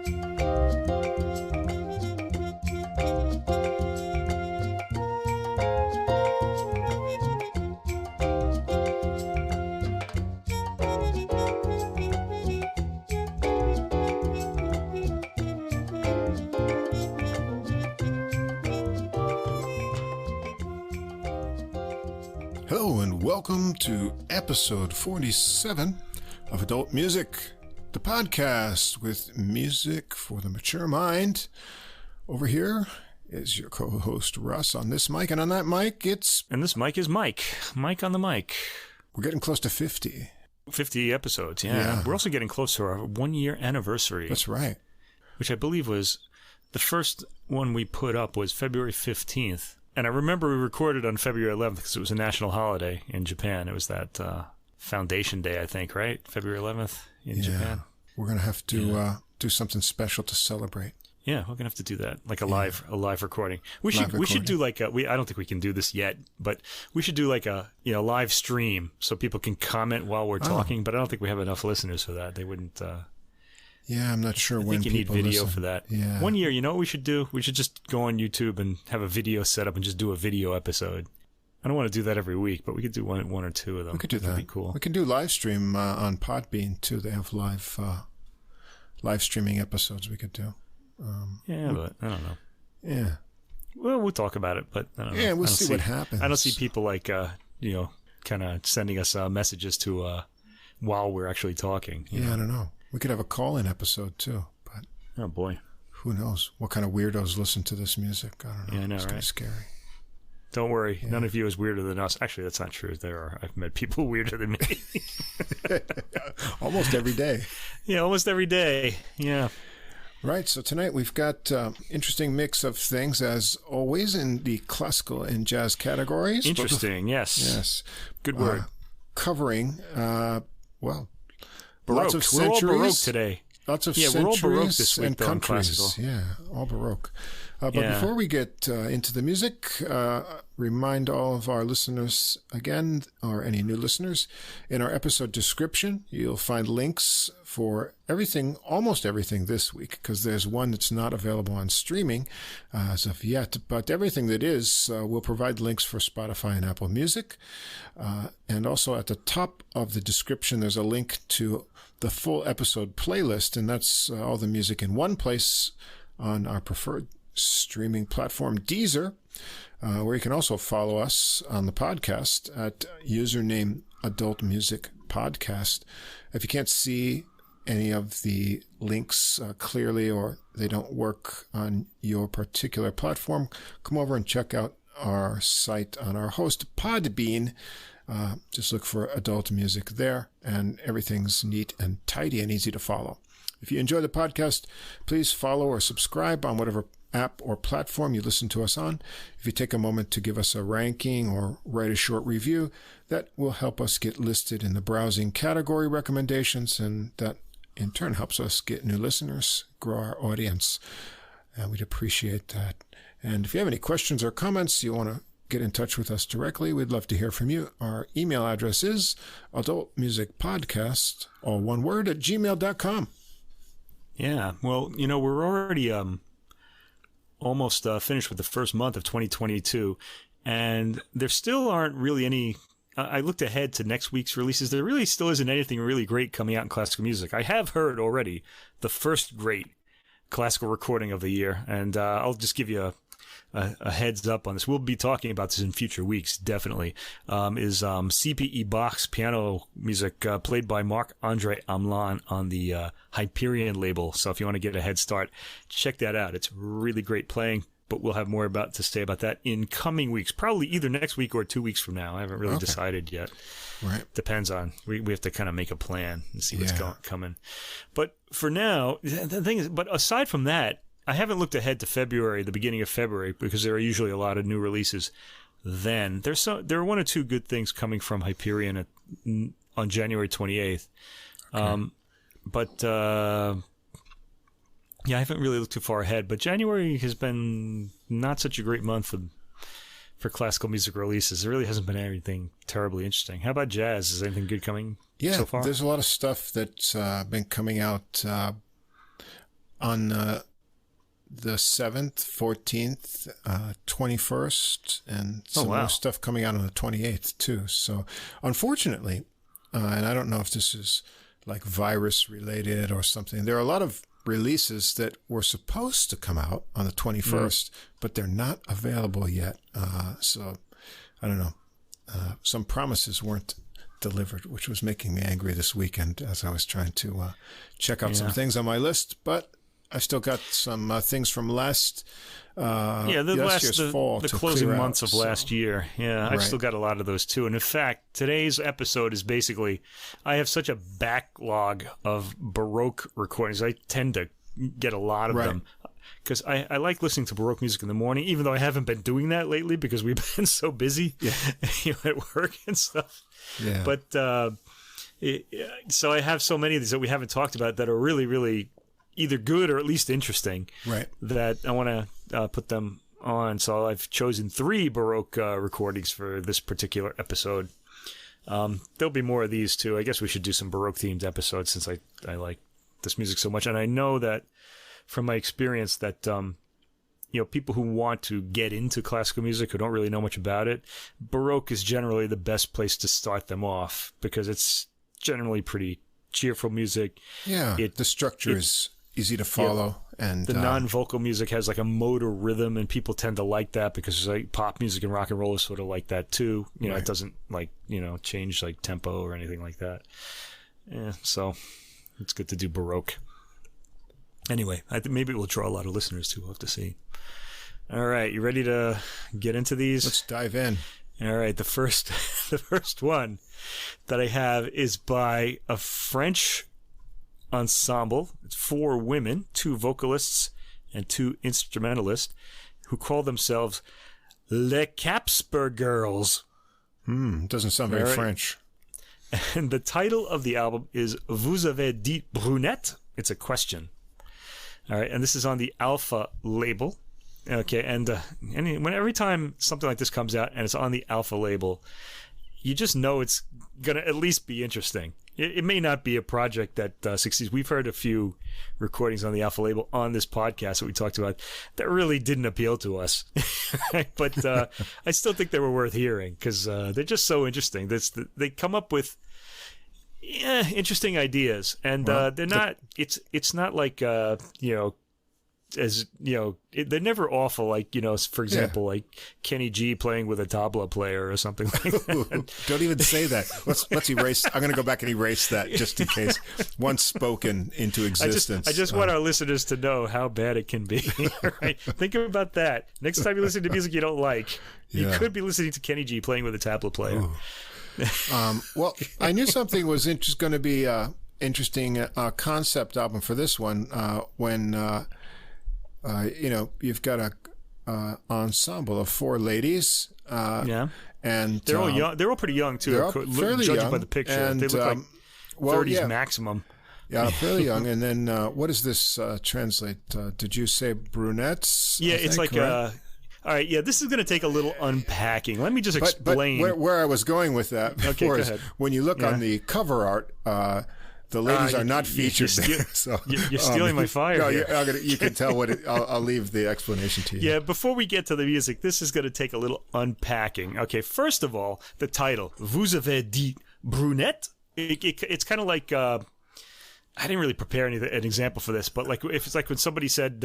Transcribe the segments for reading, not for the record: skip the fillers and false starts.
Hello and welcome to episode 47 of Adult Music, the podcast with music for the mature mind. Over here is your co-host Russ on this mic, and on that mic it's... And this mic is Mike. Mike on the mic. We're getting close to 50. 50 episodes, yeah. We're also getting close to our 1-year anniversary. That's right. Which I believe was... The first one we put up was February 15th. And I remember we recorded on February 11th because it was a national holiday in Japan. It was that Foundation Day, I think, right? February 11th in Japan. We're going to have to do something special to celebrate. Yeah, we're going to have to do that, like a live recording. We should do like I don't think we can do this yet, but we should do like a live stream so people can comment while we're talking, but I don't think we have enough listeners for that. They wouldn't Yeah, I'm not sure when people I think you need video listen. for that. Yeah. 1 year, you know what we should do? We should just go on YouTube and have a video set up and just do a video episode. I don't want to do that every week, but we could do one or two of them. We could do that. That'd be cool. We can do live stream on Podbean too. They have live streaming episodes we could do. But I don't know. Yeah. Well, we'll talk about it, but I don't know. Yeah, we'll see what happens. I don't see people like kind of sending us messages to while we're actually talking. Yeah, I don't know. We could have a call-in episode too, but oh boy, who knows what kind of weirdos listen to this music? I don't know. Yeah, I know, it's right? kind of scary. Don't worry, none of you is weirder than us. Actually, that's not true. I've met people weirder than me. Almost every day. Yeah, almost every day. Yeah. Right, so tonight we've got interesting mix of things, as always, in the classical and jazz categories. Interesting, yes. Yes. Good word. Covering, Baroque. lots of We're all centuries. Baroque today. Lots of we're all Baroque this centuries week, and though, in countries. classical. Yeah, all Baroque. But before we get into the music, remind all of our listeners again, or any new listeners, in our episode description, you'll find links for everything, almost everything this week, because there's one that's not available on streaming as of yet, but everything that is, we'll provide links for Spotify and Apple Music. And also at the top of the description, there's a link to the full episode playlist, and that's all the music in one place on our preferred streaming platform, Deezer, where you can also follow us on the podcast at username Adult Music Podcast. If you can't see any of the links clearly, or they don't work on your particular platform, come over and check out our site on our host, Podbean. Just look for Adult Music there, and everything's neat and tidy and easy to follow. If you enjoy the podcast, please follow or subscribe on whatever app or platform you listen to us on. If you take a moment to give us a ranking or write a short review, that will help us get listed in the browsing category recommendations, and that in turn helps us get new listeners, grow our audience. And we'd appreciate that. And if you have any questions or comments, you want to get in touch with us directly, we'd love to hear from you. Our email address is adultmusicpodcast, all one word, at gmail.com. Yeah, well, we're already almost finished with the first month of 2022, and there still aren't really any... I looked ahead to next week's releases. There really still isn't anything really great coming out in classical music. I have heard already the first great classical recording of the year, and I'll just give you a heads up on this. We'll be talking about this in future weeks, definitely, is CPE Bach's piano music played by Marc-André Hamelin on the Hyperion label. So if you want to get a head start, check that out. It's really great playing, but we'll have more to say about that in coming weeks, probably either next week or 2 weeks from now. I haven't really decided yet. Right. Depends on, we have to kind of make a plan and see what's coming. But for now, the thing is, but aside from that, I haven't looked ahead to February, the beginning of February, because there are usually a lot of new releases then. There are one or two good things coming from Hyperion on January 28th. Okay. I haven't really looked too far ahead, but January has been not such a great month for classical music releases. There really hasn't been anything terribly interesting. How about jazz? Is anything good coming so far? There's a lot of stuff that's been coming out on the 7th, 14th, 21st, and some more stuff coming out on the 28th too. So unfortunately, and I don't know if this is like virus related or something, there are a lot of releases that were supposed to come out on the 21st, but they're not available yet. So I don't know. Some promises weren't delivered, which was making me angry this weekend as I was trying to check out some things on my list. But I still got some things from last year's fall, the closing months of last year. Yeah, I've still got a lot of those too. And in fact, today's episode is basically, I have such a backlog of Baroque recordings. I tend to get a lot of them because I like listening to Baroque music in the morning, even though I haven't been doing that lately because we've been so busy at work and stuff. Yeah. But so I have so many of these that we haven't talked about that are really, really either good or at least interesting, that I want to put them on. So I've chosen 3 Baroque recordings for this particular episode. There'll be more of these too. I guess we should do some Baroque themed episodes since I like this music so much. And I know that from my experience that, people who want to get into classical music, who don't really know much about it, Baroque is generally the best place to start them off because it's generally pretty cheerful music. Yeah, the structure is easy to follow. And the non-vocal music has like a motor rhythm, and people tend to like that because like pop music and rock and roll is sort of like that too. It doesn't change like tempo or anything like that. Yeah, so it's good to do Baroque. Anyway, I think maybe it will draw a lot of listeners too. We'll have to see. All right, you ready to get into these? Let's dive in. All right, the first one that I have is by a French ensemble. It's 4 women, 2 vocalists and 2 instrumentalists, who call themselves Les Kapsber'girls. Doesn't sound very French. And the title of the album is Vous, avez, Brunettes? It's a question. All right, and this is on the Alpha label. Okay, and every time something like this comes out and it's on the Alpha label, you just know it's going to at least be interesting. It may not be a project that succeeds. We've heard a few recordings on the Alpha label on this podcast that we talked about that really didn't appeal to us. But I still think they were worth hearing because they're just so interesting. They come up with interesting ideas, and they're not. It's not like they're never awful. Like for example, like Kenny G playing with a tabla player or something like that. Don't even say that. Let's erase. I'm going to go back and erase that just in case once spoken into existence. I just want our listeners to know how bad it can be. Right? Think about that. Next time you listen to music you don't like, you could be listening to Kenny G playing with a tabla player. Well, I knew something was going to be interesting concept album for this one when you've got a ensemble of 4 ladies. And they're all young. They're all pretty young too. They're fairly judging young, by the picture, and they look like 30s maximum. Yeah, fairly young. And then what does this translate? Did you say brunettes? Yeah, it's like all right, this is going to take a little unpacking. Let me just explain. But where I was going with that before is when you look on the cover art, the ladies are not featured there. So, you're stealing my fire. No, you can tell what I'll leave the explanation to you. Yeah, before we get to the music, this is going to take a little unpacking. Okay, first of all, the title, Vous, avez, Brunettes? It's kind of like, I didn't really prepare an example for this, but like if it's like when somebody said,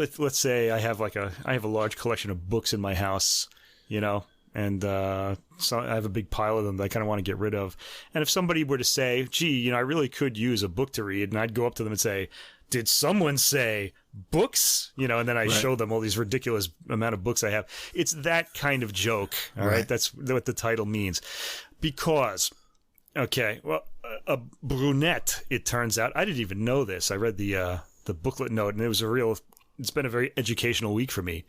let's say I have a large collection of books in my house, and so I have a big pile of them that I kind of want to get rid of. And if somebody were to say, gee, I really could use a book to read, and I'd go up to them and say, did someone say books? And then I show them all these ridiculous amount of books I have. It's that kind of joke, all right? That's what the title means. Because, a brunette, it turns out, I didn't even know this. I read the booklet note, and it's been a very educational week for me.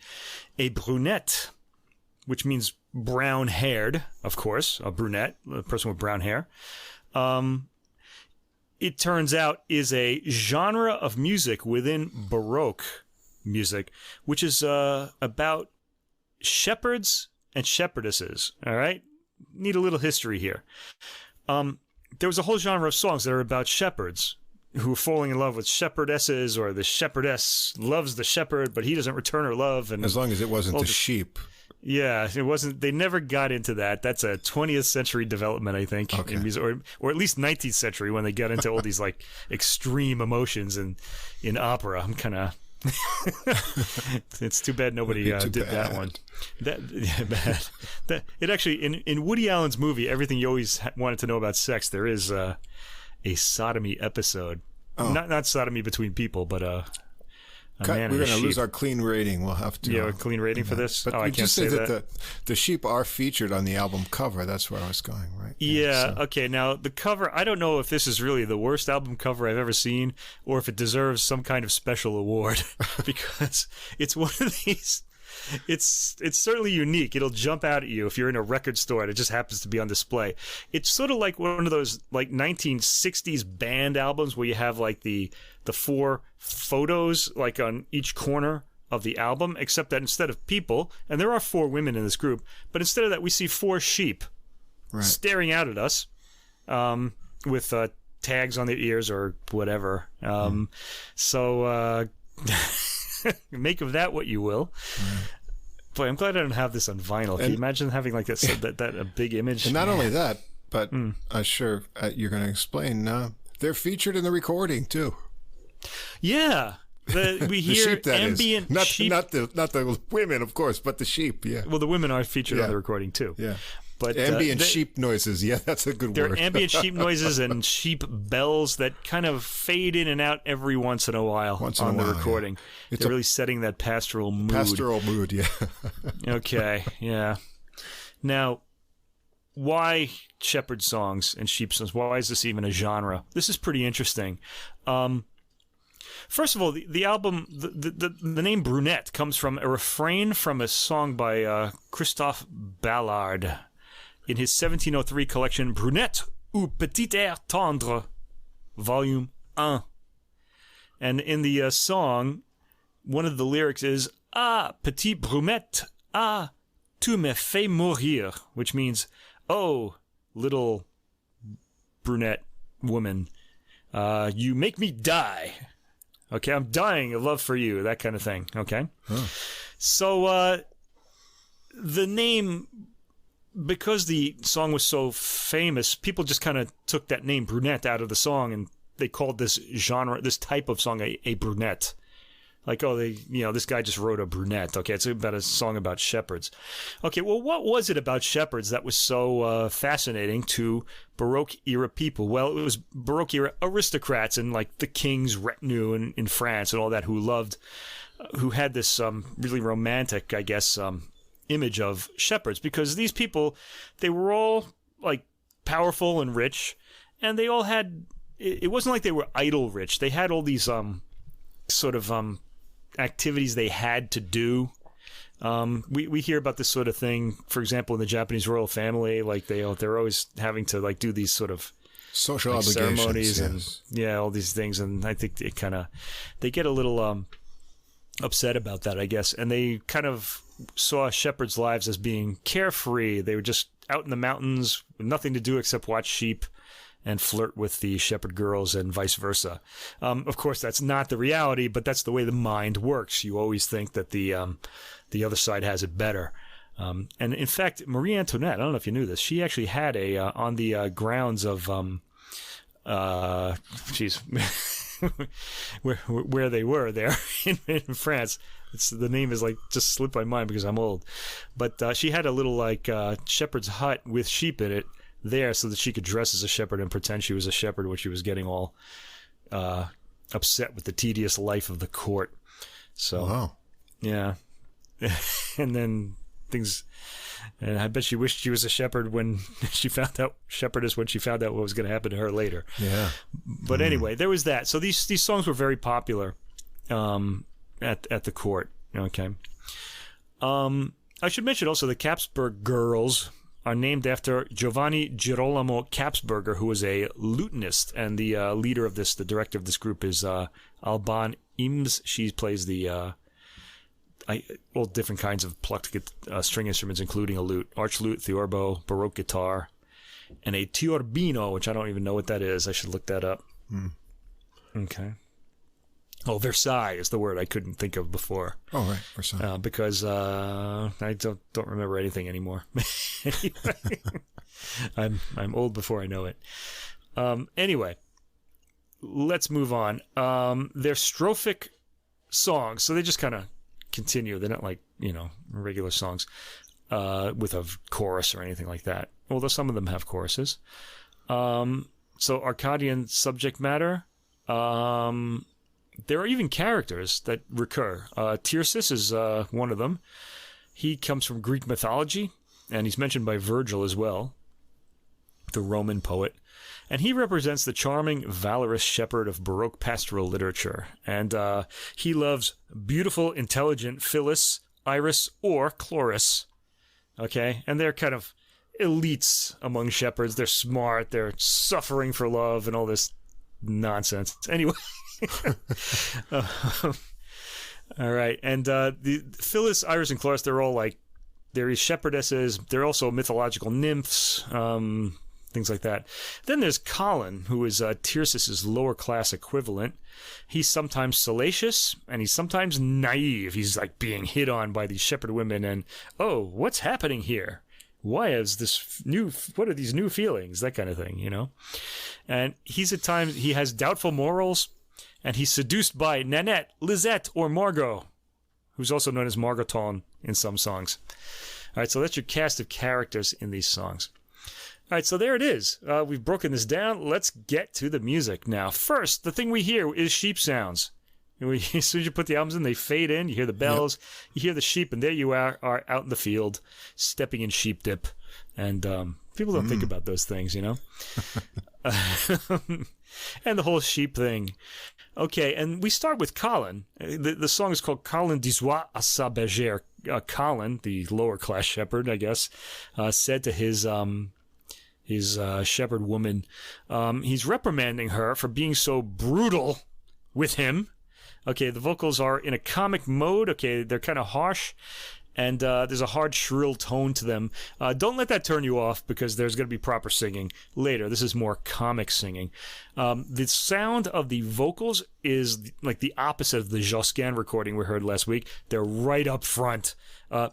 A brunette, which means brown-haired, of course, a brunette, a person with brown hair, it turns out is a genre of music within Baroque music, which is about shepherds and shepherdesses, all right? Need a little history here. There was a whole genre of songs that are about shepherds, who are falling in love with shepherdesses, or the shepherdess loves the shepherd, but he doesn't return her love. And as long as it wasn't the sheep. Yeah, it wasn't. They never got into that. That's a 20th century development, I think, in music, or at least 19th century when they got into all these like extreme emotions in opera. I'm kind of. It's too bad nobody did that one. Bad. It actually in Woody Allen's movie, Everything You Always Wanted to Know About Sex, there is a sodomy episode. Not sodomy between people, but. We're going to lose our clean rating. We'll have to. A clean rating for this? But I can't say that. The sheep are featured on the album cover. That's where I was going, right? Yeah, okay. Now, the cover, I don't know if this is really the worst album cover I've ever seen, or if it deserves some kind of special award, because it's one of these. It's certainly unique. It'll jump out at you if you're in a record store and it just happens to be on display. It's sort of like one of those like 1960s band albums where you have like the 4 photos like on each corner of the album, except that instead of people, and there are 4 women in this group, but instead of that we see 4 sheep staring out at us with tags on their ears or whatever. So make of that what you will. Boy, I'm glad I don't have this on vinyl. Can you imagine having like that a big image? And not only that, but sure you're going to explain. They're featured in the recording too. Yeah, we hear sheep, ambient sheep. Not the women, of course, but the sheep. Yeah. Well, the women are featured on the recording too. Yeah. But ambient sheep noises. Yeah, that's a good word. There are ambient sheep noises and sheep bells that kind of fade in and out every once in a while on the recording. Yeah. They're really setting that pastoral mood. Pastoral mood, yeah. Okay, yeah. Now, why shepherd songs and sheep songs? Why is this even a genre? This is pretty interesting. First of all, the album, the name Brunette comes from a refrain from a song by Christophe Ballard in his 1703 collection Brunettes ou Petit Air Tendre, Volume 1. And in the song, one of the lyrics is Ah, petite brunette, ah, tu me fais mourir, which means, oh, little brunette woman, you make me die. Okay, I'm dying of love for you, that kind of thing, okay? Oh. So, the name, because the song was so famous, people just kind of took that name brunette out of the song, and they called this genre, this type of song, a brunette. Like, this guy just wrote a brunette. Okay, it's about a song about shepherds. Okay, well, what was it about shepherds that was so fascinating to Baroque era people? Well, it was Baroque era aristocrats and like the king's retinue in France and all that who had this really romantic, I guess, image of shepherds, because these people, they were all like powerful and rich, and they all had. It wasn't like they were idle rich. They had all these sort of activities they had to do. We hear about this sort of thing, for example, in the Japanese royal family. Like they're always having to like do these sort of social obligations, ceremonies, and all these things. And I think they get a little upset about that, I guess. And they kind of saw shepherds' lives as being carefree. They were just out in the mountains with nothing to do except watch sheep and flirt with the shepherd girls and vice versa. Of course, that's not the reality, but that's the way the mind works. You always think that the other side has it better. And in fact, Marie Antoinette, I don't know if you knew this, she actually had on the grounds of, where they were there in France. The name is like just slipped my mind because I'm old. But she had a little like shepherd's hut with sheep in it there so that she could dress as a shepherd and pretend she was a shepherd when she was getting all upset with the tedious life of the court. So, wow. Yeah. And then things, and I bet she wished she was a shepherd when she found out, shepherdess when she found out what was going to happen to her later. Yeah. But anyway, there was that. So these songs were very popular at the court. Okay. I should mention also the Kapsber'girls are named after Giovanni Girolamo Kapsberger, who was a lutenist, and the leader of this, the director of this group is Alban Ims. She plays the all different kinds of plucked string instruments, including a lute, arch lute, theorbo, Baroque guitar, and a tiorbino, which I don't even know what that is. I should look that up. Okay. Oh, Versailles is the word I couldn't think of before. Oh, right, Versailles. Because I don't remember anything anymore. Anyway, I'm old before I know it. Anyway, let's move on. They're strophic songs, so they just kind of continue. They're not like, regular songs with a chorus or anything like that, although some of them have choruses. So Arcadian subject matter. There are even characters that recur. Tircis is one of them. He comes from Greek mythology, and he's mentioned by Virgil as well, the Roman poet. And he represents the charming, valorous shepherd of Baroque pastoral literature. And he loves beautiful, intelligent Phyllis, Iris, or Chloris. Okay? And they're kind of elites among shepherds. They're smart. They're suffering for love and all this nonsense. Anyway. All right. And the Phyllis, Iris, and Chloris, they're all they're shepherdesses. They're also mythological nymphs. Things like that. Then there's Colin, who is Tircis's lower class equivalent. He's sometimes salacious, and he's sometimes naive. He's being hit on by these shepherd women, and, oh, what's happening here? Why is this what are these new feelings? That kind of thing, And he's at times, he has doubtful morals, and he's seduced by Nanette, Lisette, or Margot, who's also known as Margoton in some songs. All right, so that's your cast of characters in these songs. All right, so there it is. We've broken this down. Let's get to the music now. First, the thing we hear is sheep sounds. As soon as you put the albums in, they fade in. You hear the bells. Yep. You hear the sheep, and there you are out in the field, stepping in sheep dip. And people don't think about those things, And the whole sheep thing. Okay, and we start with Colin. The song is called Colin disait à sa bergère. Colin, the lower class shepherd, I guess, said to his shepherd woman, he's reprimanding her for being so brutal with him. Okay, the vocals are in a comic mode. Okay, they're kind of harsh, and there's a hard, shrill tone to them. Don't let that turn you off, because there's going to be proper singing later. This is more comic singing. The sound of the vocals is like the opposite of the Josquin recording we heard last week. They're right up front,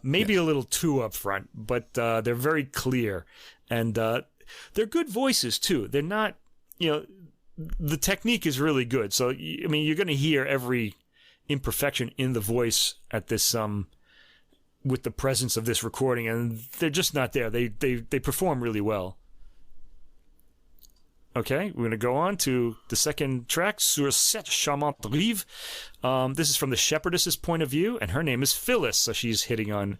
maybe a little too up front, but they're very clear. And they're good voices, too. They're not, the technique is really good. So, you're going to hear every imperfection in the voice at this, with the presence of this recording, and they're just not there. They perform really well. Okay, we're going to go on to the second track, Sur cette charmante rive. This is from the shepherdess's point of view, and her name is Phyllis, so she's hitting on,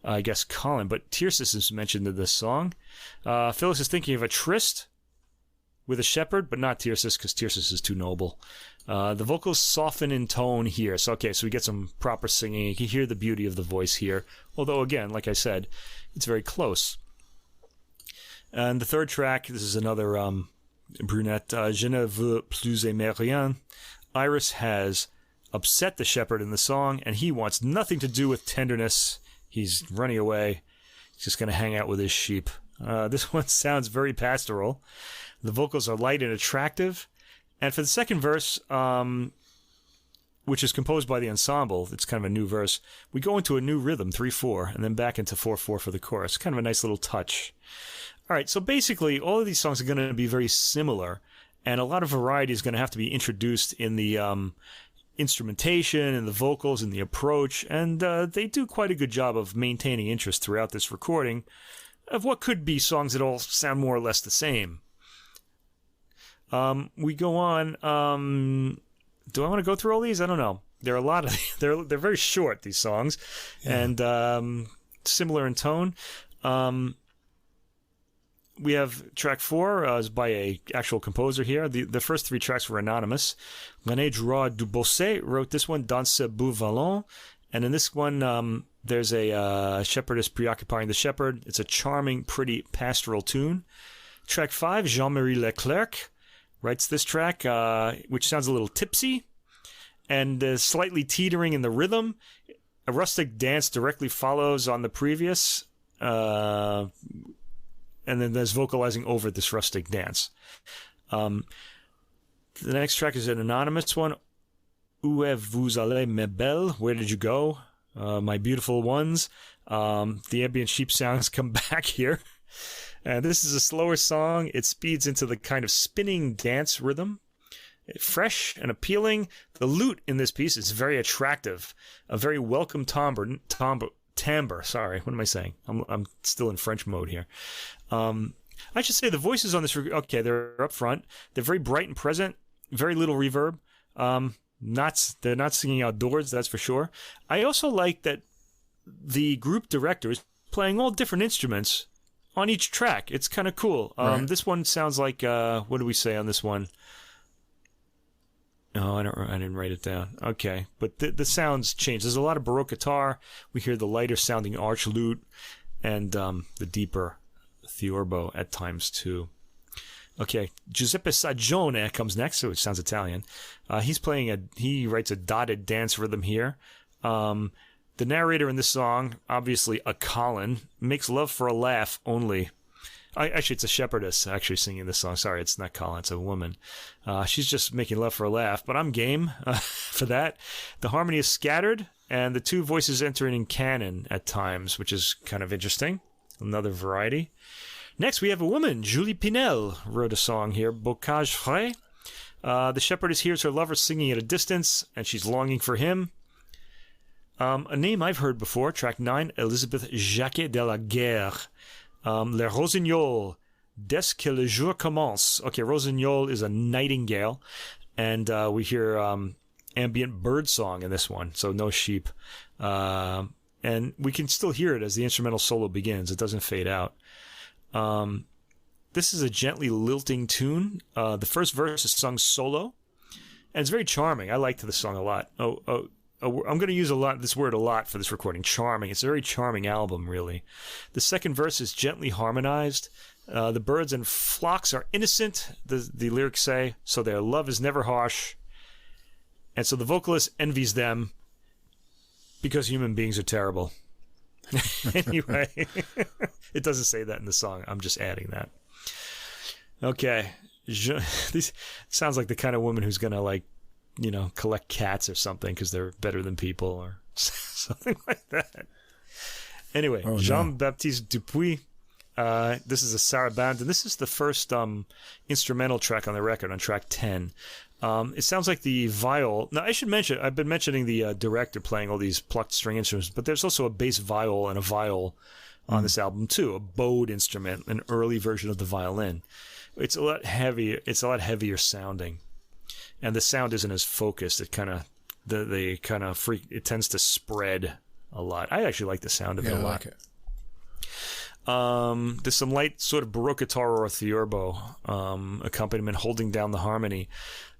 I guess, Colin, but Tircis is mentioned in this song. Phyllis is thinking of a tryst with a shepherd, but not Tircis, because Tircis is too noble. The vocals soften in tone here. So we get some proper singing. You can hear the beauty of the voice here. Although, again, like I said, it's very close. And the third track, this is another brunette, Je ne veux plus aimer rien. Iris has upset the shepherd in the song, and he wants nothing to do with tenderness. He's running away. He's just going to hang out with his sheep. This one sounds very pastoral. The vocals are light and attractive. And for the second verse, which is composed by the ensemble, it's kind of a new verse, we go into a new rhythm, 3/4, and then back into 4/4 for the chorus. Kind of a nice little touch. All right, so basically all of these songs are going to be very similar, and a lot of variety is going to have to be introduced in the instrumentation and the vocals and the approach, and they do quite a good job of maintaining interest throughout this recording of what could be songs that all sound more or less the same. We go on. Do I want to go through all these? I don't know. There are a lot of they're very short, these songs, and similar in tone. We have track 4 is by a actual composer here. The first 3 tracks were anonymous. René Drouot du Bosset wrote this one, Dans ce beau vallon. And in this one, there's a shepherdess preoccupying the shepherd. It's a charming, pretty pastoral tune. Track 5, Jean-Marie Leclerc writes this track, which sounds a little tipsy and slightly teetering in the rhythm. A rustic dance directly follows on the previous, and then there's vocalizing over this rustic dance. The next track is an anonymous one. Vous, avez, mes belles? Where did you go? My beautiful ones. The ambient sheep sounds come back here. This is a slower song. It speeds into the kind of spinning dance rhythm. Fresh and appealing. The lute in this piece is very attractive. A very welcome timbre. Sorry, what am I saying? I'm still in French mode here. I should say the voices on this, okay, they're up front. They're very bright and present. Very little reverb. They're not singing outdoors, that's for sure. I also like that the group director is playing all different instruments on each track. It's kind of cool. Right. This one sounds like, what do we say on this one? No, I didn't write it down. Okay, but the sounds change. There's a lot of Baroque guitar. We hear the lighter sounding arch lute and the deeper theorbo at times too. Okay, Giuseppe Sagione comes next, which sounds Italian. He writes a dotted dance rhythm here. The narrator in this song, obviously a Colin, makes love for a laugh only. Actually, it's a shepherdess actually singing this song. Sorry, it's not Colin, it's a woman. She's just making love for a laugh, but I'm game for that. The harmony is scattered, and the two voices enter in canon at times, which is kind of interesting. Another variety. Next, we have a woman. Julie Pinel wrote a song here, Bocage Frais. The shepherdess hears her lover singing at a distance, and she's longing for him. A name I've heard before, track 9, Elisabeth Jacquet de la Guerre. Le Rossignol, Dès que le jour commence. Okay, Rossignol is a nightingale, and we hear ambient bird song in this one, so no sheep. And we can still hear it as the instrumental solo begins. It doesn't fade out. This is a gently lilting tune. The first verse is sung solo, and it's very charming. I liked the song a lot. I'm going to use this word a lot for this recording. Charming. It's a very charming album, really. The second verse is gently harmonized. The birds and flocks are innocent, the lyrics say, so their love is never harsh. And so the vocalist envies them because human beings are terrible. Anyway, it doesn't say that in the song. I'm just adding that. Okay. This sounds like the kind of woman who's going to, collect cats or something because they're better than people or something like that. Anyway, Jean-Baptiste Dupuis. This is a sarabande, and this is the first instrumental track on the record, on track 10. It sounds like the viol. Now, I should mention, I've been mentioning the director playing all these plucked string instruments, but there's also a bass viol and a viol on this album too, a bowed instrument, an early version of the violin. It's a lot heavier. It's a lot heavier sounding, and the sound isn't as focused. It kind of it tends to spread a lot. I actually like the sound of it a lot. Like it. There's some light sort of Baroque guitar or theorbo accompaniment holding down the harmony.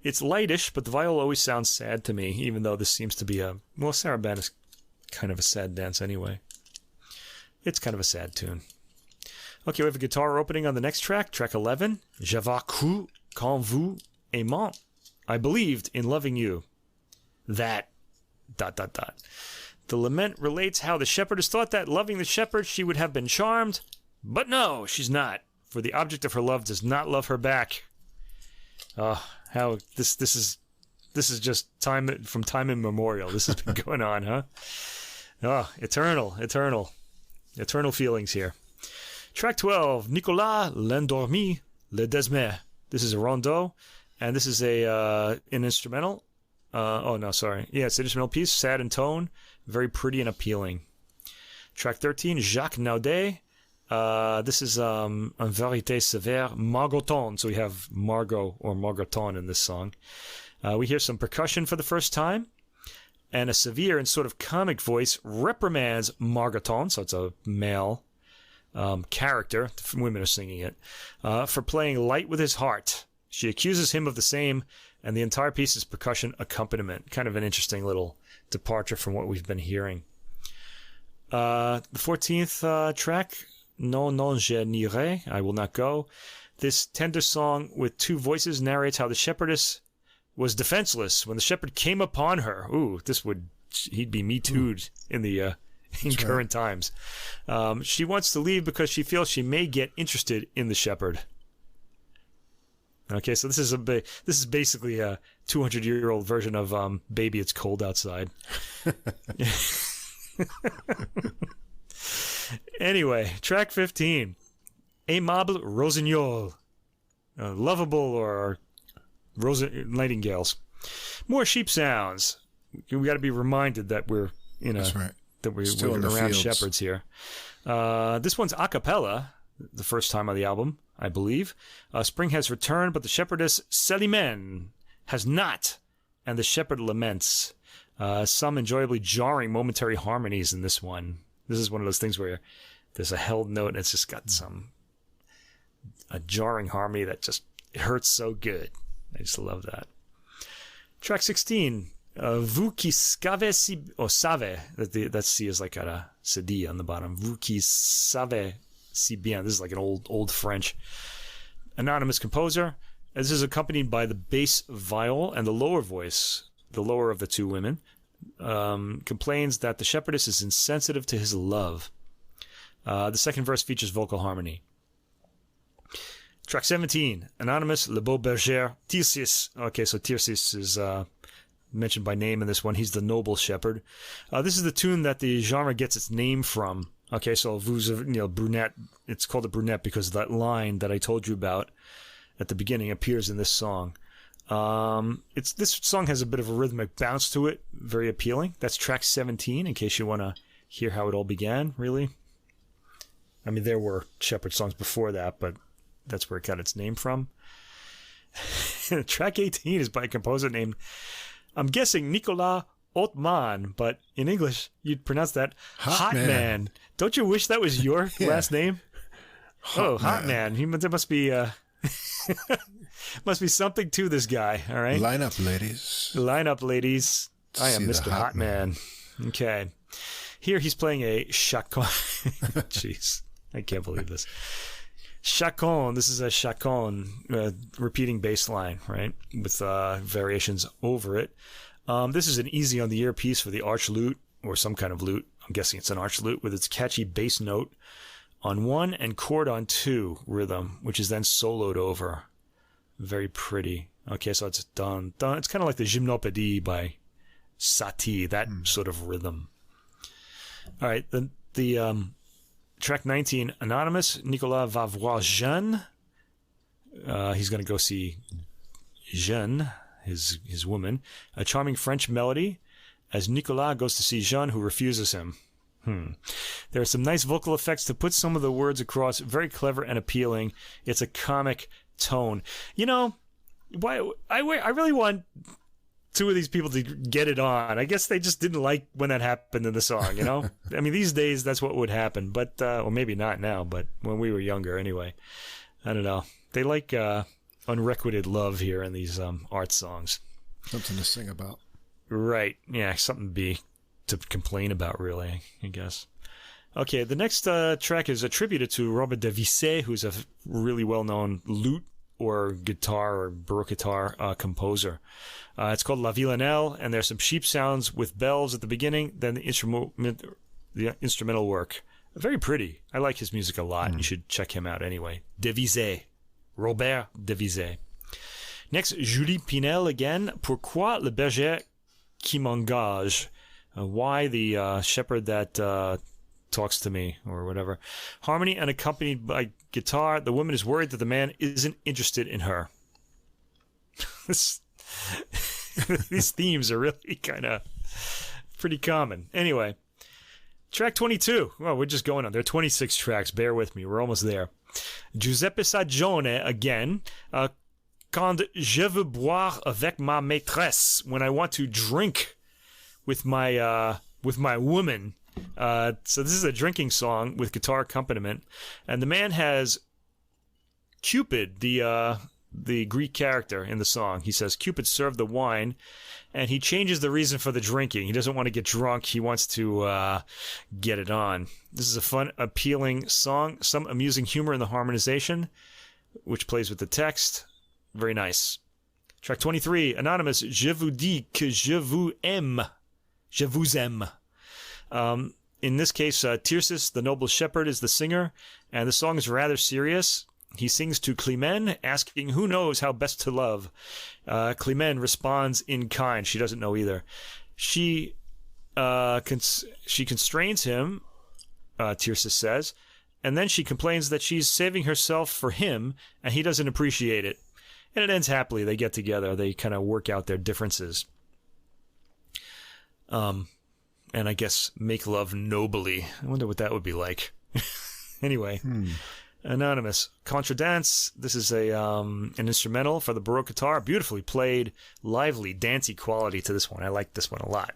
It's lightish, but the viol always sounds sad to me, even though this seems to be sarabande is kind of a sad dance anyway. It's kind of a sad tune. Okay, we have a guitar opening on the next track, track 11. J'avais cru qu'en vous aimant. I believed in loving you. That... ... The lament relates how the shepherdess thought that, loving the shepherd, she would have been charmed. But no, she's not, for the object of her love does not love her back. How this is just from time immemorial. This has been going on, huh? Eternal feelings here. Track 12, Nicolas L'Endormi, Le Desme. This is a rondeau, and this is an instrumental. It's an instrumental piece, sad in tone, very pretty and appealing. Track 13, Jacques Naudet. This is Un Vérité Sévère, Margoton. So we have Margot or Margoton in this song. We hear some percussion for the first time, and a severe and sort of comic voice reprimands Margoton, so it's a male character, women are singing it, for playing light with his heart. She accuses him of the same, and the entire piece is percussion accompaniment. Kind of an interesting little departure from what we've been hearing. The 14th track, Non, je n'irai, I will not go. This tender song with two voices narrates how the shepherdess was defenseless when the shepherd came upon her. He'd be Me Too'd in current times. She wants to leave because she feels she may get interested in the shepherd. Okay, so this is basically a 200-year-old version of Baby It's Cold Outside. Anyway, track 15, Aimable Rossignol, lovable or nightingales. More sheep sounds. We got to be reminded that we're That's right. that we're Still around shepherds here. This one's a cappella, the first time on the album, I believe. Spring has returned, but the shepherdess Célimène has not, and the shepherd laments. Some enjoyably jarring momentary harmonies in this one. This is one of those things where there's a held note and it's just got a jarring harmony that just hurts so good. I just love that. Track 16, Vous qui savez si... Oh, savez. That C is like got a CD on the bottom. Vous qui savez si bien. This is like an old French. Anonymous composer. This is accompanied by the bass viol and the lower voice, the lower of the two women, complains that the shepherdess is insensitive to his love. The second verse features vocal harmony. Track 17, Anonymous, Le Beau Berger, Tircis. Okay, so Tircis is mentioned by name in this one. He's the noble shepherd. This is the tune that the genre gets its name from. Okay, so Vous, Brunette. It's called a Brunette because that line that I told you about at the beginning appears in this song. This song has a bit of a rhythmic bounce to it, very appealing. That's track 17, in case you want to hear how it all began, really. I mean, there were shepherd songs before that, but that's where it got its name from. Track 18 is by a composer named, I'm guessing, Nicolas Hautman, but in English, you'd pronounce that Hot Man. Don't you wish that was your last name? Hot Man. There must be... must be something to this guy, all right? Line up, ladies. Line up, ladies. I am Mr. Hot Man. Okay. Here he's playing a chaconne. Jeez, I can't believe this. Chaconne. This is a chaconne, repeating bass line, right? With variations over it. This is an easy on the ear piece for the arch lute, or some kind of lute. I'm guessing it's an arch lute with its catchy bass note on 1 and chord on 2 rhythm, which is then soloed over. Very pretty. Okay, so it's done. It's kind of like the Gymnopédie by Satie, that sort of rhythm. All right, the track 19, Anonymous, Nicolas va voir Jeanne. He's going to go see Jeanne, his woman. A charming French melody as Nicolas goes to see Jeanne, who refuses him. There are some nice vocal effects to put some of the words across. Very clever and appealing. It's a comic tone. You know, I really want two of these people to get it on. I guess they just didn't like when that happened in the song, you know? I mean, these days that's what would happen, but or maybe not now, but when we were younger anyway. I don't know. They like unrequited love here in these art songs. Something to sing about. Right. Yeah, something to complain about, really, I guess. Okay, the next track is attributed to Robert de Vissé, who's a really well-known lute or guitar or Baroque guitar composer. It's called La Villanelle, and there's some sheep sounds with bells at the beginning, then the instrumental work. Very pretty. I like his music a lot. You should check him out anyway. De Vissé. Robert de Vissé. Next, Julie Pinel again. Pourquoi le berger qui m'engage? Why the shepherd that talks to me, or whatever. Harmony and accompanied by guitar. The woman is worried that the man isn't interested in her. These themes are really kind of pretty common. Anyway, track 22. Well, we're just going on. There are 26 tracks. Bear with me. We're almost there. Giuseppe Sagione again. Quand je veux boire avec ma maîtresse. When I want to drink with my woman. So this is a drinking song with guitar accompaniment, and the man has Cupid, the Greek character in the song. He says Cupid served the wine, and he changes the reason for the drinking. He doesn't want to get drunk. He wants to get it on. This is a fun, appealing song. Some amusing humor in the harmonization, which plays with the text. Very nice. Track 23, Anonymous, Je vous dis que je vous aime. Je vous aime. In this case, Tircis, the noble shepherd, is the singer, and the song is rather serious. He sings to Climene, asking who knows how best to love. Climene responds in kind. She doesn't know either. She constrains him, Tirsa says, and then she complains that she's saving herself for him, and he doesn't appreciate it. And it ends happily. They get together. They kind of work out their differences. And I guess make love nobly. I wonder what that would be like. Anyway, Anonymous. Contradance. This is an instrumental for the Baroque guitar. Beautifully played. Lively, dancey quality to this one. I like this one a lot.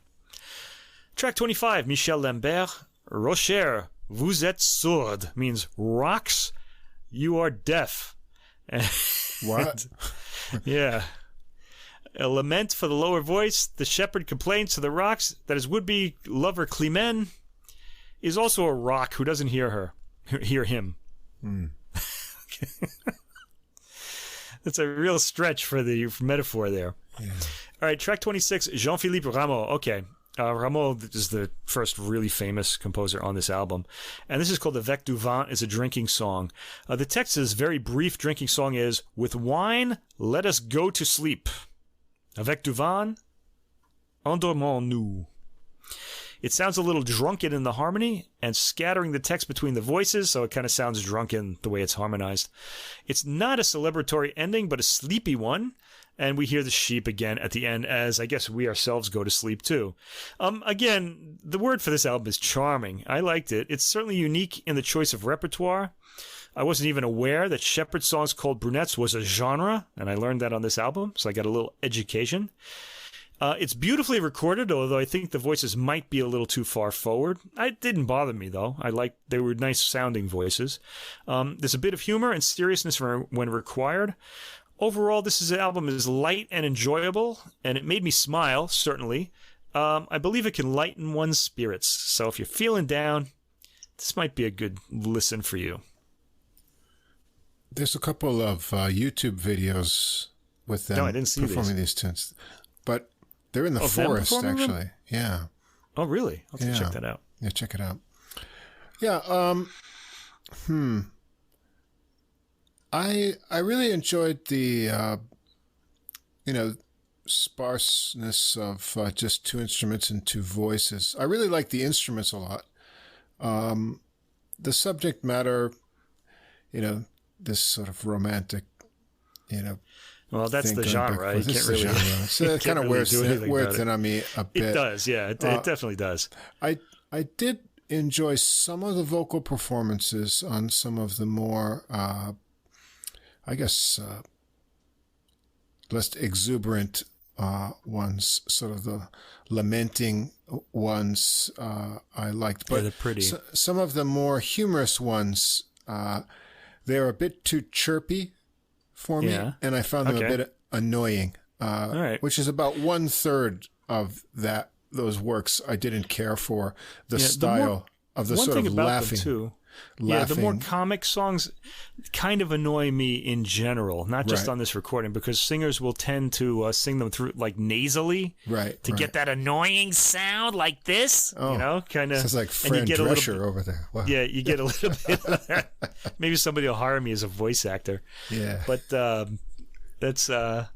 Track 25, Michel Lambert. Rocher, vous êtes sourd. Means rocks, you are deaf. What? Yeah. A lament for the lower voice. The shepherd complains to the rocks that his would-be lover Climene is also a rock who doesn't hear him. That's a real stretch for the metaphor there. Yeah. All right, track 26, Jean-Philippe Rameau. Okay. Rameau is the first really famous composer on this album. And this is called Avec du vin. It's a drinking song. The text is very brief. Drinking song is, with wine, let us go to sleep. Avec du vin, endormons-nous. It sounds a little drunken in the harmony and scattering the text between the voices, so it kind of sounds drunken the way it's harmonized. It's not a celebratory ending, but a sleepy one. And we hear the sheep again at the end, as I guess we ourselves go to sleep too. Again, the word for this album is charming. I liked it. It's certainly unique in the choice of repertoire. I wasn't even aware that shepherd songs called Brunettes was a genre, and I learned that on this album, so I got a little education. It's beautifully recorded, although I think the voices might be a little too far forward. It didn't bother me, though. They were nice sounding voices. There's a bit of humor and seriousness when required. Overall, this album is light and enjoyable, and it made me smile, certainly. I believe it can lighten one's spirits, so if you're feeling down, this might be a good listen for you. There's a couple of YouTube videos with them performing these tunes, but they're in the forest, actually. Them? Yeah. Oh, really? I'll have to check that out. Yeah, check it out. Yeah. I really enjoyed the sparseness of just two instruments and two voices. I really like the instruments a lot. The subject matter, this sort of romantic, well, that's the genre. You can't really. So it kind of wears thin on me a bit. It does, yeah. It definitely does. I did enjoy some of the vocal performances on some of the more, less exuberant ones, sort of the lamenting ones I liked. But they're pretty. Some of the more humorous ones, they're a bit too chirpy for me, and I found them a bit annoying, which is about 1/3 of those works I didn't care for. The style of the sort of laughing. Too. Yeah, the more comic songs kind of annoy me in general, not just on this recording, because singers will tend to sing them through like nasally, to get that annoying sound like this. Kind of. Sounds like Fran Drescher over there. Wow. Yeah, you get a little bit of that. Maybe somebody will hire me as a voice actor. Yeah, but that's. The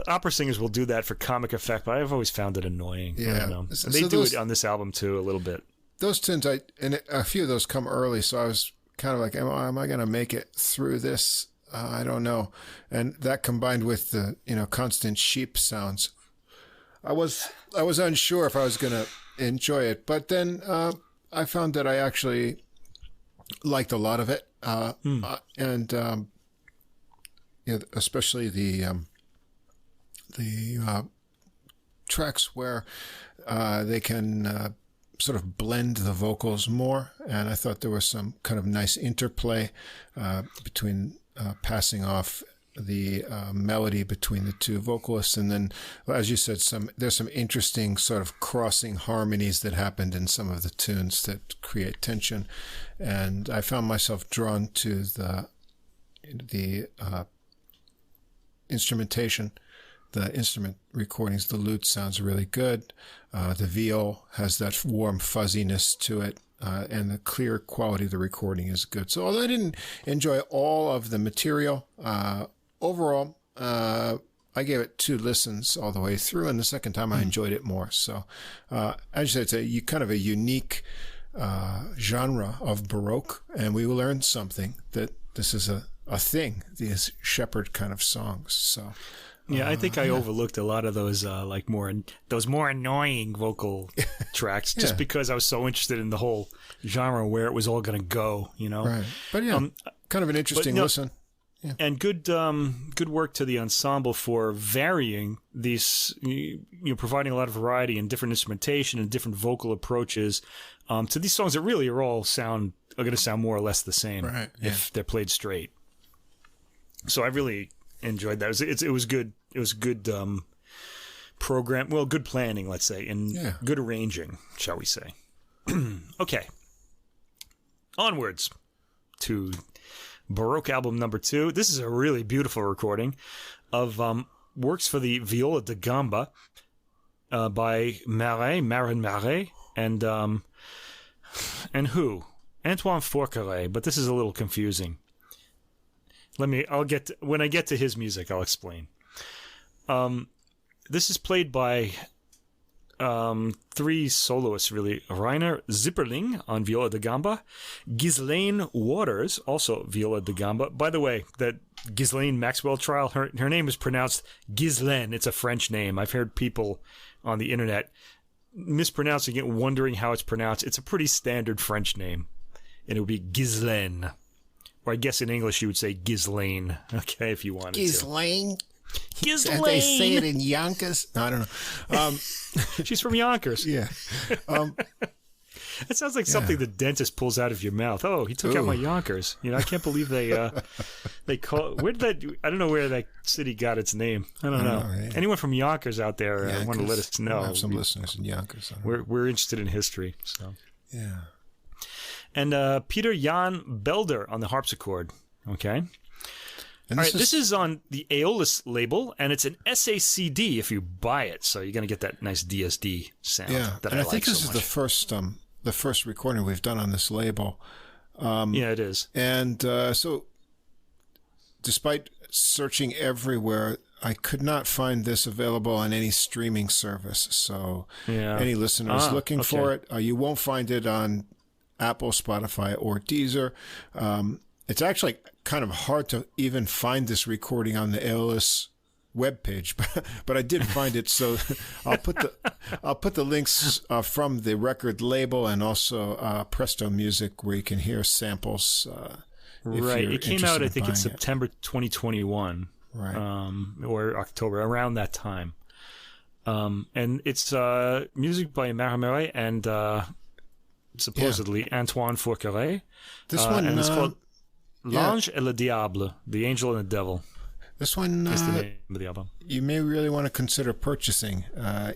opera singers will do that for comic effect, but I've always found it annoying. Yeah, I don't know. They do it on this album too, a little bit. Those tunes, and a few of those come early, so I was kind of like, am I going to make it through this? I don't know. And that combined with the, constant sheep sounds, I was unsure if I was going to enjoy it. But then I found that I actually liked a lot of it, and especially the tracks where they can sort of blend the vocals more, and I thought there was some kind of nice interplay between passing off the melody between the two vocalists, and then, as you said, there's some interesting sort of crossing harmonies that happened in some of the tunes that create tension, and I found myself drawn to the instrumentation. The instrument recordings, the lute sounds really good. The viol has that warm fuzziness to it. and the clear quality of the recording is good. So although I didn't enjoy all of the material, overall, I gave it 2 listens all the way through, and the second time I enjoyed it more. So, as you said, it's kind of a unique genre of Baroque, and we learned something, that this is a thing, these shepherd kind of songs. So, yeah, I think I overlooked a lot of those those more annoying vocal tracks just because I was so interested in the whole genre, where it was all going to go, Right. But kind of an interesting listen. Yeah. And good work to the ensemble for varying these, providing a lot of variety and different instrumentation and different vocal approaches to these songs that really are going to sound more or less the same if they're played straight. So I really enjoyed that. It was good. It was good program. Well, good planning, let's say, and good arranging, shall we say? Okay. Onwards to Baroque album number 2. This is a really beautiful recording of works for the viola da gamba by Marin Marais, and who? Antoine Forqueray, but this is a little confusing. When I get to his music, I'll explain. This is played by 3 soloists, really. Rainer Zipperling on viola da gamba, Ghislaine Wauters, also viola da gamba. By the way, that Ghislaine Maxwell trial, her name is pronounced Ghislaine. It's a French name. I've heard people on the internet mispronouncing it, wondering how it's pronounced. It's a pretty standard French name, and it would be Ghislaine. Or I guess in English you would say Ghislaine, okay, if you wanted Ghislaine? to. Ghislaine. They say it in Yonkers? No, I don't know. She's from Yonkers. Yeah. It sounds like something the dentist pulls out of your mouth. Oh, he took out my Yonkers. I can't believe they call. Where did that? I don't know where that city got its name. I don't know. Right. Anyone from Yonkers out there want to let us know? We have some listeners in Yonkers. We're interested in history. So yeah. And Pieter-Jan Belder on the harpsichord. Okay. And this is on the Aeolus label, and it's an SACD if you buy it, so you're going to get that nice DSD sound. Yeah, and I think this is the first recording we've done on this label. Yeah, it is. And so, despite searching everywhere, I could not find this available on any streaming service. So, any listeners looking for it, you won't find it on Apple, Spotify, or Deezer. It's actually kind of hard to even find this recording on the Aeolus webpage, but I did find it. So I'll put the links from the record label and also Presto Music, where you can hear samples. Right. It came out, I think, in September 2021, right, or October, around that time. And it's music by Marais and supposedly Antoine Forqueray. This one, and it's called L'Ange et le Diable, The Angel and the Devil. This one is the name of the album. You may really want to consider purchasing,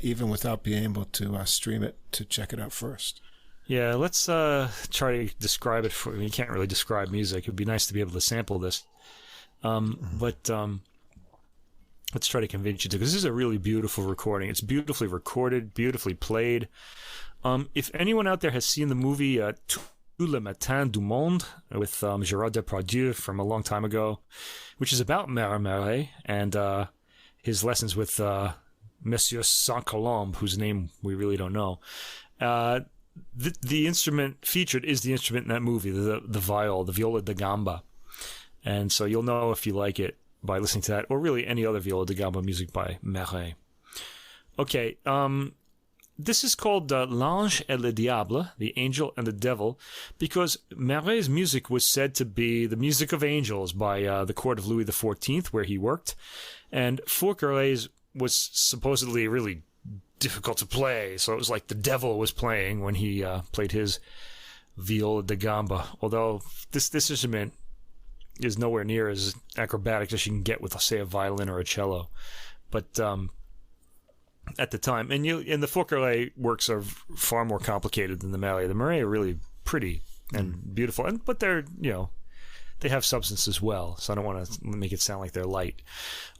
even without being able to stream it, to check it out first. Yeah, let's try to describe it. You can't really describe music. It would be nice to be able to sample this. But let's try to convince you to, because this is a really beautiful recording. It's beautifully recorded, beautifully played. If anyone out there has seen the movie Tout le matin du monde with Gérard Depardieu from a long time ago, which is about Marais and his lessons with Monsieur Saint-Colombe, whose name we really don't know. The instrument featured is the instrument in that movie, the viola da gamba. And so you'll know if you like it by listening to that, or really any other viola da gamba music by Marais. Okay, this is called L'Ange et le Diable, The Angel and the Devil, because Marais' music was said to be the music of angels by the court of Louis XIV, where he worked, and Forqueray's was supposedly really difficult to play, so it was like the devil was playing when he played his viola da gamba, although this instrument is nowhere near as acrobatic as you can get with, say, a violin or a cello. But at the time, and the Forqueray works are far more complicated than the Marais. The Marais are really pretty and beautiful, but they're they have substance as well. So I don't want to make it sound like they're light.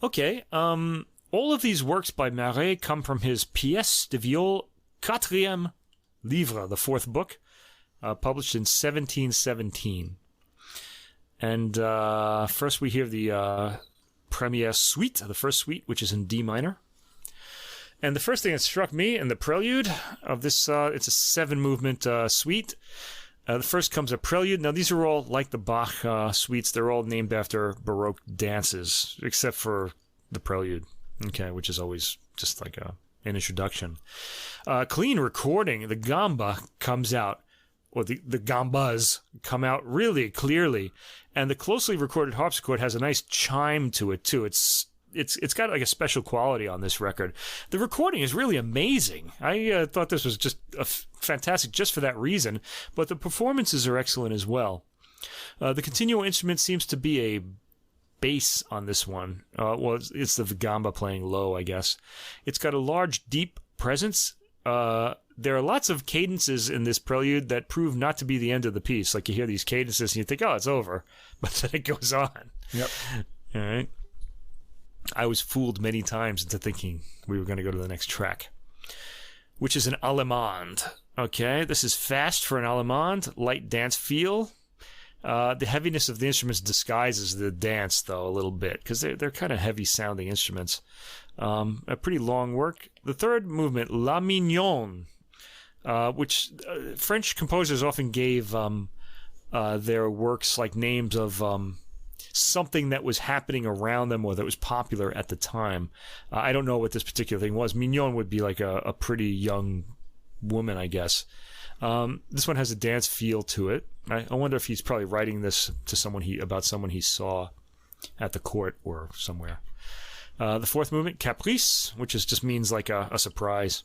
Okay, all of these works by Marais come from his Pièces de Viol 4e livre, the 4th book, published in 1717. And first we hear the premiere suite, the first suite, which is in D minor. And the first thing that struck me in the prelude of this, it's a 7-movement suite. The first comes a prelude. Now, these are all like the Bach suites. They're all named after Baroque dances, except for the prelude, okay, which is always just like an introduction. Clean recording. The gamba comes out, or the gambas come out really clearly. And the closely recorded harpsichord has a nice chime to it, too. It's got like a special quality on this record. The recording is really amazing. I thought this was just fantastic just for that reason, but the performances are excellent as well. The continual instrument seems to be a bass on this one. Well, it's the gamba playing low, I guess. It's got a large, deep presence. There are lots of cadences in this prelude that prove not to be the end of the piece. Like you hear these cadences and you think, oh, it's over. But then it goes on. Yep. All right. I was fooled many times into thinking we were going to go to the next track, which is an allemande. Okay, this is fast for an allemande, light dance feel. The heaviness of the instruments disguises the dance, though, a little bit, because they're kind of heavy-sounding instruments. A pretty long work. The third movement, La Mignonne, which French composers often gave their works like names of something that was happening around them or that was popular at the time. I don't know what this particular thing was. Mignon would be like a pretty young woman, I guess. This one has a dance feel to it. I wonder if he's probably writing this to about someone he saw at the court or somewhere. The fourth movement, Caprice, which just means like a surprise.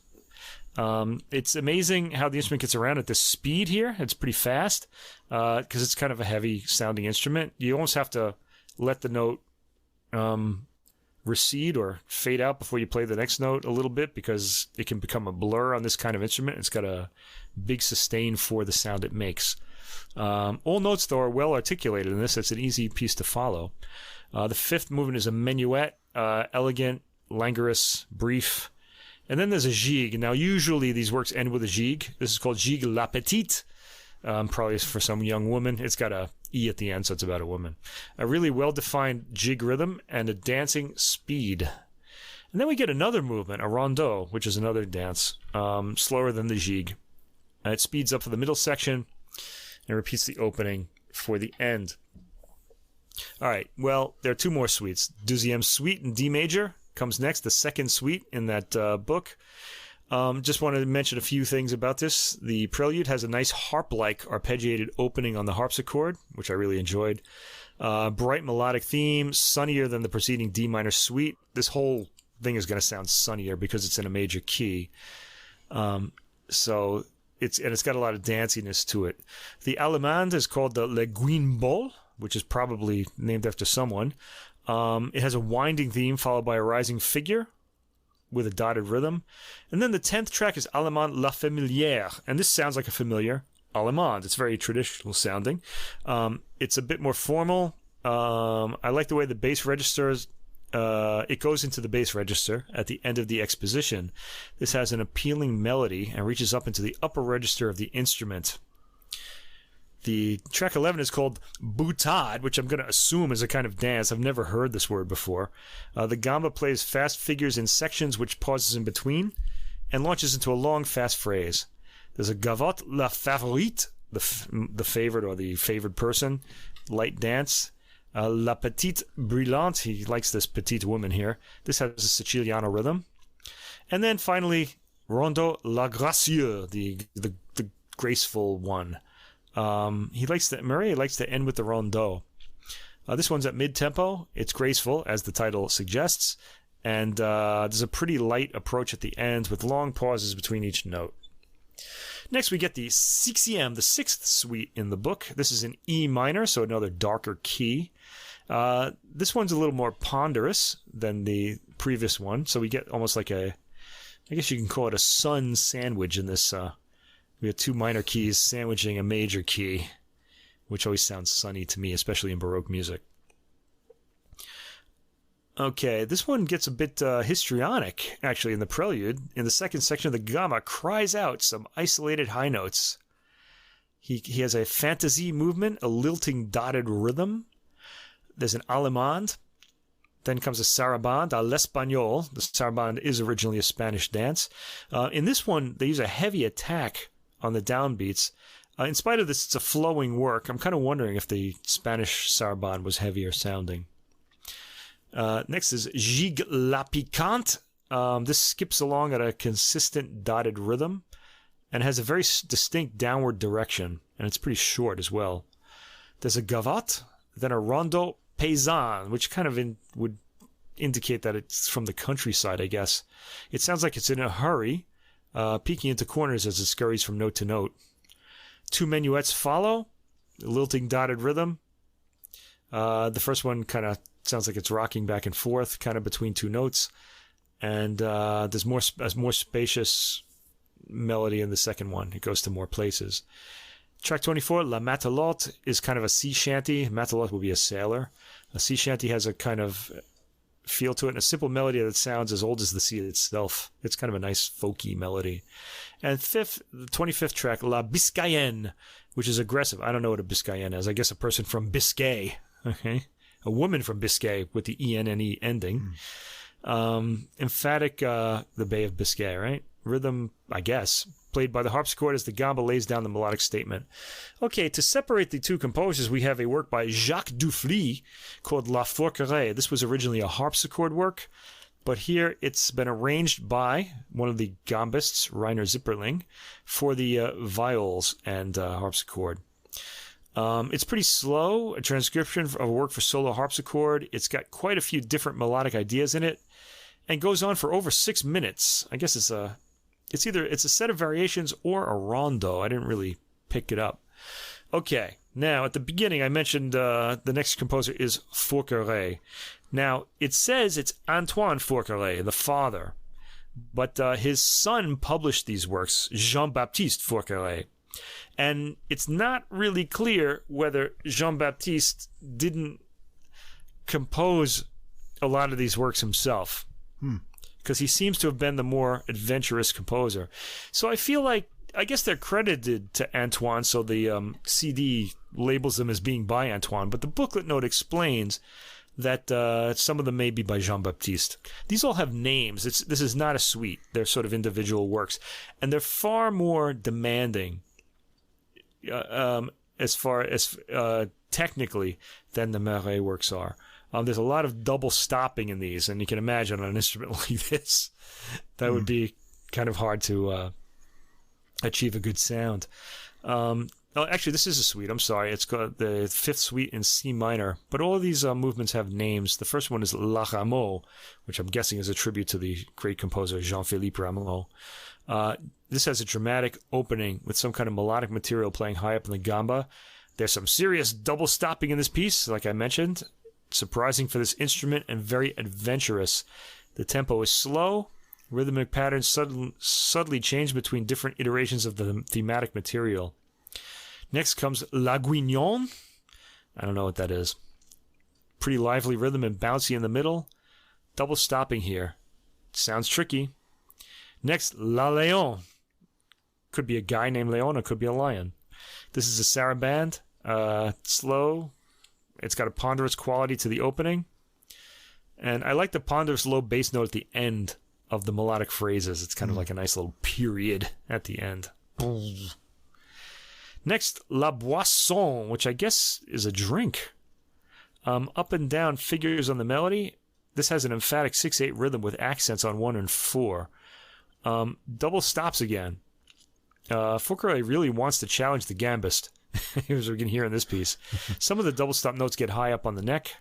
It's amazing how the instrument gets around at this speed here. It's pretty fast because it's kind of a heavy sounding instrument. You almost have to let the note recede or fade out before you play the next note a little bit because it can become a blur on this kind of instrument. It's got a big sustain for the sound it makes. All notes, though, are well articulated in this. It's an easy piece to follow. The fifth movement is a minuet, elegant, languorous, brief. And then there's a gigue. Now, usually these works end with a gigue. This is called gigue la petite, probably for some young woman. It's got a E at the end, so it's about a woman. A really well-defined gigue rhythm and a dancing speed. And then we get another movement, a rondeau, which is another dance, slower than the gigue. It speeds up for the middle section and repeats the opening for the end. All right, well, there are two more suites. Deuxième suite in D major comes next, the second suite in that book. Just wanted to mention a few things about this. The prelude has a nice harp-like arpeggiated opening on the harpsichord, which I really enjoyed. Bright melodic theme, sunnier than the preceding D minor suite. This whole thing is going to sound sunnier because it's in a major key. So it's got a lot of danciness to it. The allemande is called the Le Guignol, which is probably named after someone. It has a winding theme followed by a rising figure with a dotted rhythm. And then the 10th track is Allemande La Familière. And this sounds like a familiar allemande. It's very traditional sounding. It's a bit more formal. I like the way the bass registers, it goes into the bass register at the end of the exposition. This has an appealing melody and reaches up into the upper register of the instrument. The track 11 is called boutade, which I'm going to assume is a kind of dance. I've never heard this word before. The gamba plays fast figures in sections, which pauses in between, and launches into a long, fast phrase. There's a gavotte la favorite, the favorite or the favored person, light dance. La petite brûlante, he likes this petite woman here. This has a Siciliano rhythm. And then finally, rondeau la gracieux, the graceful one. Murray likes to end with the rondeau. This one's at mid-tempo. It's graceful, as the title suggests, and there's a pretty light approach at the end with long pauses between each note. Next, we get the sixième, the sixth suite in the book. This is in E minor, so another darker key. This one's a little more ponderous than the previous one, so we get almost like I guess you can call it a sun sandwich in this. We have two minor keys sandwiching a major key, which always sounds sunny to me, especially in Baroque music. Okay, this one gets a bit histrionic, actually, in the prelude. In the second section, the gamba cries out some isolated high notes. He has a fantasy movement, a lilting dotted rhythm. There's an allemande. Then comes a sarabande, a l'espagnol. The sarabande is originally a Spanish dance. In this one, they use a heavy attack on the downbeats. In spite of this, it's a flowing work. I'm kind of wondering if the Spanish sarabande was heavier sounding. Next is Gigue la Piquante. This skips along at a consistent dotted rhythm and has a very distinct downward direction, and it's pretty short as well. There's a gavotte, then a rondo paysan, which kind of would indicate that it's from the countryside, I guess. It sounds like it's in a hurry, peeking into corners as it scurries from note to note. 2 minuets follow, lilting dotted rhythm. The first one kind of sounds like it's rocking back and forth, kind of between 2 notes. And there's a more spacious melody in the second one. It goes to more places. Track 24, La Matelote, is kind of a sea shanty. Matelote will be a sailor. A sea shanty has a kind of feel to it, and a simple melody that sounds as old as the sea itself. It's kind of a nice folky melody. And the 25th track, La Biscayenne, which is aggressive. I don't know what a Biscayenne is. I guess a person from Biscay. Okay, a woman from Biscay with the E-N-N-E ending. Emphatic, the Bay of Biscay, right? Rhythm, I guess, played by the harpsichord as the gamba lays down the melodic statement. Okay, to separate the two composers, we have a work by Jacques Dufly called La Forquerie. This was originally a harpsichord work, but here it's been arranged by one of the gambists, Rainer Zipperling, for the viols and harpsichord. It's pretty slow, a transcription of a work for solo harpsichord. It's got quite a few different melodic ideas in it, and goes on for over 6 minutes. I guess it's either a set of variations or a rondo. I didn't really pick it up. Okay, now at the beginning I mentioned the next composer is Forquerie. Now it says it's Antoine Forquerie, the father, but his son published these works, Jean-Baptiste Forquerie. And it's not really clear whether Jean-Baptiste didn't compose a lot of these works himself, because he seems to have been the more adventurous composer. So I feel like, I guess they're credited to Antoine, so the CD labels them as being by Antoine, but the booklet note explains that some of them may be by Jean-Baptiste. These all have names. This is not a suite. They're sort of individual works, and they're far more demanding as far as technically than the Marais works are. There's a lot of double stopping in these, and you can imagine on an instrument like this, that would be kind of hard to achieve a good sound. Actually, this is a suite. I'm sorry. It's called the 5th suite in C minor, but all of these movements have names. The first one is La Rameau, which I'm guessing is a tribute to the great composer Jean-Philippe Rameau. This has a dramatic opening with some kind of melodic material playing high up in the gamba. There's some serious double stopping in this piece, like I mentioned. Surprising for this instrument and very adventurous. The tempo is slow. Rhythmic patterns subtly change between different iterations of the thematic material. Next comes La Guignone. I don't know what that is. Pretty lively rhythm and bouncy in the middle. Double stopping here. Sounds tricky. Next, La Léon. Could be a guy named Leon, or could be a lion. This is a sarabande. Slow. It's got a ponderous quality to the opening. And I like the ponderous low bass note at the end of the melodic phrases. It's kind of like a nice little period at the end. Next, La Boisson, which I guess is a drink. Up and down figures on the melody. This has an emphatic 6/8 rhythm with accents on 1 and 4. Double stops again. Forquerie really wants to challenge the gambist, as we can hear in this piece. Some of the double stop notes get high up on the neck.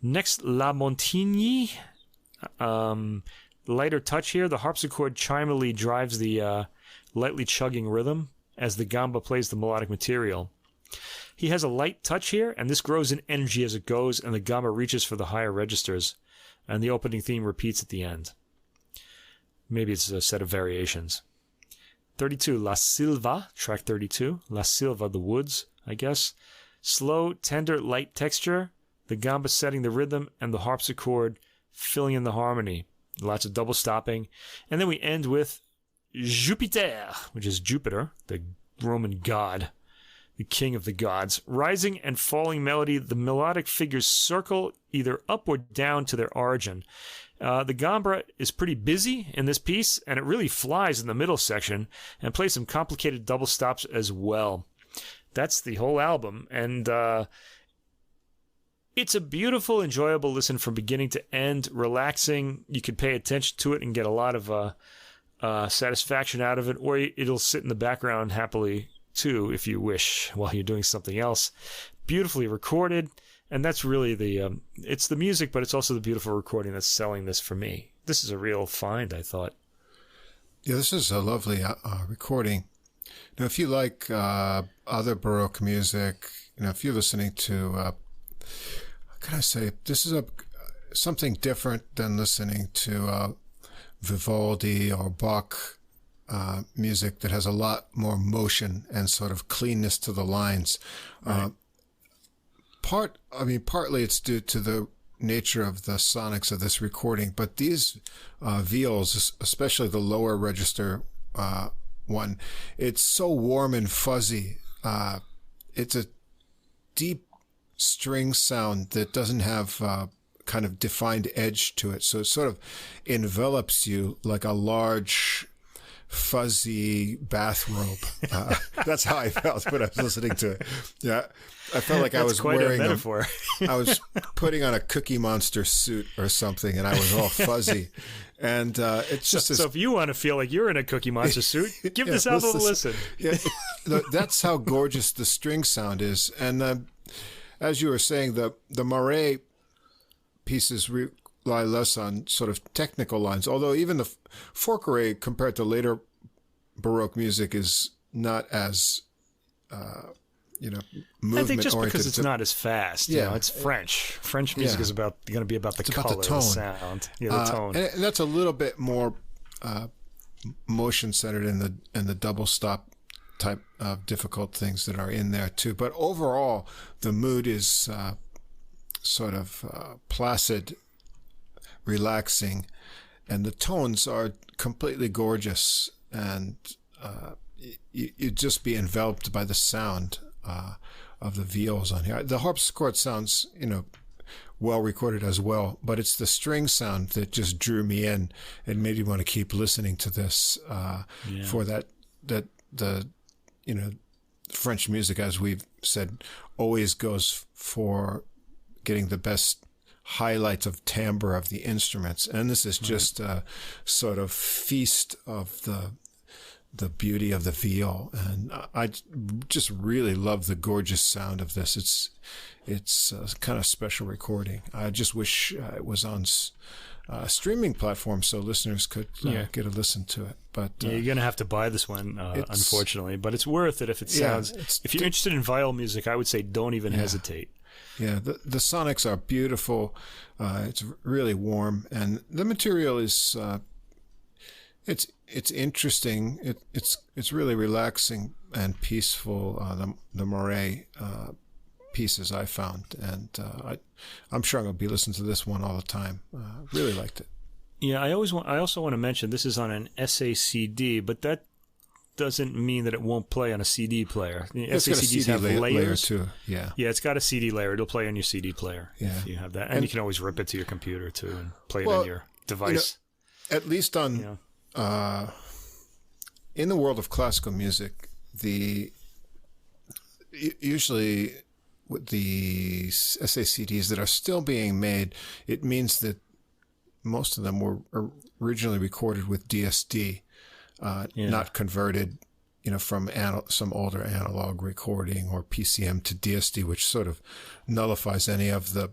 Next, La Montigny. Lighter touch here. The harpsichord chimily drives the lightly chugging rhythm as the gamba plays the melodic material. He has a light touch here, and this grows in energy as it goes, and the gamba reaches for the higher registers, and the opening theme repeats at the end. Maybe it's a set of variations. 32, La Silva, track 32. La Silva, the woods, I guess. Slow, tender, light texture, the gamba setting the rhythm, and the harpsichord filling in the harmony. Lots of double stopping. And then we end with Jupiter, which is Jupiter, the Roman god. the king of the gods. Rising and falling melody, the melodic figures circle either up or down to their origin. The gamba is pretty busy in this piece, and it really flies in the middle section and plays some complicated double stops as well. That's the whole album, and it's a beautiful, enjoyable listen from beginning to end, relaxing. You can pay attention to it and get a lot of satisfaction out of it, or it'll sit in the background happily too, if you wish, while you're doing something else. Beautifully recorded, and that's really it's the music, but it's also the beautiful recording that's selling this for me. This is a real find, I thought. Yeah, this is a lovely recording. Now, if you like other Baroque music, if you're listening to, how can I say, this is something different than listening to Vivaldi or Bach music that has a lot more motion and sort of cleanness to the lines. Right. Partly it's due to the nature of the sonics of this recording, but these viols, especially the lower register one, it's so warm and fuzzy. It's a deep string sound that doesn't have kind of defined edge to it, so it sort of envelops you like a large fuzzy bathrobe. That's how I felt when I was listening to it. Yeah, I felt like I was wearing I was putting on a Cookie Monster suit or something, and I was all fuzzy. And it's just so if you want to feel like you're in a Cookie Monster suit, give this album a listen. Yeah, that's how gorgeous the string sound is. And as you were saying, the Mare pieces rely less on sort of technical lines, although even the Forqueray compared to later Baroque music is not as movement I think just oriented. because it's not as fast. Yeah, it's French. French music is going to be about the color, the tone. the sound, the tone. And that's a little bit more motion centered in the double stop type of difficult things that are in there too. But overall, the mood is sort of placid, relaxing, and the tones are completely gorgeous, and you'd just be enveloped by the sound of the viols on here. The harpsichord sounds, well recorded as well, but it's the string sound that just drew me in and made me want to keep listening to this for that the French music, as we've said, always goes for getting the best highlights of timbre of the instruments, and this is just a sort of feast of the beauty of the viol, and I just really love the gorgeous sound of this. It's a kind of special recording. I just wish it was on a streaming platform so listeners could get a listen to it. But you're gonna have to buy this one, unfortunately, but it's worth it if it sounds. If you're interested in viol music, I would say don't even hesitate. Yeah, the sonics are beautiful. It's really warm, and the material is it's interesting. It's really relaxing and peaceful. The Moray pieces I found, and I'm sure I'm going to be listening to this one all the time. Really liked it. Yeah, I also want to mention this is on an SACD, but that doesn't mean that it won't play on a CD player. SACDs have layers too. Yeah, it's got a CD layer. It'll play on your CD player if you have that, and you can always rip it to your computer too and play it on your device. At least on in the world of classical music, usually with the SACDs that are still being made, it means that most of them were originally recorded with DSD. Not converted, from some older analog recording or PCM to DSD, which sort of nullifies any of the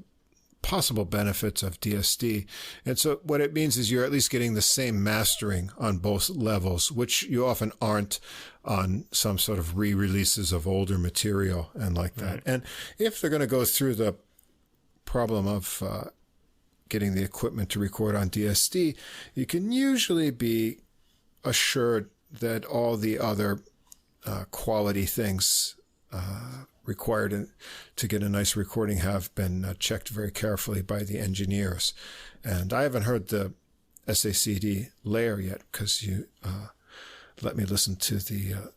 possible benefits of DSD. And so what it means is you're at least getting the same mastering on both levels, which you often aren't on some sort of re-releases of older material and like that. Right. And if they're going to go through the problem of getting the equipment to record on DSD, you can usually be assured that all the other quality things required to get a nice recording have been checked very carefully by the engineers. And I haven't heard the SACD layer yet because you let me listen to the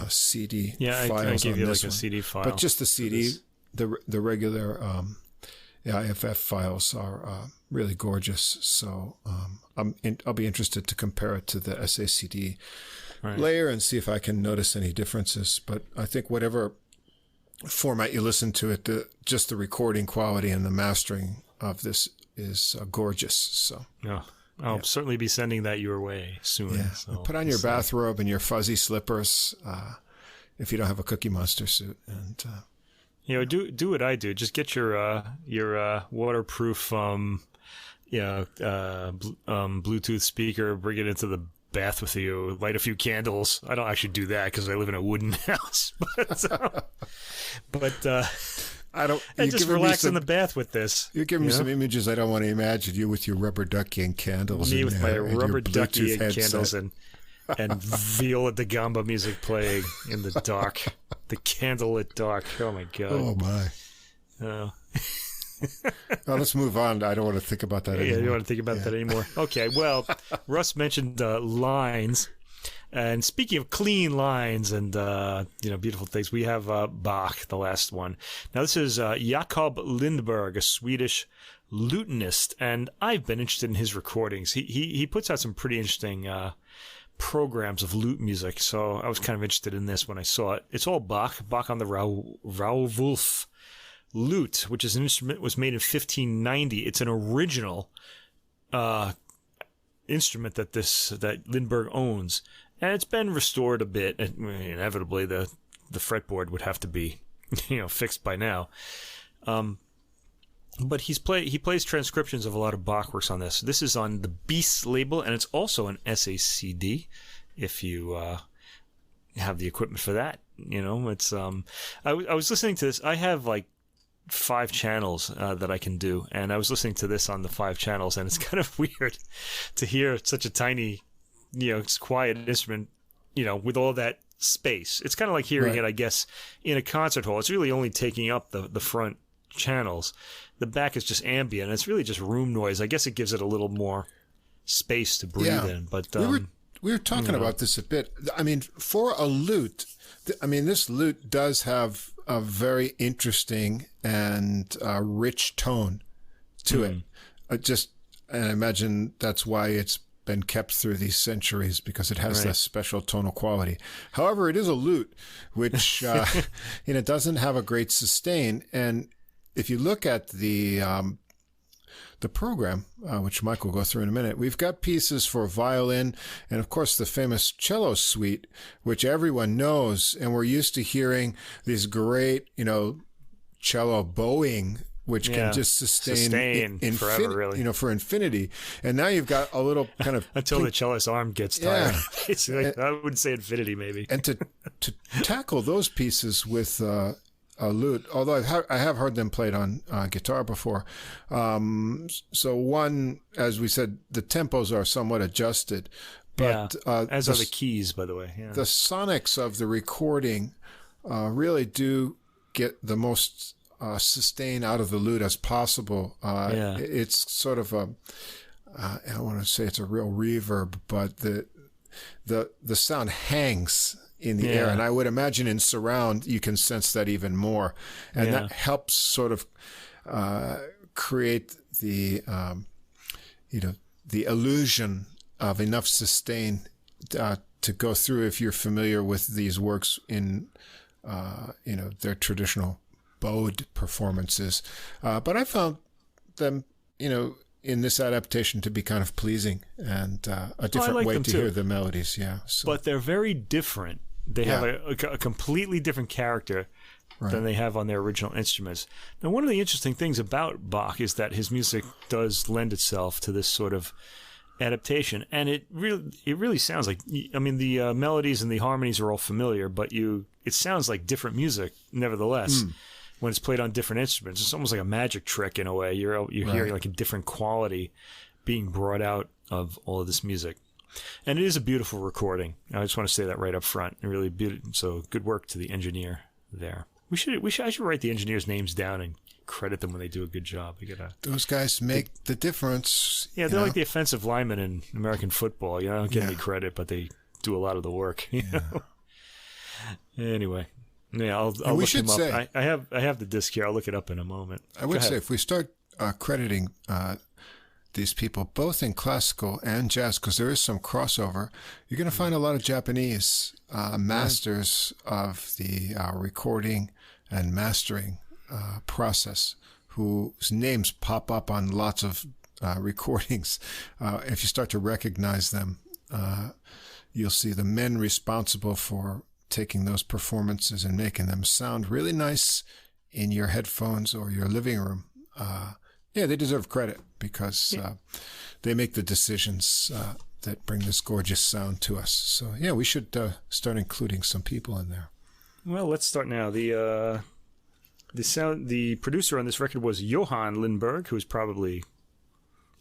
CD files I gave on you this like a one. CD file. But just the CD, the regular IFF files are really gorgeous. So I'll be interested to compare it to the SACD layer and see if I can notice any differences. But I think whatever format you listen to it, just the recording quality and the mastering of this is gorgeous. So I'll certainly be sending that your way soon. Yeah. So put on your bathrobe and your fuzzy slippers if you don't have a Cookie Monster suit, and do what I do. Just get your waterproof Bluetooth speaker, bring it into the bath with you, light a few candles. I don't actually do that because I live in a wooden house, but I don't. And just relax in the bath with this. You're giving me some images I don't want to imagine. You with your rubber ducky and candles. Me with my rubber ducky and headset. candles and viola da gamba music playing in the dark, the candlelit dark. Oh my god. Oh my. Oh. Let's move on. I don't want to think about that anymore. Yeah, you don't want to think about that anymore. Okay, well, Russ mentioned lines. And speaking of clean lines and beautiful things, we have Bach, the last one. Now this is Jakob Lindberg, a Swedish lutenist, and I've been interested in his recordings. He puts out some pretty interesting programs of lute music, so I was kind of interested in this when I saw it. It's all Bach on the Rauwolf lute, which is an instrument was made in 1590. It's an original instrument that Lindberg owns. And it's been restored a bit. Inevitably, the fretboard would have to be, fixed by now. But he plays transcriptions of a lot of Bach works on this. This is on the Beast label, and it's also an SACD, if you have the equipment for that. It's I was listening to this. I have like 5 channels that I can do, and I was listening to this on the 5 channels, and it's kind of weird to hear such a tiny, it's quiet instrument, with all that space. It's kind of like hearing it, I guess, in a concert hall. It's really only taking up the front channels. The back is just ambient. It's really just room noise. I guess it gives it a little more space to breathe in. But we were talking about this a bit. I mean, for a lute, this lute does have a very interesting and rich tone to it. And I imagine that's why it's been kept through these centuries, because it has that special tonal quality. However, it is a lute, which doesn't have a great sustain. And if you look at the program, which Mike will go through in a minute, we've got pieces for violin and, of course, the famous cello suite, which everyone knows, and we're used to hearing these great, cello bowing, which can just sustain forever, really. For infinity. And now you've got a little kind of until the cellist's arm gets tired. I wouldn't say infinity, maybe. And to tackle those pieces with a lute, although I have heard them played on guitar before. So one, as we said, the tempos are somewhat adjusted, but as are the keys, by the way. Yeah. The sonics of the recording really do get the most sustain out of the lute as possible. It's sort of I don't want to say it's a real reverb, but the sound hangs in the air, and I would imagine in surround you can sense that even more, and that helps sort of create the the illusion of enough sustain to go through, if you're familiar with these works in their traditional bowed performances. But I found them, in this adaptation to be kind of pleasing and a different way to hear the melodies. Yeah. So. But they're very different. They have a completely different character than they have on their original instruments. Now, one of the interesting things about Bach is that his music does lend itself to this sort of adaptation, and it really sounds like, the melodies and the harmonies are all familiar, but it sounds like different music nevertheless. When it's played on different instruments. It's almost like a magic trick in a way. You're hearing like a different quality being brought out of all of this music. And it is a beautiful recording. I just want to say that right up front. Really beautiful. So good work to the engineer there. I should write the engineers' names down and credit them when they do a good job. Those guys make the difference. Yeah, they're like the offensive linemen in American football. They don't get any credit, but they do a lot of the work. You know? Anyway, yeah, I'll look him up. Say, I have the disc here. I'll look it up in a moment. I would say if we start crediting these people both in classical and jazz, because there is some crossover, you're going to find a lot of Japanese masters of the recording and mastering process whose names pop up on lots of recordings. If you start to recognize them, you'll see the men responsible for taking those performances and making them sound really nice in your headphones or your living room. Yeah, they deserve credit because they make the decisions that bring this gorgeous sound to us. So, yeah, we should start including some people in there. Well, let's start now. The producer on this record was Johann Lindberg, who's probably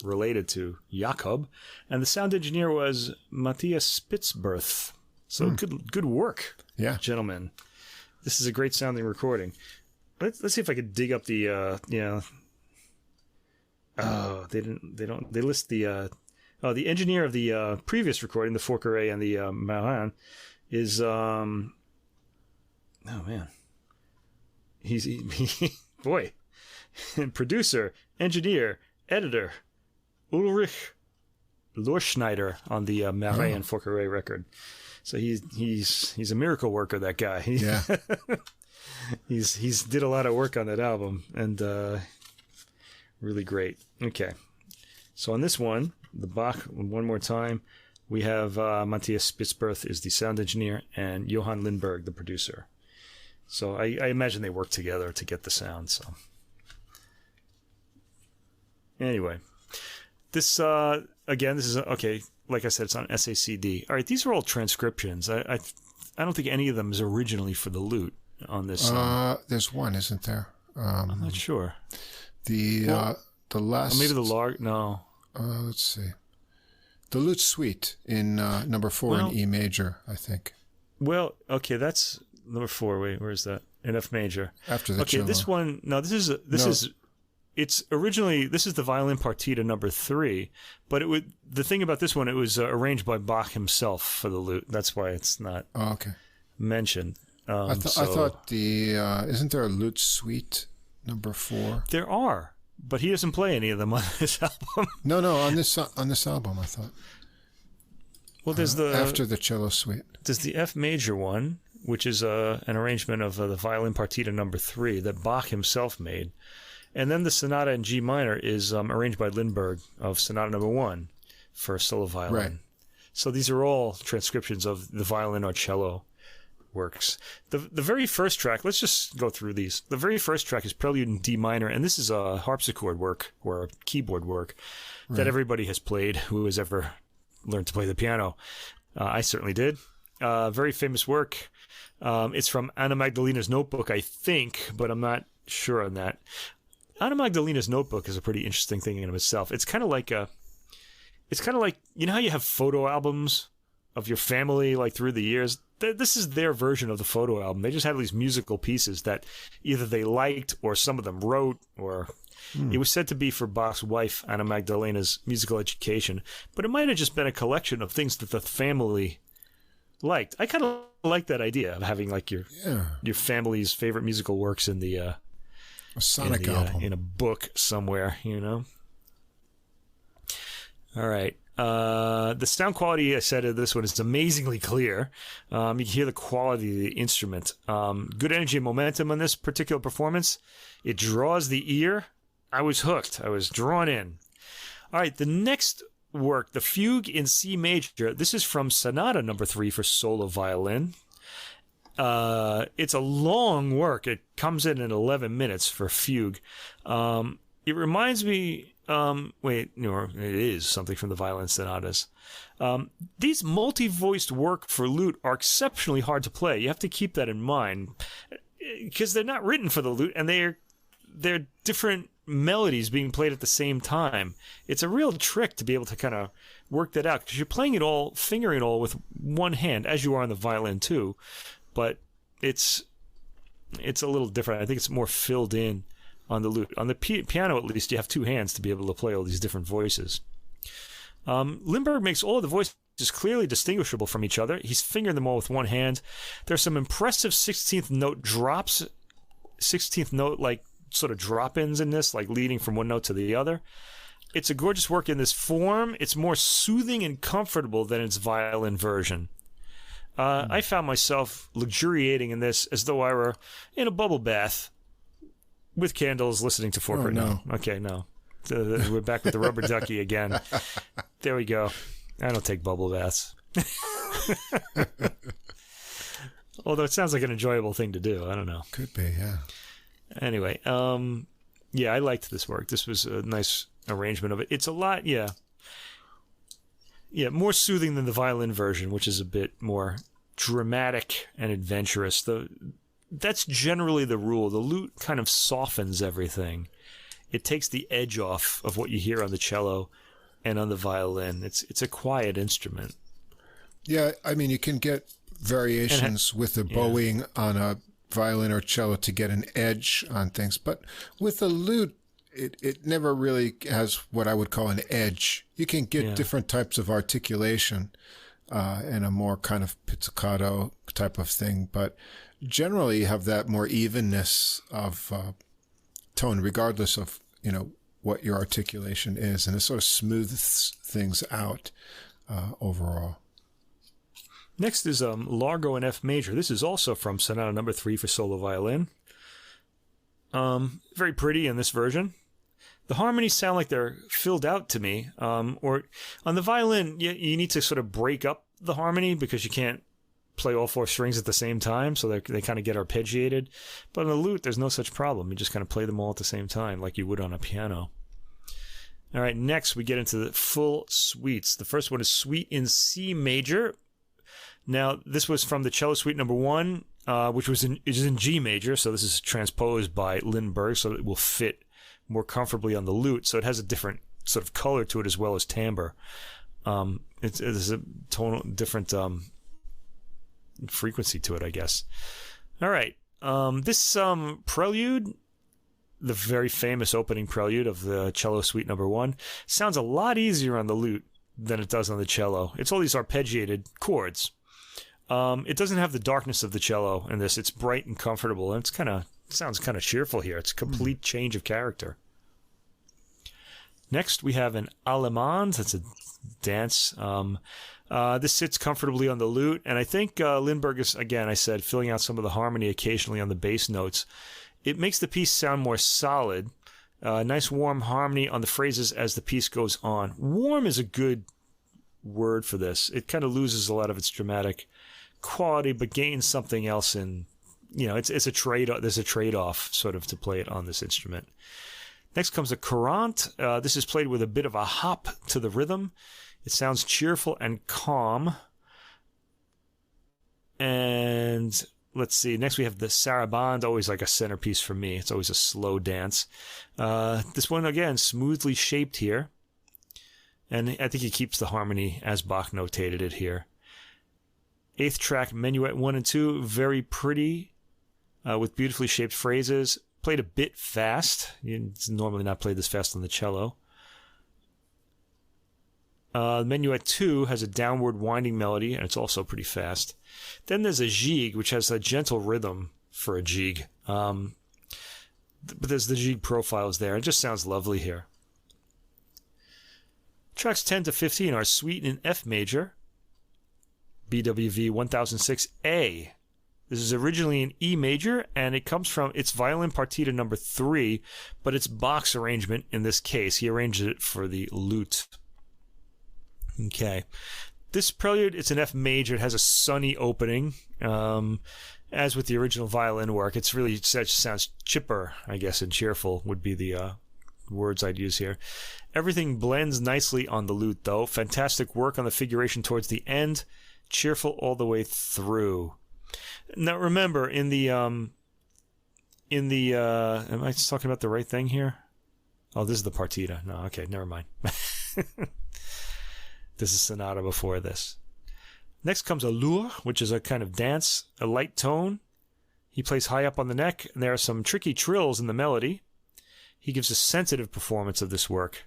related to Jakob, and the sound engineer was Matthias Spitzberth. So good work, gentlemen. This is a great sounding recording. Let's see if I could dig up the they list the engineer of the previous recording, the Forqueray and the Marin, is boy, producer, engineer, editor, Ulrich Lorschneider on the Marin and Forqueray record. So he's a miracle worker, that guy. Yeah. he's did a lot of work on that album, and really great. Okay. So on this one, the Bach, one more time, we have Matthias Spitzberth is the sound engineer and Johann Lindberg, the producer. So I imagine they work together to get the sound. So anyway, this again, this is okay. Like I said, it's on SACD. All right, these are all transcriptions. I don't think any of them is originally for the lute on this. There's one, isn't there? I'm not sure. The last, maybe the large. No. Let's see. The Lute Suite in number 4 in E major, I think. Well, okay, that's number 4. Wait, where is that? In F major. After the cello. This one. No, this is. It's originally, this is the violin partita number 3, but the thing about this one, it was arranged by Bach himself for the lute. That's why it's not mentioned. I thought isn't there a Lute Suite number 4? There are, but he doesn't play any of them on this album. No, on this album, I thought. Well, there's after the cello suite. There's the F major one, which is an arrangement of the violin partita number 3 that Bach himself made. And then the sonata in G minor is arranged by Lindberg of sonata number 1 for solo violin. Right. So these are all transcriptions of the violin or cello works. The very first track, let's just go through these. The very first track is Prelude in D minor, and this is a harpsichord work or a keyboard work that everybody has played who has ever learned to play the piano. I certainly did. Very famous work. It's from Anna Magdalena's notebook, I think, but I'm not sure on that. Anna Magdalena's notebook is a pretty interesting thing in of itself. It's kind of like you know how you have photo albums of your family like through the years. This is their version of the photo album. They just had these musical pieces that either they liked or some of them wrote, or it was said to be for Bach's wife Anna Magdalena's musical education, but it might have just been a collection of things that the family liked. I kind of like that idea of having like your family's favorite musical works in the a sonic album in a book somewhere, you know. All right. The sound quality, I said of this one, is amazingly clear. You can hear the quality of the instrument. Good energy and momentum on this particular performance. It draws the ear. I was hooked. I was drawn in. All right. The next work, the Fugue in C major. This is from Sonata number 3 for solo violin. It's a long work. It comes in 11 minutes for Fugue. It reminds me, it is something from the violin sonatas. These multi-voiced work for lute are exceptionally hard to play. You have to keep that in mind because they're not written for the lute, and they're different melodies being played at the same time. It's a real trick to be able to kind of work that out because you're playing it all, fingering it all with one hand, as you are on the violin too. But it's a little different. I think it's more filled in on the lute. On the piano, at least, you have 2 hands to be able to play all these different voices. Lindberg makes all of the voices pieces clearly distinguishable from each other. He's fingering them all with one hand. There's some impressive 16th note drops, 16th note like sort of drop-ins in this, like leading from one note to the other. It's a gorgeous work in this form. It's more soothing and comfortable than its violin version. I found myself luxuriating in this as though I were in a bubble bath with candles listening to Fork. No. Okay, no. We're back with the rubber ducky again. There we go. I don't take bubble baths. Although it sounds like an enjoyable thing to do. I don't know. Could be, yeah. Anyway, yeah, I liked this work. This was a nice arrangement of it. It's a lot, yeah, more soothing than the violin version, which is a bit more dramatic and adventurous. That's generally the rule. The lute kind of softens everything. It takes the edge off of what you hear on the cello and on the violin. It's a quiet instrument. Yeah, I mean, you can get variations with the bowing on a violin or cello to get an edge on things, but with the lute, it never really has what I would call an edge. You can get different types of articulation and a more kind of pizzicato type of thing, but generally you have that more evenness of tone, regardless of what your articulation is, and it sort of smooths things out overall. Next is Largo in F major. This is also from Sonata Number 3 for solo violin. Very pretty in this version. The harmonies sound like they're filled out to me. Or on the violin, you need to sort of break up the harmony because you can't play all four strings at the same time, so they kind of get arpeggiated. But on the lute, there's no such problem. You just kind of play them all at the same time like you would on a piano. All right, next we get into the full suites. The first one is Suite in C major. Now, this was from the Cello Suite Number 1, which is in G major, so this is transposed by Lindberg, so it will fit more comfortably on the lute. So it has a different sort of color to it as well as timbre. It's a tonal different frequency to it, I guess. All right, this prelude, the very famous opening prelude of the Cello Suite Number 1, sounds a lot easier on the lute than it does on the cello. It's all these arpeggiated chords. It doesn't have the darkness of the cello in this. It's bright and comfortable, and sounds kind of cheerful here. It's a complete change of character. Next, we have an Allemande. That's a dance. This sits comfortably on the lute, and I think Lindberg is, again, I said, filling out some of the harmony occasionally on the bass notes. It makes the piece sound more solid. Nice warm harmony on the phrases as the piece goes on. Warm is a good word for this. It kind of loses a lot of its dramatic quality, but gains something else in, it's a trade. There's a trade-off sort of to play it on this instrument. Next comes a courante. This is played with a bit of a hop to the rhythm. It sounds cheerful and calm. And let's see. Next we have the sarabande, always like a centerpiece for me. It's always a slow dance. This one, again, smoothly shaped here. And I think he keeps the harmony as Bach notated it here. 8th track, Menuet 1 and 2, very pretty, with beautifully shaped phrases. Played a bit fast. It's normally not played this fast on the cello. Menuet 2 has a downward winding melody, and it's also pretty fast. Then there's a gigue, which has a gentle rhythm for a gigue. But there's the gigue profiles there. It just sounds lovely here. Tracks 10 to 15 are Suite in F major, BWV 1006A. This is originally in E major, and it comes from its violin partita number 3, but it's Bach's arrangement in this case. He arranged it for the lute. Okay. This prelude, it's an F major. It has a sunny opening. As with the original violin work, it sounds chipper, I guess, and cheerful would be the words I'd use here. Everything blends nicely on the lute, though. Fantastic work on the figuration towards the end. Cheerful all the way through. Now remember, in the am I talking about the right thing here? Oh, this is the partita. No, okay, never mind. This is sonata before this. Next comes a lourd, which is a kind of dance, a light tone. He plays high up on the neck, and there are some tricky trills in the melody. He gives a sensitive performance of this work.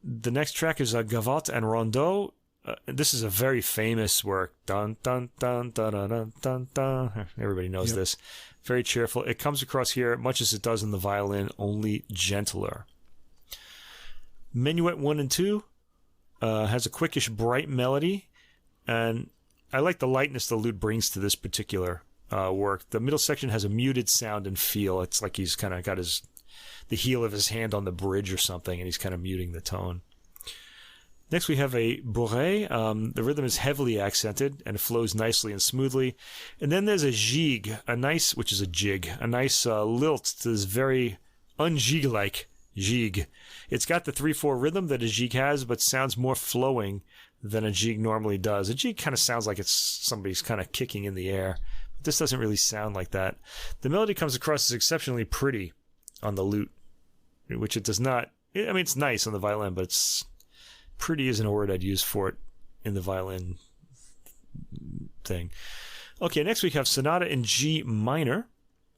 The next track is a gavotte and rondeau. this is a very famous work. Dun, dun, dun, dun, dun, dun, dun, dun. Everybody knows this. Very cheerful. It comes across here much as it does in the violin, only gentler. Minuet 1 and 2 has a quickish, bright melody, and I like the lightness the lute brings to this particular work. The middle section has a muted sound and feel. It's like he's kind of got the heel of his hand on the bridge or something, and he's kind of muting the tone. Next, we have a bourrée. The rhythm is heavily accented, and it flows nicely and smoothly. And then there's a gigue, which is a jig, a nice lilt to this very un-gigue-like gigue. It's got the 3/4 rhythm that a gigue has, but sounds more flowing than a gigue normally does. A gigue kind of sounds like it's somebody's kind of kicking in the air. But this doesn't really sound like that. The melody comes across as exceptionally pretty on the lute, which it does not. I mean, it's nice on the violin, but it's pretty isn't a word I'd use for it in the violin thing. Okay, next we have Sonata in G minor,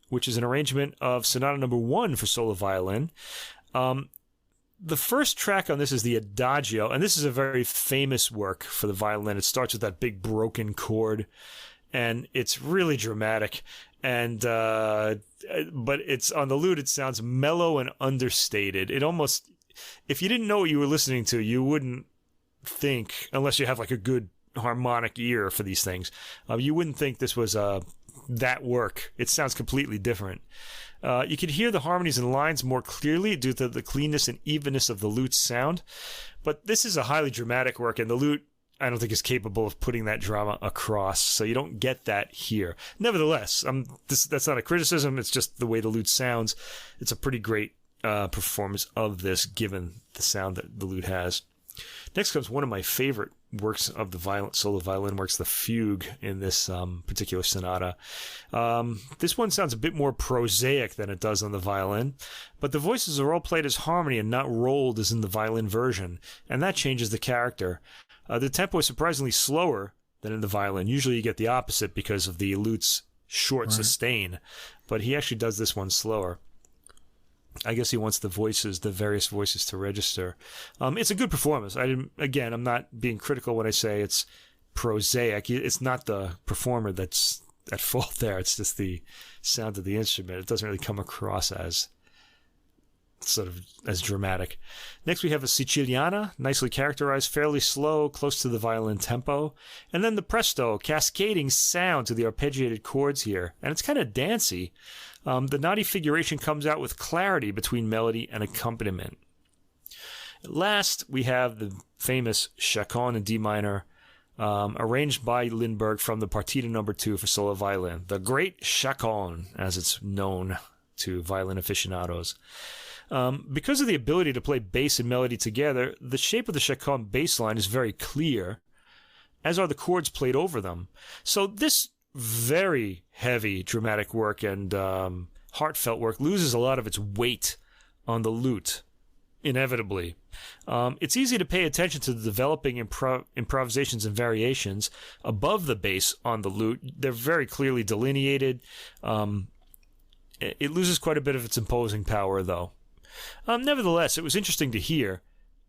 which is an arrangement of Sonata number 1 for solo violin. The first track on this is the Adagio, and this is a very famous work for the violin. It starts with that big broken chord, and it's really dramatic. And but it's on the lute, it sounds mellow and understated. It almost, if you didn't know what you were listening to, you wouldn't think, unless you have like a good harmonic ear for these things, you wouldn't think this was that work. It sounds completely different. You can hear the harmonies and lines more clearly due to the cleanness and evenness of the lute's sound. But this is a highly dramatic work, and the lute, I don't think, is capable of putting that drama across. So you don't get that here. Nevertheless, that's not a criticism. It's just the way the lute sounds. It's a pretty great performance of this, given the sound that the lute has. Next comes one of my favorite works of the solo violin works, the fugue in this particular sonata. This one sounds a bit more prosaic than it does on the violin, but the voices are all played as harmony and not rolled as in the violin version, and that changes the character. The tempo is surprisingly slower than in the violin. Usually you get the opposite because of the lute's short sustain, but he actually does this one slower. I guess he wants the various voices to register. It's a good performance. I'm not being critical when I say it's prosaic. It's not the performer that's at fault there. It's just the sound of the instrument. It doesn't really come across as dramatic. Next, we have a Siciliana, nicely characterized, fairly slow, close to the violin tempo. And then the presto, cascading sound to the arpeggiated chords here. And it's kind of dancey. The naughty figuration comes out with clarity between melody and accompaniment. Last, we have the famous Chaconne in D minor, arranged by Lindberg from the Partita number 2 for solo violin. The Great Chaconne, as it's known to violin aficionados. Because of the ability to play bass and melody together, the shape of the Chaconne bass line is very clear, as are the chords played over them. So this very heavy dramatic work and heartfelt work loses a lot of its weight on the lute, inevitably. It's easy to pay attention to the developing improvisations and variations above the bass on the lute. They're very clearly delineated. It loses quite a bit of its imposing power, though. Nevertheless, it was interesting to hear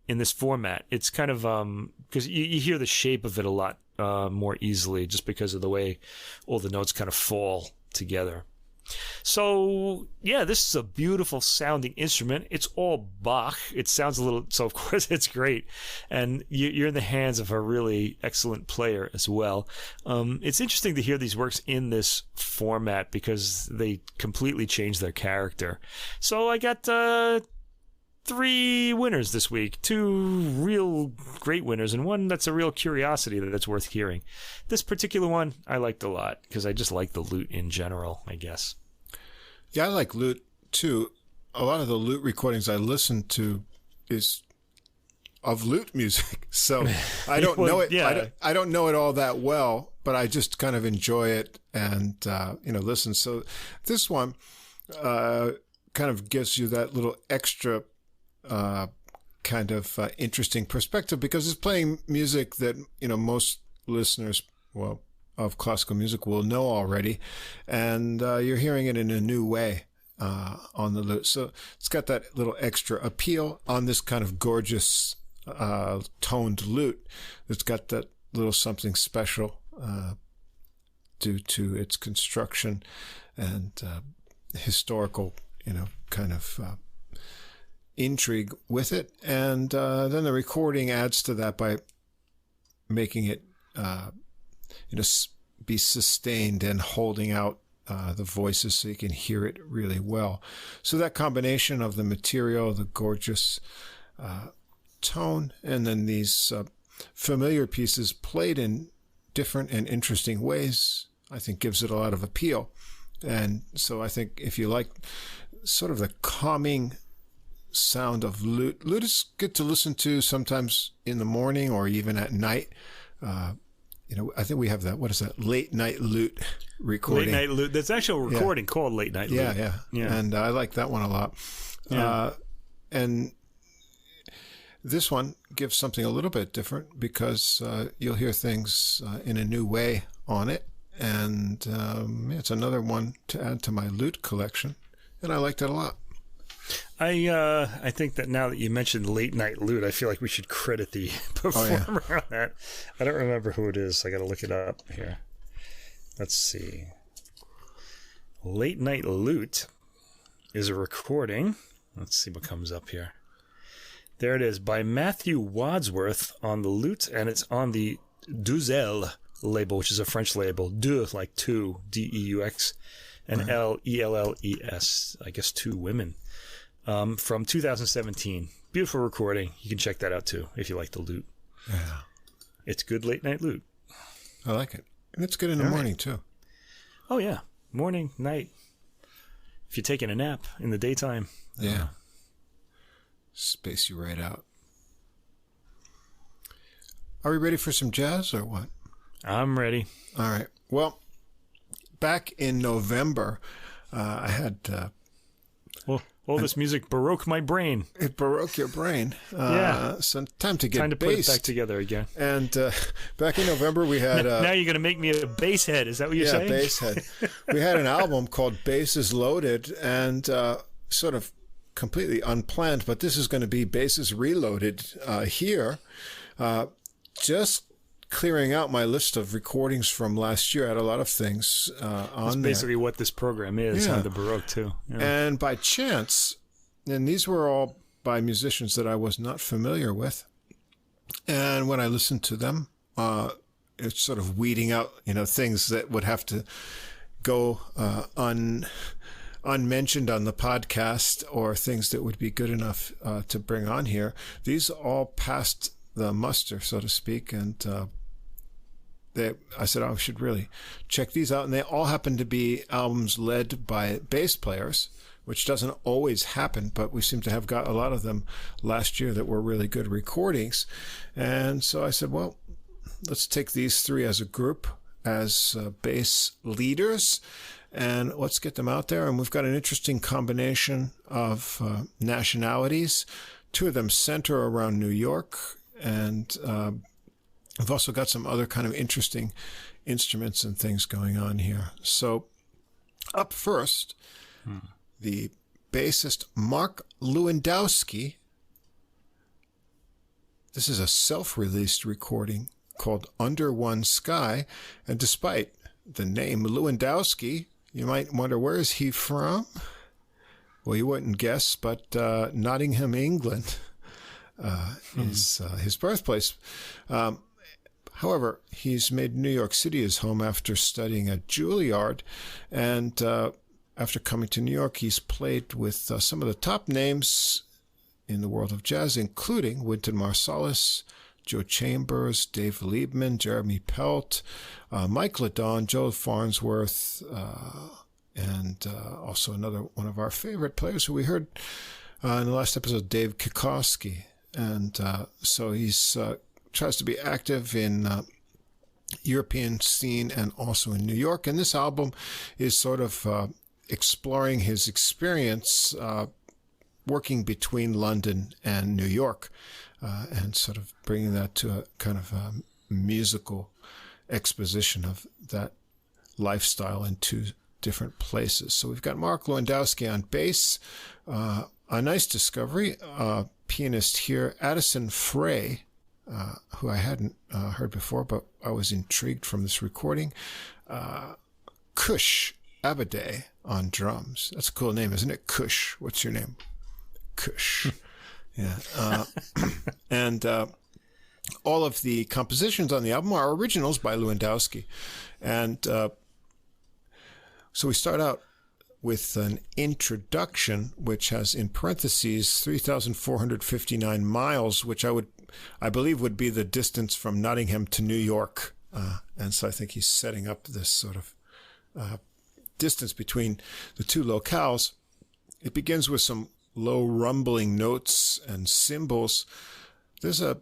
in this format. It's kind of because you hear the shape of it a lot more easily, just because of the way all the notes kind of fall together. So yeah, this is a beautiful sounding instrument. It's all Bach. It sounds so of course it's great, and you're in the hands of a really excellent player as well. It's interesting to hear these works in this format because they completely change their character. So I got 3 winners this week, 2 real great winners, and one that's a real curiosity that's worth hearing. This particular one I liked a lot because I just like the lute in general, I guess. Yeah, I like lute too. A lot of the lute recordings I listen to is of lute music, so I don't know it. Yeah. I don't know it all that well, but I just kind of enjoy it and listen. So this one kind of gives you that little extra kind of interesting perspective because it's playing music that most listeners of classical music will know already, and you're hearing it in a new way on the lute. So it's got that little extra appeal on this kind of gorgeous toned lute that's got that little something special due to its construction and historical, kind of intrigue with it. And then the recording adds to that by making it, be sustained and holding out the voices so you can hear it really well. So that combination of the material, the gorgeous tone, and then these familiar pieces played in different and interesting ways, I think gives it a lot of appeal. And so I think if you like sort of the calming sound of lute is good to listen to sometimes in the morning or even at night. I think we have that. What is that? Late night lute recording. Late night lute. There's actually a recording called Late Night Lute. Yeah. And I like that one a lot. Yeah. And this one gives something a little bit different because you'll hear things in a new way on it. And it's another one to add to my lute collection. And I liked it a lot. I think that now that you mentioned Late Night Lute, I feel like we should credit the performer on that. I don't remember who it is. I got to look it up here. Let's see. Late Night Lute is a recording. Let's see what comes up here. There it is, by Matthew Wadsworth on the lute, and it's on the Deux label, which is a French label. Deux, like two, D-E-U-X, and L-E-L-L-E-S, I guess two women. From 2017. Beautiful recording. You can check that out too if you like the lute. Yeah. It's good late night lute. I like it. And it's good in the morning too. Oh yeah. Morning, night. If you're taking a nap in the daytime. Yeah. Space you right out. Are we ready for some jazz or what? I'm ready. All right. Well, back in November, I had... All this music baroque my brain. It baroque your brain. So time to put it back together again. And back in November we had... now you're going to make me a bass head. Is that what you're saying? Yeah, bass head. We had an album called Basses Loaded, and sort of completely unplanned, but this is going to be Basses Reloaded here. Just clearing out my list of recordings from last year. I had a lot of things on That's basically what this program is on the Baroque too. Yeah. And by chance, and these were all by musicians that I was not familiar with, and when I listened to them, it's sort of weeding out, things that would have to go unmentioned on the podcast or things that would be good enough to bring on here. These all passed the muster, so to speak, and I said, I should really check these out. And they all happen to be albums led by bass players, which doesn't always happen, but we seem to have got a lot of them last year that were really good recordings. And so I said, well, let's take these three as a group, as bass leaders, and let's get them out there. And we've got an interesting combination of nationalities. Two of them center around New York, and we've also got some other kind of interesting instruments and things going on here. So up first, the bassist Mark Lewandowski. This is a self-released recording called Under One Sky. And despite the name Lewandowski, you might wonder, where is he from? Well, you wouldn't guess, but Nottingham, England is his birthplace. However, he's made New York City his home after studying at Juilliard, and after coming to New York, he's played with some of the top names in the world of jazz, including Wynton Marsalis, Joe Chambers, Dave Liebman, Jeremy Pelt, Mike LeDon, Joe Farnsworth, and also another one of our favorite players who we heard in the last episode, Dave Kikoski. And so he's tries to be active in European scene and also in New York. And this album is sort of exploring his experience working between London and New York, and sort of bringing that to a kind of musical exposition of that lifestyle in two different places. So we've got Mark Lewandowski on bass, a nice discovery, pianist here, Addison Frey, who I hadn't heard before, but I was intrigued from this recording. Kush Abade on drums. That's a cool name, isn't it? Kush. What's your name? Kush. Yeah. And all of the compositions on the album are originals by Lewandowski. And so we start out with an introduction, which has in parentheses 3,459 miles, which I believe would be the distance from Nottingham to New York. And so I think he's setting up this sort of distance between the two locales. It begins with some low rumbling notes and cymbals. There's a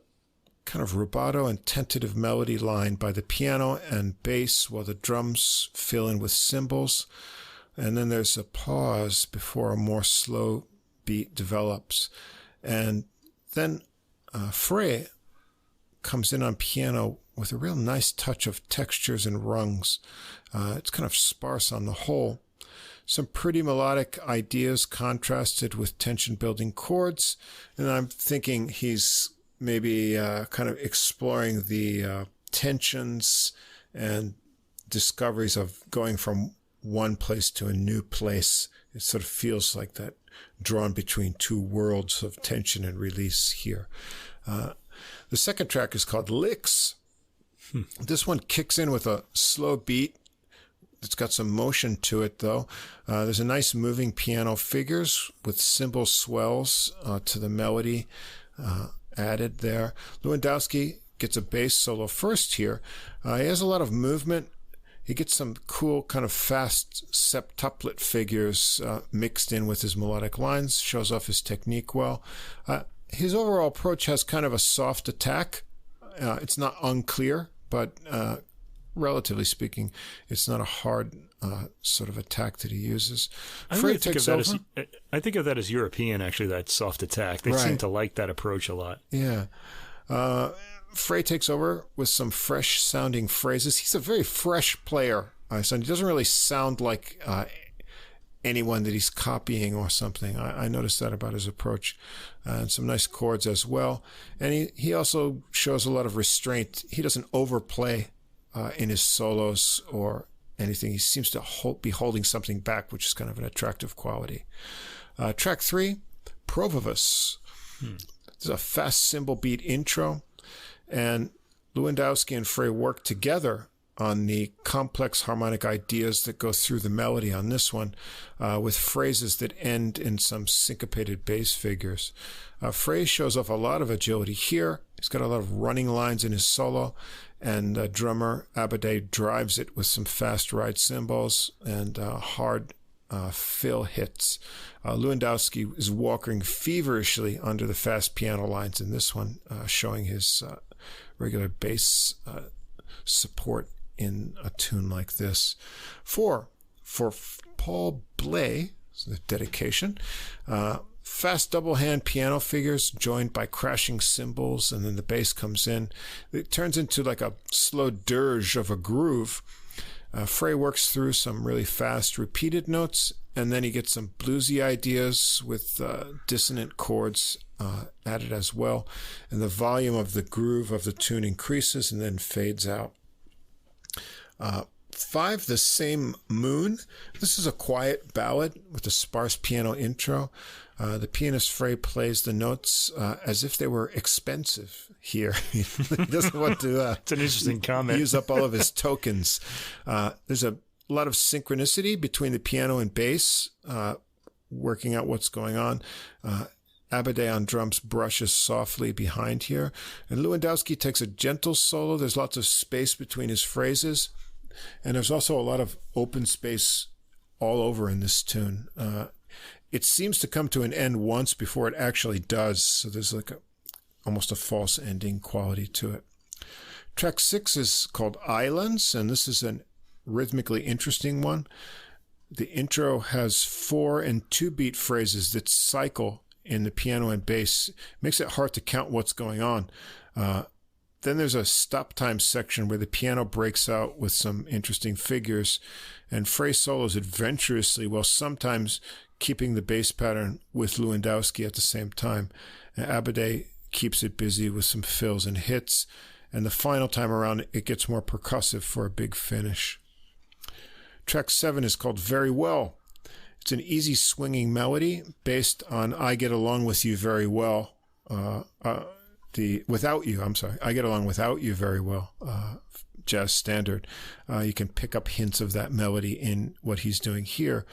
kind of rubato and tentative melody line by the piano and bass while the drums fill in with cymbals. And then there's a pause before a more slow beat develops. And then Frey comes in on piano with a real nice touch of textures and rungs. It's kind of sparse on the whole. Some pretty melodic ideas contrasted with tension-building chords. And I'm thinking he's maybe kind of exploring the tensions and discoveries of going from one place to a new place. It sort of feels like that, drawn between two worlds of tension and release here. The second track is called Licks. This one kicks in with a slow beat. It's got some motion to it, though. There's a nice moving piano figures with cymbal swells to the melody added there. Lewandowski gets a bass solo first here. He has a lot of movement. He gets some cool kind of fast septuplet figures mixed in with his melodic lines, shows off his technique well. His overall approach has kind of a soft attack. It's not unclear, but relatively speaking, it's not a hard sort of attack that he uses. I think of that as European, actually, that soft attack. They seem to like that approach a lot. Yeah. Frey takes over with some fresh-sounding phrases. He's a very fresh player. So he doesn't really sound like anyone that he's copying or something. I noticed that about his approach. And some nice chords as well. And he also shows a lot of restraint. He doesn't overplay in his solos or anything. He seems to be holding something back, which is kind of an attractive quality. Track 3, Provavus. This is a fast cymbal beat intro. And Lewandowski and Frey work together on the complex harmonic ideas that go through the melody on this one, with phrases that end in some syncopated bass figures. Frey shows off a lot of agility here. He's got a lot of running lines in his solo, and drummer Abade drives it with some fast ride cymbals and hard fill hits. Lewandowski is walking feverishly under the fast piano lines in this one, showing his regular bass support in a tune like this. For Paul Bley, the dedication, fast double hand piano figures joined by crashing cymbals, and then the bass comes in. It turns into like a slow dirge of a groove. Frey works through some really fast repeated notes, and then he gets some bluesy ideas with dissonant chords added as well. And the volume of the groove of the tune increases and then fades out. 5, The Same Moon. This is a quiet ballad with a sparse piano intro. The pianist Frey plays the notes as if they were expensive here. He doesn't want to it's an interesting comment. Use up all of his tokens. There's a lot of synchronicity between the piano and bass, working out what's going on. Abade on drums brushes softly behind here. And Lewandowski takes a gentle solo. There's lots of space between his phrases. And there's also a lot of open space all over in this tune. It seems to come to an end once before it actually does. So there's like almost a false ending quality to it. Track 6 is called Islands, and this is a rhythmically interesting one. The intro has 4 and 2 beat phrases that cycle in the piano and bass. It makes it hard to count what's going on. Then there's a stop time section where the piano breaks out with some interesting figures, and Frey solos adventurously while sometimes keeping the bass pattern with Lewandowski at the same time. And Abade keeps it busy with some fills and hits. And the final time around, it gets more percussive for a big finish. Track 7 is called Very Well. It's an easy swinging melody based on I Get Along With You Very Well. Without You, I'm sorry. I Get Along Without You Very Well. Jazz standard. You can pick up hints of that melody in what he's doing here.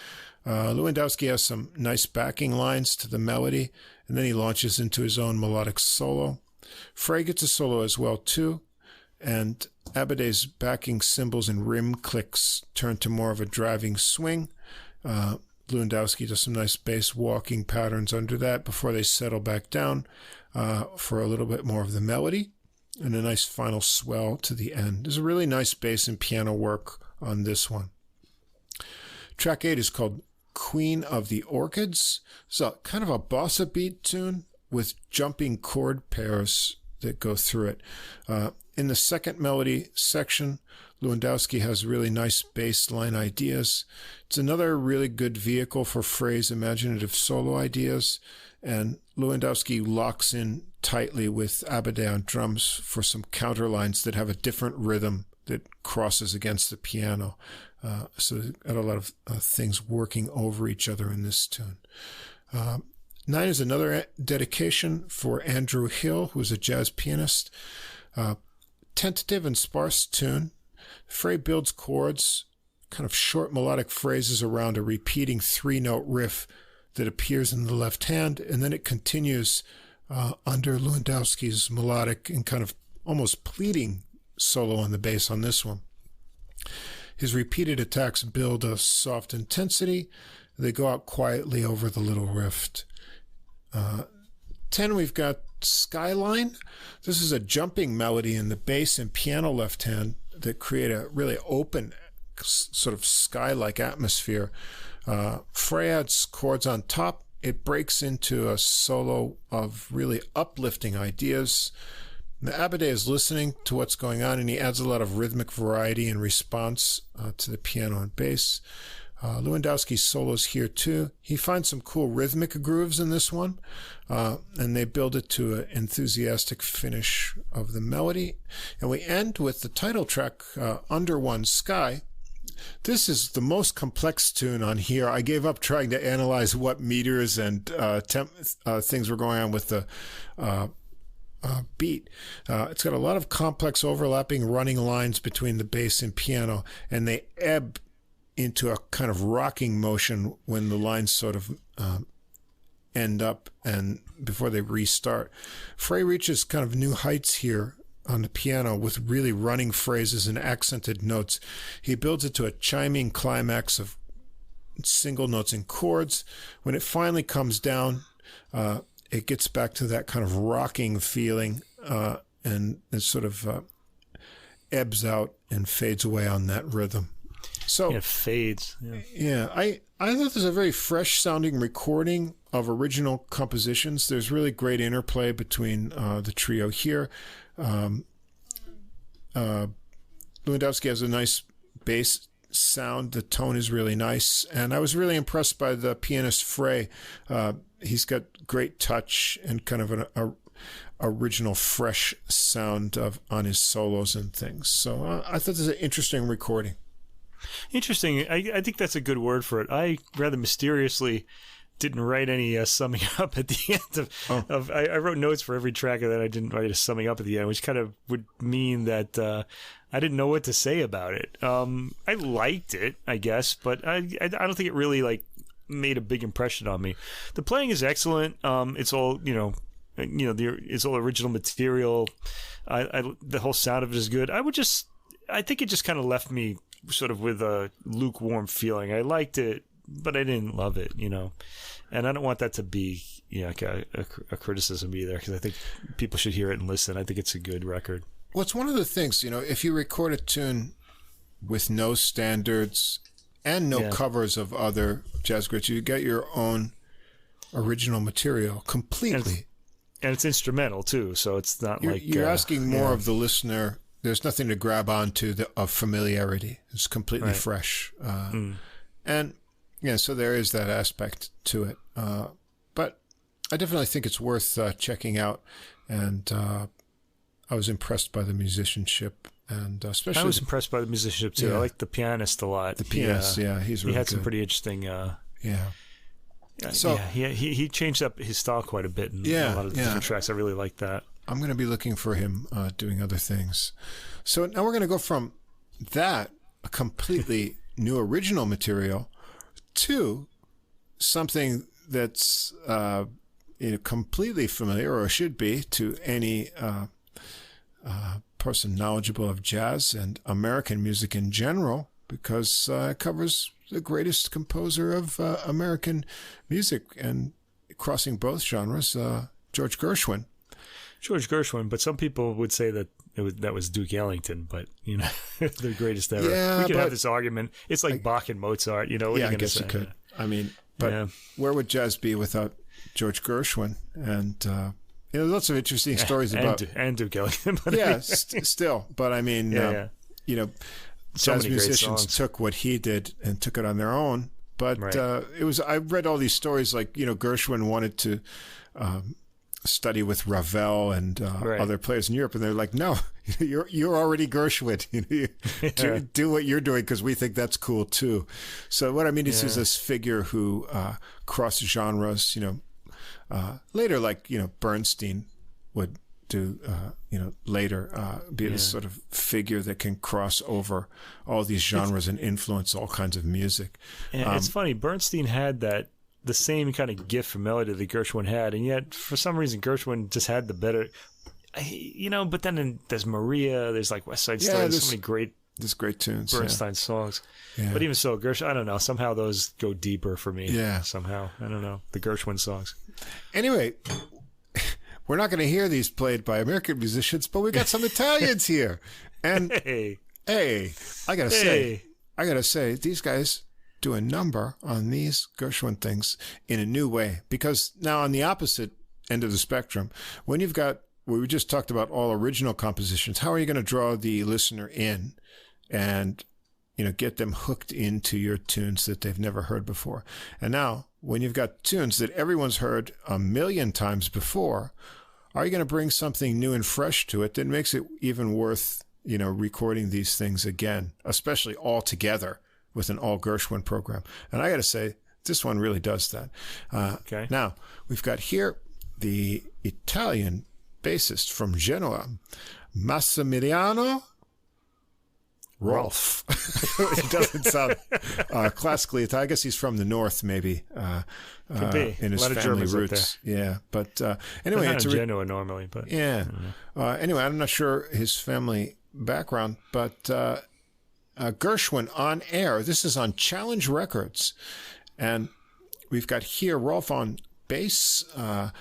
Lewandowski has some nice backing lines to the melody, and then he launches into his own melodic solo. Frey gets a solo as well, too, and Abade's backing cymbals and rim clicks turn to more of a driving swing. Lewandowski does some nice bass walking patterns under that before they settle back down for a little bit more of the melody and a nice final swell to the end. There's a really nice bass and piano work on this one. Track 8 is called Queen of the Orchids. It's a kind of a bossa beat tune with jumping chord pairs that go through it. In the second melody section, Lewandowski has really nice bass line ideas. It's another really good vehicle for Frey's imaginative solo ideas, and Lewandowski locks in tightly with Abade on drums for some counterlines that have a different rhythm that crosses against the piano. So they've got a lot of things working over each other in this tune. 9 is another dedication for Andrew Hill, who's a jazz pianist. Tentative and sparse tune. Frey builds chords, kind of short melodic phrases around a repeating 3-note riff that appears in the left hand, and then it continues under Lewandowski's melodic and kind of almost pleading solo on the bass on this one. His repeated attacks build a soft intensity. They go out quietly over the little rift. 10, we've got Skyline. This is a jumping melody in the bass and piano left hand that create a really open sort of sky-like atmosphere. Frey adds chords on top. It breaks into a solo of really uplifting ideas. The Abade is listening to what's going on, and he adds a lot of rhythmic variety in response to the piano and bass. Lewandowski's solos here too. He finds some cool rhythmic grooves in this one, and they build it to an enthusiastic finish of the melody. And we end with the title track, Under One Sky. This is the most complex tune on here. I gave up trying to analyze what meters and things were going on with the beat. It's got a lot of complex overlapping running lines between the bass and piano, and they ebb into a kind of rocking motion when the lines sort of end up and before they restart. Frey reaches kind of new heights here on the piano with really running phrases and accented notes. He builds it to a chiming climax of single notes and chords. When it finally comes down, it gets back to that kind of rocking feeling and it sort of ebbs out and fades away on that rhythm. So it fades. Yeah, I thought this was a very fresh sounding recording of original compositions. There's really great interplay between the trio here. Lewandowski has a nice bass sound. The tone is really nice, and I was really impressed by the pianist Frey. He's got great touch and kind of an original, fresh sound on his solos and things. So I thought this was an interesting recording. Interesting. I think that's a good word for it. I rather mysteriously didn't write any summing up at the end of I wrote notes for every track, and then I didn't write a summing up at the end, which kind of would mean that I didn't know what to say about it. I liked it, I guess, but I don't think it really made a big impression on me. The playing is excellent. It's all it's all original material. The whole sound of it is good. I think it just kind of left me sort of with a lukewarm feeling. I liked it, but I didn't love it, and I don't want that to be like a criticism either, because I think people should hear it and listen. I think it's a good record. Well, it's one of the things, if you record a tune with no standards and no covers of other jazz greats, you get your own original material completely. And it's instrumental too, so it's not you're asking more of the listener. There's nothing to grab onto of familiarity. It's completely fresh. And so there is that aspect to it. But I definitely think it's worth checking out, and I was impressed by the musicianship, and especially I was impressed by the musicianship too. I like the pianist a lot. The pianist, he's really he had good. some pretty interesting. So he changed up his style quite a bit in a lot of the different tracks. I really like that. I'm going to be looking for him doing other things. So now we're going to go from that, a completely new original material, to something that's completely familiar, or should be, to any person knowledgeable of jazz and American music in general, because it covers the greatest composer of American music, and crossing both genres, George Gershwin. George Gershwin, but some people would say that that was Duke Ellington, but the greatest ever. Yeah, we could have this argument. It's like Bach and Mozart, What are you I guess say? you could. I mean, but where would jazz be without George Gershwin? And lots of interesting stories about and Duke Ellington. Still, but I mean, jazz musicians took what he did and took it on their own. But I read all these stories like Gershwin wanted to study with Ravel and other players in Europe, and they're like, no, you're already Gershwin. Do what you're doing, because we think that's cool too. So what I mean is, he's this figure who crossed genres. Later, like Bernstein would do. Later be this sort of figure that can cross over all these genres and influence all kinds of music. And it's funny, Bernstein had the same kind of gift for melody that Gershwin had, and yet for some reason Gershwin just had the better, but then there's Maria, there's like West Side Story, there's so many great tunes, Bernstein songs. But even so, Gershwin, I don't know, somehow those go deeper for me. Somehow, I don't know, the Gershwin songs. Anyway, we're not going to hear these played by American musicians, but we got some Italians here. And hey, I gotta say, these guys do a number on these Gershwin things in a new way. Because now on the opposite end of the spectrum, when you've got, we just talked about all original compositions, how are you going to draw the listener in and get them hooked into your tunes that they've never heard before? And now, when you've got tunes that everyone's heard a million times before, are you going to bring something new and fresh to it that makes it even worth, recording these things again, especially all together with an all Gershwin program? And I got to say, this one really does that. Now, we've got here the Italian bassist from Genoa, Massimiliano Rolff. It doesn't sound classically Italian. I guess he's from the north, maybe. Could be. In his a lot of family Germans but anyway, it's Genoa normally, but anyway, I'm not sure his family background, but Gershwin on air. This is on Challenge Records, and we've got here Rolff on bass. Now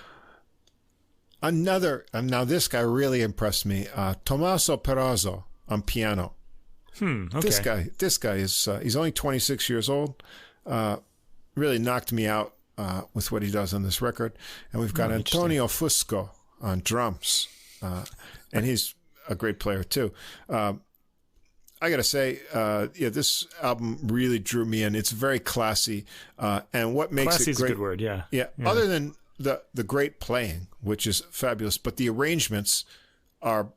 this guy really impressed me. Tommaso Perazzo on piano. Okay. This guy is he's only 26 years old. Really knocked me out with what he does on this record. And we've got Antonio Fusco on drums, and he's a great player too. I got to say, this album really drew me in. It's very classy, and what makes classy it great? Is a good word, yeah. Other than the great playing, which is fabulous, but the arrangements are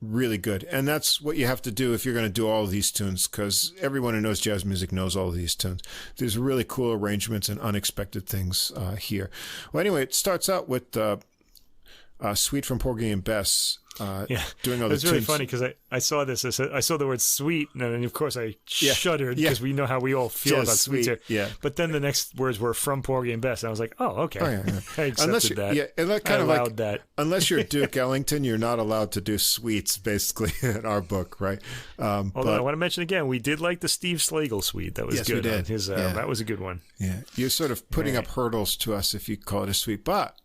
really good. And that's what you have to do if you're going to do all of these tunes, because everyone who knows jazz music knows all of these tunes. There's really cool arrangements and unexpected things here. Well, anyway, it starts out with Suite from Porgy and Bess. Doing all the tunes. It's really funny because I saw this. I saw the word sweet, and then of course I shuddered because we know how we all feel about sweets here. Yeah. But then the next words were from Porgy and Bess, and I was like, oh, okay. I accepted that. Yeah, and that kind I of allowed that. Unless you're Duke Ellington, you're not allowed to do sweets, basically, in our book, right? Although I want to mention again, we did like the Steve Slagle suite. That was good. We did. That was a good one. Yeah, you're sort of putting up hurdles to us if you call it a suite, but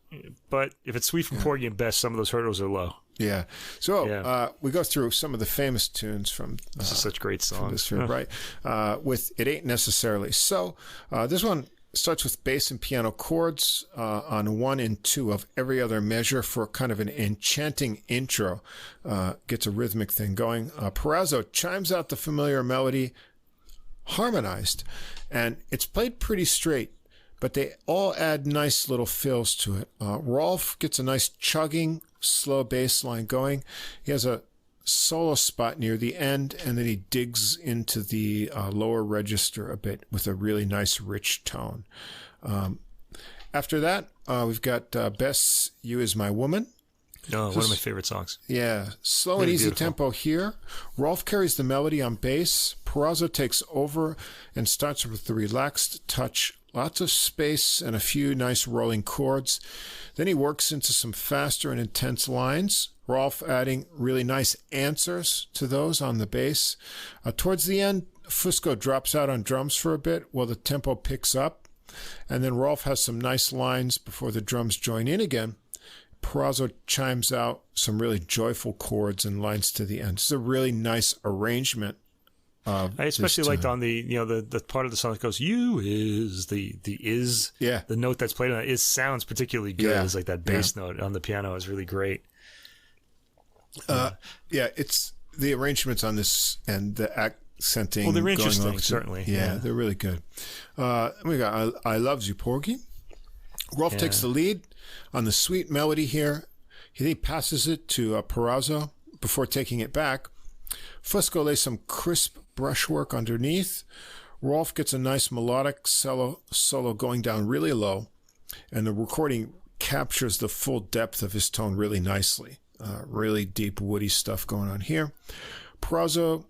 if it's Suite from Porgy and Bess, some of those hurdles are low. Yeah. So we go through some of the famous tunes from this is such great songs, right? With It Ain't Necessarily So. This one starts with bass and piano chords on 1 and 2 of every other measure for kind of an enchanting intro. Gets a rhythmic thing going. Perazzo chimes out the familiar melody, harmonized, and it's played pretty straight. but they all add nice little fills to it. Rolff gets a nice chugging, slow bass line going. He has a solo spot near the end, and then he digs into the lower register a bit with a really nice, rich tone. After that, we've got Bess, You Is My Woman. Oh, one of my favorite songs. Yeah, slow Really and easy beautiful. tempo here. Rolff carries the melody on bass. Perazzo takes over and starts with the relaxed touch. Lots of space and a few nice rolling chords. Then he works into some faster and intense lines. Rolff adding really nice answers to those on the bass. Towards the end, Fusco drops out on drums for a bit while the tempo picks up. And then Rolff has some nice lines before the drums join in again. Perazzo chimes out some really joyful chords and lines to the end. It's a really nice arrangement. I especially liked on the the part of the song that goes "you is" the is, yeah, the note that's played on it sounds particularly good. Yeah. It's like that bass note on the piano is really great. It's the arrangements on this and the accenting. Well, they're interesting, going certainly. Yeah, they're really good. We got I Love You, Porgy. Rolff takes the lead on the sweet melody here. He passes it to Perazzo before taking it back. Fusco lays some crisp brushwork underneath. Rolff gets a nice melodic solo going down really low, and the recording captures the full depth of his tone really nicely. Really deep, woody stuff going on here. Perazzo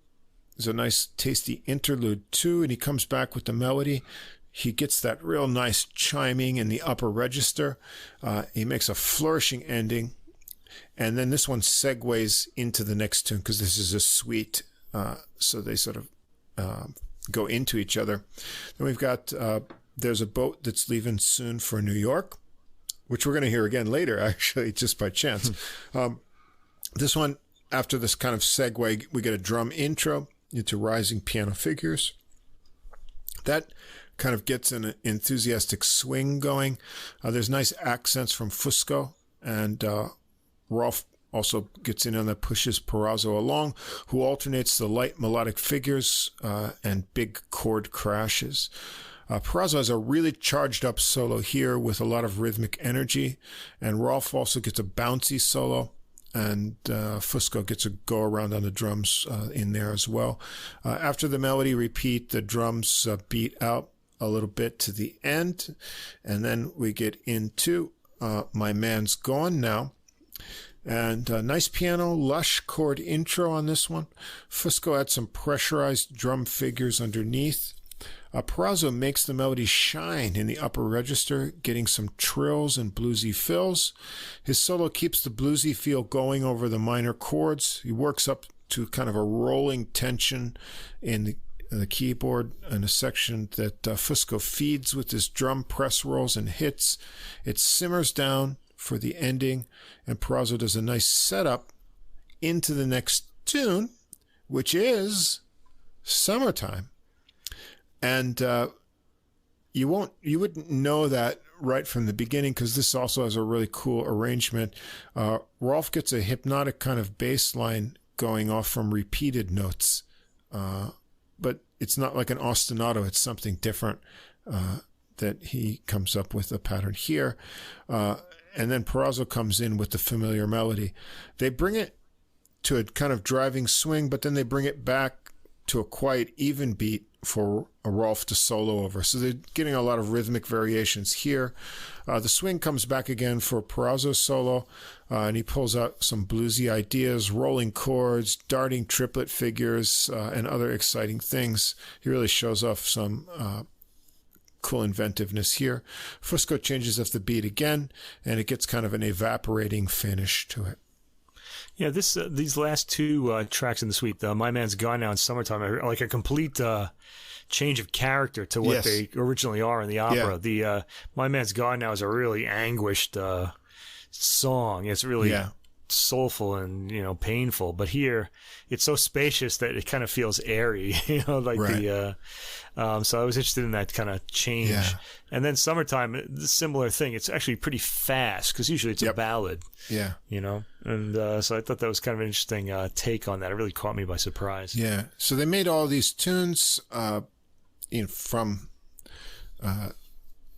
is a nice, tasty interlude too, and he comes back with the melody. He gets that real nice chiming in the upper register. He makes a flourishing ending. And then this one segues into the next tune because this is a suite. So they sort of go into each other. Then we've got There's a Boat That's Leaving Soon for New York, which we're going to hear again later, actually, just by chance. This one, after this kind of segue, we get a drum intro into rising piano figures. That kind of gets an enthusiastic swing going. There's nice accents from Fusco, and Rolff also gets in on that, pushes Perazzo along, who alternates the light melodic figures and big chord crashes. Perazzo has a really charged up solo here with a lot of rhythmic energy, and Rolff also gets a bouncy solo, and Fusco gets a go around on the drums in there as well. After the melody repeat, the drums beat out a little bit to the end, and then we get into My Man's Gone Now. And nice piano, lush chord intro on this one. Fusco adds some pressurized drum figures underneath. Perazzo makes the melody shine in the upper register, getting some trills and bluesy fills. His solo keeps the bluesy feel going over the minor chords. He works up to kind of a rolling tension in the keyboard in a section that Fusco feeds with his drum press rolls and hits. It simmers down for the ending, and Perazzo does a nice setup into the next tune, which is Summertime. And you wouldn't know that right from the beginning because this also has a really cool arrangement. Rolff gets a hypnotic kind of bass line going off from repeated notes, but it's not like an ostinato. It's something different that he comes up with a pattern here. And then Perazzo comes in with the familiar melody. They bring it to a kind of driving swing, but then they bring it back to a quiet, even beat for a Rolff to solo over. So they're getting a lot of rhythmic variations here. The swing comes back again for Perazzo's solo, and he pulls out some bluesy ideas, rolling chords, darting triplet figures, and other exciting things. He really shows off some cool inventiveness here. Fusco changes up the beat again, and it gets kind of an evaporating finish to it. Yeah, these last two tracks in the suite, My Man's Gone Now and Summertime, are like a complete change of character to what they originally are in the opera. Yeah. The My Man's Gone Now is a really anguished song. It's really soulful and painful, but here it's so spacious that it kind of feels airy. So I was interested in that kind of change. Yeah. And then Summertime, similar thing. It's actually pretty fast because usually it's a ballad. Yeah. And so I thought that was kind of an interesting take on that. It really caught me by surprise. Yeah. So they made all these tunes from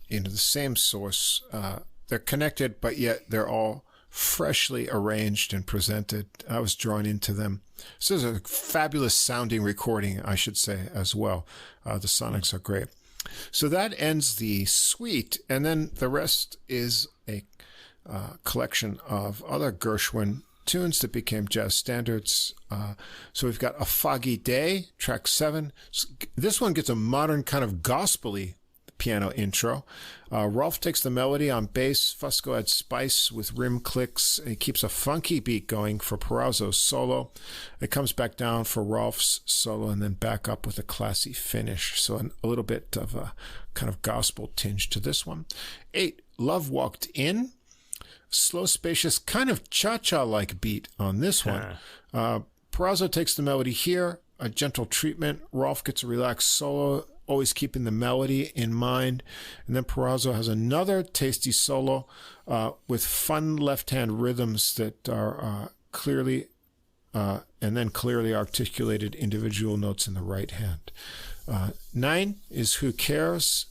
the same source. They're connected, but yet they're all freshly arranged and presented. I was drawn into them. This is a fabulous sounding recording, I should say, as well. The sonics are great. So that ends the suite, and then the rest is a collection of other Gershwin tunes that became jazz standards. So we've got A Foggy Day, track 7. This one gets a modern kind of gospel-y piano intro. Rolff takes the melody on bass. Fusco adds spice with rim clicks. He keeps a funky beat going for Perazzo's solo. It comes back down for Rolf's solo and then back up with a classy finish. So a little bit of a kind of gospel tinge to this one. 8, Love Walked In. Slow, spacious, kind of cha-cha-like beat on this one. Perazzo takes the melody here, a gentle treatment. Rolff gets a relaxed solo, always keeping the melody in mind. And then Perazzo has another tasty solo with fun left-hand rhythms that are clearly articulated individual notes in the right hand. 9 is Who Cares?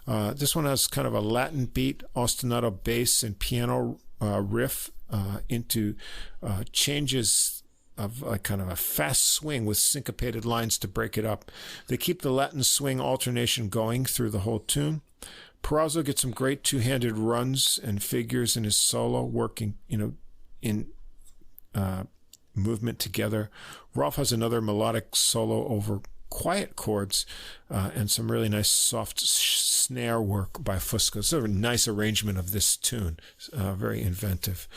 This one has kind of a Latin beat, ostinato bass and piano riff into changes of a kind of a fast swing with syncopated lines to break it up. They keep the Latin swing alternation going through the whole tune. Perazzo gets some great two-handed runs and figures in his solo, working, in movement together. Rolff has another melodic solo over quiet chords and some really nice soft snare work by Fusco. Sort of a nice arrangement of this tune, very inventive.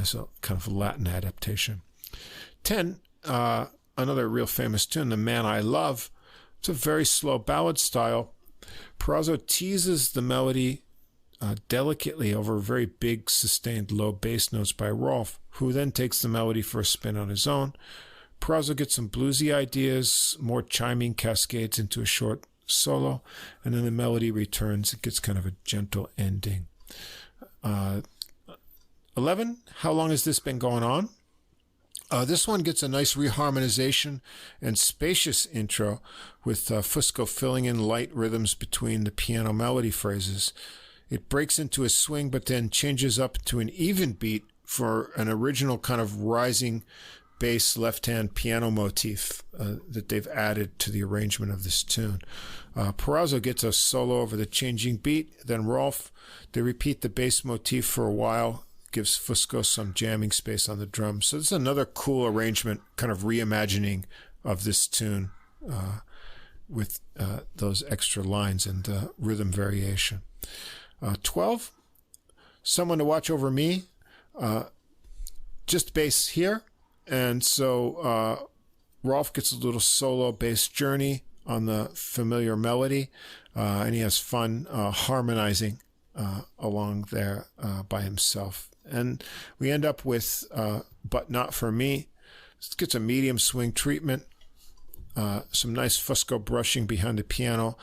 So kind of a Latin adaptation. 10, another real famous tune, The Man I Love. It's a very slow ballad style. Perazzo teases the melody delicately over very big sustained low bass notes by Rolff, who then takes the melody for a spin on his own. Perazzo gets some bluesy ideas, more chiming cascades into a short solo, and then the melody returns. It gets kind of a gentle ending. 11, How Long Has This Been Going On? This one gets a nice reharmonization and spacious intro with Fusco filling in light rhythms between the piano melody phrases. It breaks into a swing but then changes up to an even beat for an original kind of rising bass left-hand piano motif that they've added to the arrangement of this tune. Perazzo gets a solo over the changing beat, then Rolff. They repeat the bass motif for a while, gives Fusco some jamming space on the drums. So this is another cool arrangement, kind of reimagining of this tune with those extra lines and rhythm variation. 12, Someone to Watch Over Me. Just bass here. And so Rolff gets a little solo bass journey on the familiar melody, and he has fun harmonizing along there by himself. And we end up with But Not For Me. This gets a medium swing treatment, some nice Fusco brushing behind the piano.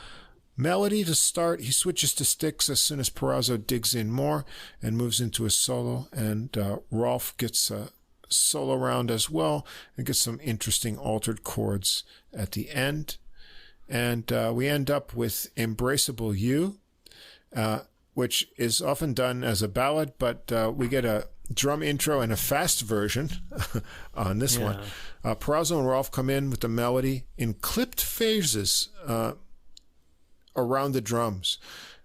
Melody to start, he switches to sticks as soon as Perazzo digs in more and moves into a solo, and Rolff gets a solo round as well and gets some interesting altered chords at the end. And we end up with Embraceable You, which is often done as a ballad, but we get a drum intro and a fast version on this one. Perazzo and Rolff come in with the melody in clipped phases around the drums.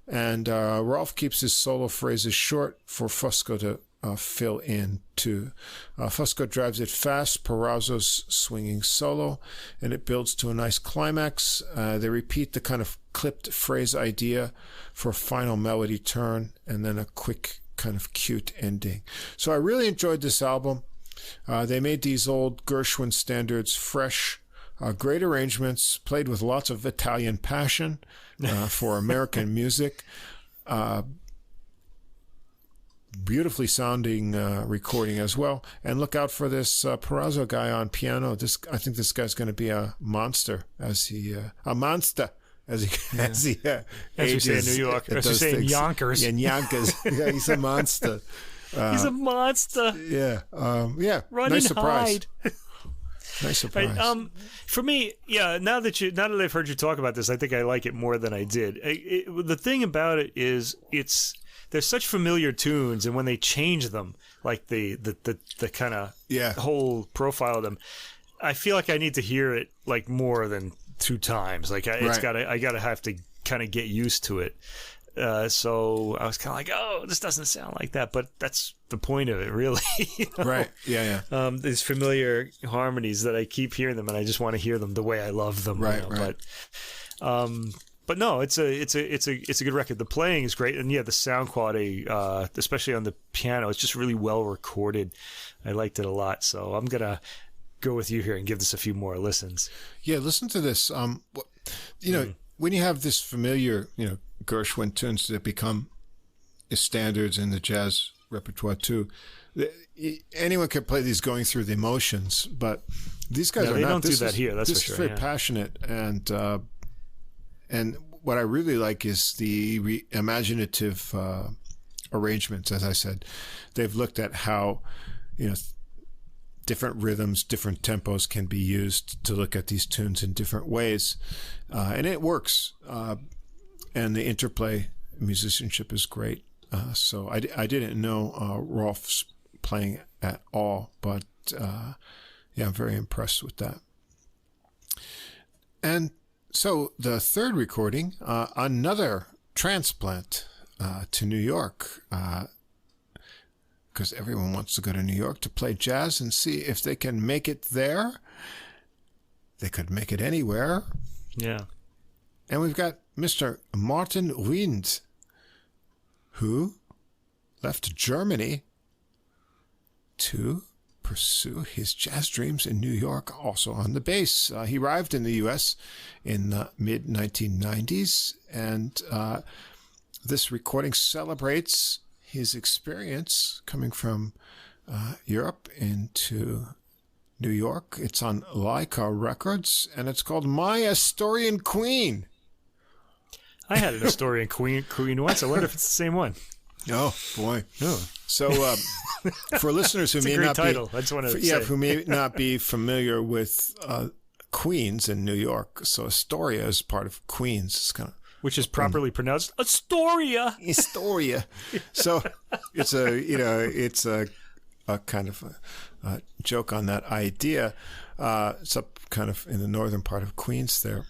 And Rolff keeps his solo phrases short for Fusco to fill in too. Fusco drives it fast, Perazzo's swinging solo, and it builds to a nice climax. They repeat the kind of clipped phrase idea for a final melody turn, and then a quick kind of cute ending. So I really enjoyed this album. They made these old Gershwin standards fresh, great arrangements, played with lots of Italian passion for American music. Beautifully sounding recording as well. And look out for this Perazzo guy on piano. I think this guy's going to be a monster as he as we say in New York, as we say in Yonkers. In Yonkers, yeah, he's a monster. He's a monster. Yeah, Run nice and surprise. hide. Nice surprise. For me, yeah. Now that I've heard you talk about this, I think I like it more than I did. The thing about it is, there's such familiar tunes, and when they change them, like the kind of whole profile of them, I feel like I need to hear it like more than 2 times. Like I gotta have to kind of get used to it. So I was kind of like, oh, this doesn't sound like that, but that's the point of it, really. You know? Right. Yeah. These familiar harmonies that I keep hearing them, and I just want to hear them the way I love them. Right. You know? Right. But no, it's a good record. The playing is great, and the sound quality, especially on the piano, it's just really well recorded. I liked it a lot, so I'm gonna go with you here and give this a few more listens. Yeah, listen to this. When you have this familiar, Gershwin tunes that become standards in the jazz repertoire too, anyone can play these going through the emotions, but these guys are not. They don't do that here. That's for sure. This is very passionate, and what I really like is the imaginative arrangements. As I said, they've looked at how, different rhythms, different tempos can be used to look at these tunes in different ways, and it works. And the interplay musicianship is great. So I didn't know Rolff's playing at all, but I'm very impressed with that. And so the third recording, another transplant to New York, because everyone wants to go to New York to play jazz and see if they can make it there. They could make it anywhere. Yeah. And we've got Mr. Martin Wind, who left Germany to pursue his jazz dreams in New York, also on the bass. He arrived in the U.S. in the mid-1990s, and this recording celebrates his experience coming from Europe into New York. It's on Laika Records, and it's called My Astorian Queen. I had an Astorian queen once. I wonder if it's the same one. Oh, boy. Oh. So for listeners who may not title. Be, I just want to say. Who may not be familiar with Queens in New York, so Astoria is part of Queens. It's kind of, which is properly pronounced Astoria. Astoria. So it's a kind of a joke on that idea. It's up kind of in the northern part of Queens there.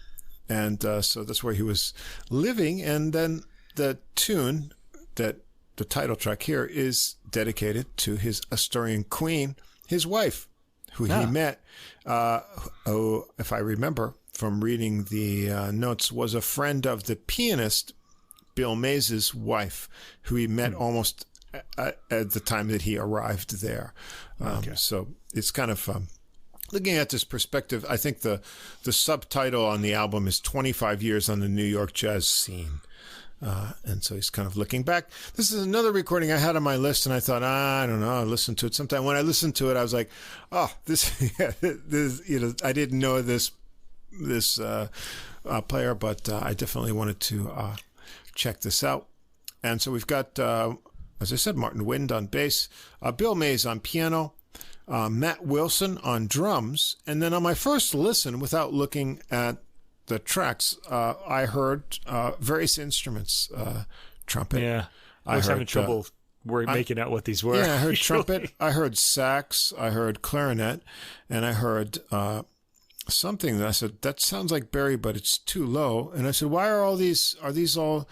And so that's where he was living. And then the tune, that the title track here, is dedicated to his Astorian queen, his wife, who he met, if I remember from reading the notes, was a friend of the pianist Bill Mays's wife, who he met almost at the time that he arrived there. So it's kind of... looking at this perspective, I think the subtitle on the album is 25 Years on the New York Jazz Scene. And so he's kind of looking back. This is another recording I had on my list, and I thought, I don't know, I'll listen to it sometime. When I listened to it, I was like, oh, this I didn't know this player, but I definitely wanted to check this out. And so we've got, as I said, Martin Wind on bass, Bill Mays on piano, Matt Wilson on drums, and then on my first listen, without looking at the tracks, I heard various instruments, trumpet. Yeah, I was having trouble making out what these were. Yeah, I heard trumpet, I heard sax, I heard clarinet, and I heard something that I said, that sounds like Barry, but it's too low. And I said, why are these all,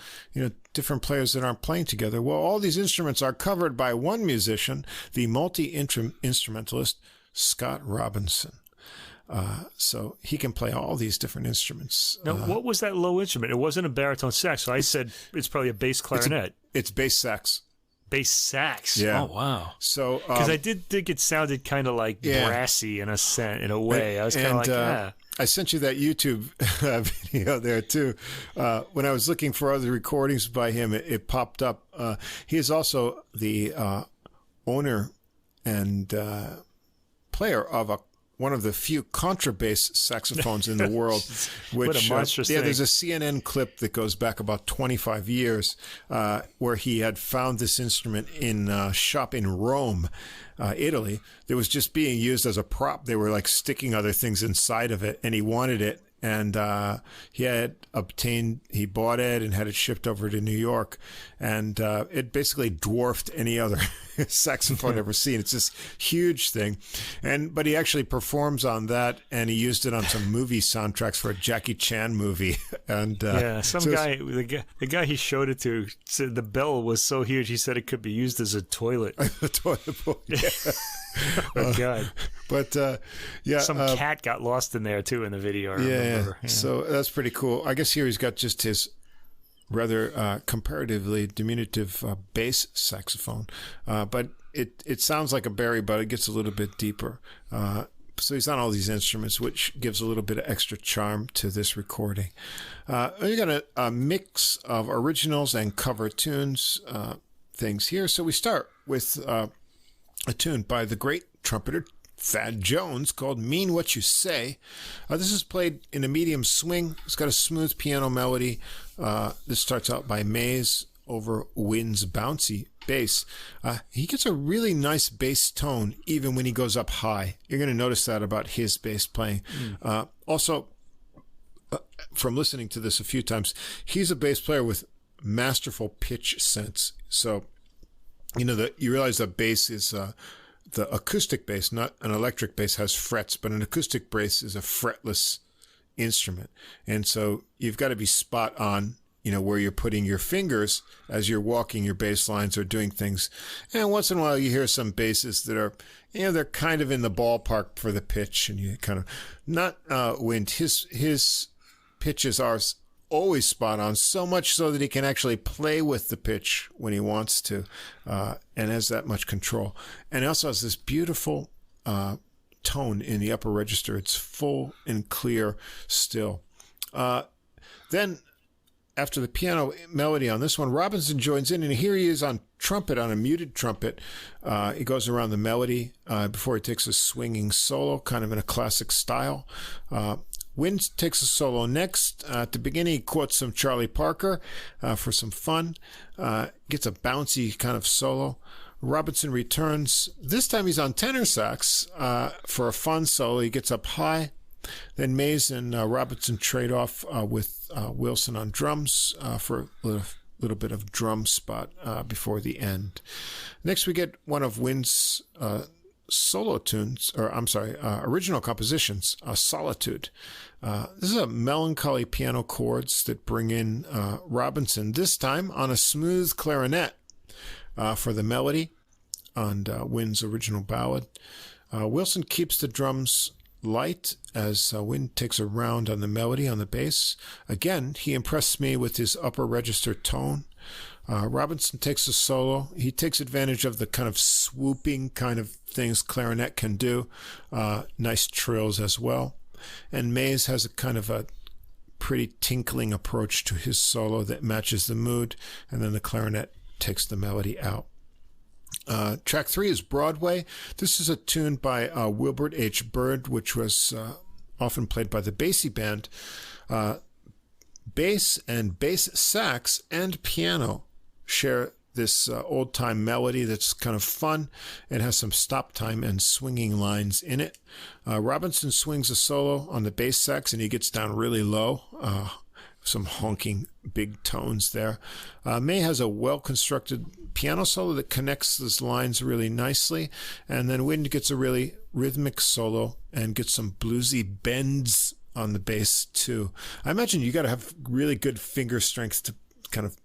different players that aren't playing together? Well, all these instruments are covered by one musician, the multi-instrumentalist Scott Robinson. So he can play all these different instruments. Now, what was that low instrument? It wasn't a baritone sax, so I said it's probably a bass clarinet. It's bass sax. Bass sax. Yeah. Oh, wow. So because I did think it sounded kind of like brassy in a way. I was kind of like, I sent you that YouTube video there too. When I was looking for other recordings by him, it popped up. He is also the owner and player of a one of the few contrabass saxophones in the world. Which, what a monstrous thing. There's a CNN clip that goes back about 25 years where he had found this instrument in a shop in Rome, Italy, that was just being used as a prop. They were like sticking other things inside of it, and he wanted it. And he bought it and had it shipped over to New York. And it basically dwarfed any other saxophone ever seen. It's this huge thing. But he actually performs on that, and he used it on some movie soundtracks for a Jackie Chan movie. And the guy he showed it to said the bell was so huge, he said it could be used as a toilet. A toilet bowl, yeah. Oh, God. But, some cat got lost in there, too, in the video. I remember. Yeah. So that's pretty cool. I guess here he's got just his rather comparatively diminutive bass saxophone. But it sounds like a Barry, but it gets a little bit deeper. So he's on all these instruments, which gives a little bit of extra charm to this recording. We're going to mix of originals and cover tunes things here. So we start with a tune by the great trumpeter Thad Jones called Mean What You Say. This is played in a medium swing. It's got a smooth piano melody. This starts out by Mays over Wynn's bouncy bass. He gets a really nice bass tone even when he goes up high. You're going to notice that about his bass playing. Also, from listening to this a few times, he's a bass player with masterful pitch sense. So, you realize that bass is the acoustic bass, not an electric bass, has frets, but an acoustic bass is a fretless instrument. And so you've got to be spot on, where you're putting your fingers as you're walking your bass lines or doing things. And once in a while you hear some basses that are, they're kind of in the ballpark for the pitch, and you kind of not Wind. His pitches are always spot on, so much so that he can actually play with the pitch when he wants to, and has that much control. And he also has this beautiful tone in the upper register. It's full and clear still. Then after the piano melody on this one, Robinson joins in, and here he is on trumpet, on a muted trumpet. He goes around the melody before he takes a swinging solo, kind of in a classic style. Wynn takes a solo next. At the beginning, he quotes some Charlie Parker for some fun. Gets a bouncy kind of solo. Robinson returns. This time he's on tenor sax for a fun solo. He gets up high. Then Mays and Robinson trade off with Wilson on drums for a little bit of drum spot before the end. Next, we get one of Wynn's solo tunes, original compositions, Solitude. This is a melancholy piano chords that bring in Robinson, this time on a smooth clarinet for the melody on Wynn's original ballad. Wilson keeps the drums light as Wynn takes a round on the melody on the bass. Again, he impressed me with his upper register tone. Robinson takes a solo. He takes advantage of the kind of swooping kind of things clarinet can do. Nice trills as well. And Mays has a kind of a pretty tinkling approach to his solo that matches the mood. And then the clarinet takes the melody out. Track 3 is Broadway. This is a tune by Wilbert H. Byrd, which was often played by the Basie Band. Bass and bass sax and piano share this old-time melody that's kind of fun. It has some stop time and swinging lines in it. Robinson swings a solo on the bass sax, and he gets down really low. Some honking big tones there. May has a well-constructed piano solo that connects those lines really nicely. And then Wynn gets a really rhythmic solo and gets some bluesy bends on the bass too. I imagine you got to have really good finger strength to kind of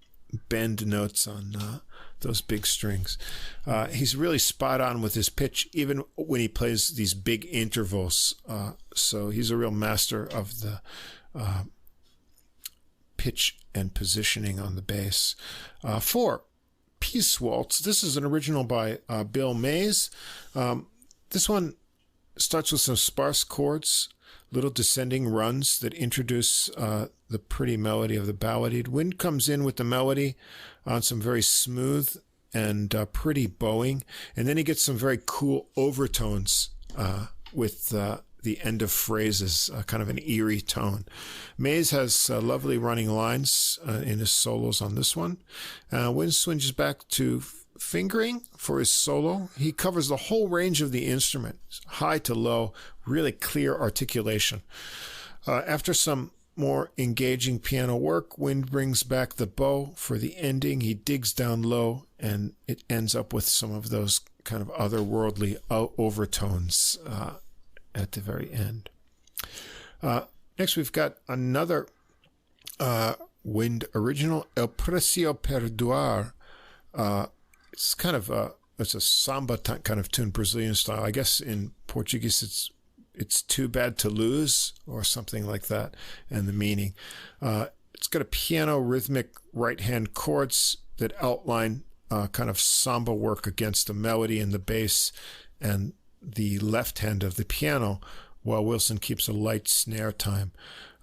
bend notes on those big strings. He's really spot on with his pitch, even when he plays these big intervals. So he's a real master of the pitch and positioning on the bass. 4, Peace Waltz. This is an original by Bill Mays. This one starts with some sparse chords, little descending runs that introduce the pretty melody of the ballad. Wind comes in with the melody on some very smooth and pretty bowing, and then he gets some very cool overtones with the end of phrases, kind of an eerie tone. Mays has lovely running lines in his solos on this one. Wind switches back to fingering for his solo. He covers the whole range of the instrument, high to low, really clear articulation. After some more engaging piano work, Wind brings back the bow for the ending. He digs down low, and it ends up with some of those kind of otherworldly overtones at the very end. Next, we've got another Wind original, El Precio Perdoar. It's kind of it's a samba kind of tune, Brazilian style. I guess in Portuguese it's too bad to lose, or something like that, and the meaning. It's got a piano rhythmic right-hand chords that outline kind of samba work against the melody and the bass and the left hand of the piano, while Wilson keeps a light snare time.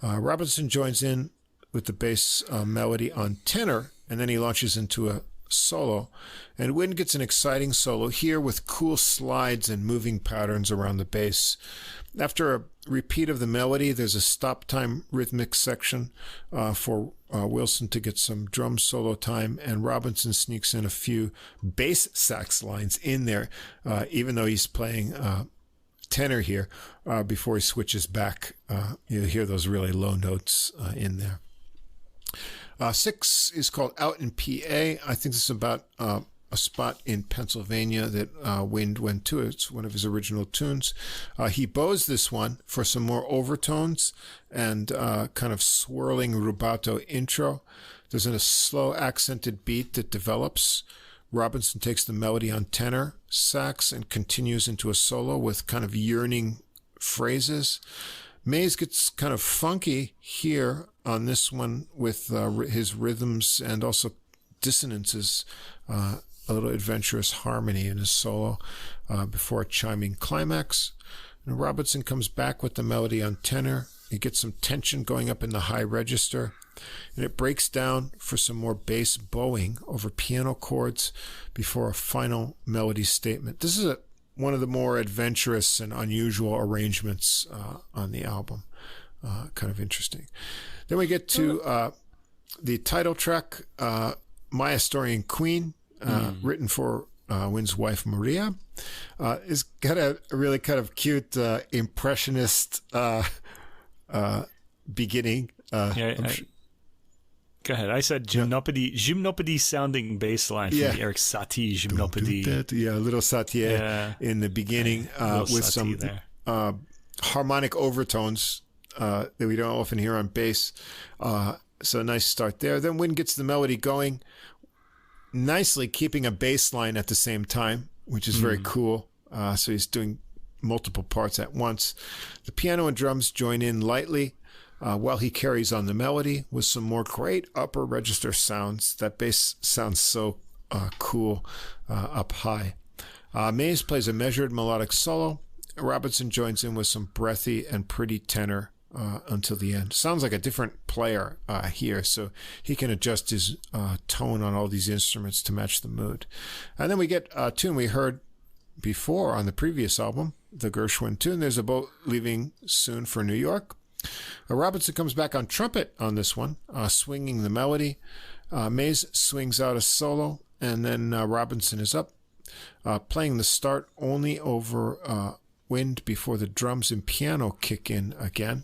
Robinson joins in with the bass melody on tenor, and then he launches into a solo, and Wind gets an exciting solo here with cool slides and moving patterns around the bass. After a repeat of the melody, there's a stop time rhythmic section for Wilson to get some drum solo time, and Robinson sneaks in a few bass sax lines in there, even though he's playing tenor here, before he switches back. You hear those really low notes in there. 6 is called Out in PA. I think this is about a spot in Pennsylvania that Wind went to. It's one of his original tunes. He bows this one for some more overtones and kind of swirling rubato intro. There's a slow accented beat that develops. Robinson takes the melody on tenor sax and continues into a solo with kind of yearning phrases. Mays gets kind of funky here on this one with his rhythms and also dissonances, a little adventurous harmony in his solo before a chiming climax. And Robinson comes back with the melody on tenor. He gets some tension going up in the high register, and it breaks down for some more bass bowing over piano chords before a final melody statement. This is one of the more adventurous and unusual arrangements on the album. Kind of interesting. Then we get to the title track, My Astorian Queen, written for Wind's wife, Maria. It's got a really kind of cute impressionist beginning. Go ahead. I said gymnopédie sounding bass line from the Eric Satie gymnopédie. Yeah, a little Satie in the beginning with some harmonic overtones that we don't often hear on bass. So a nice start there. Then Wind gets the melody going nicely, keeping a bass line at the same time, which is very cool. So he's doing multiple parts at once. The piano and drums join in lightly while he carries on the melody with some more great upper register sounds. That bass sounds so cool up high. Mays plays a measured melodic solo. Robinson joins in with some breathy and pretty tenor until the end. Sounds like a different player here, so he can adjust his tone on all these instruments to match the mood. And then we get a tune we heard before on the previous album, the Gershwin tune. There's a boat leaving soon for New York. Robinson comes back on trumpet on this one, swinging the melody. Mays swings out a solo, and then Robinson is up, playing the start only over Wind before the drums and piano kick in again.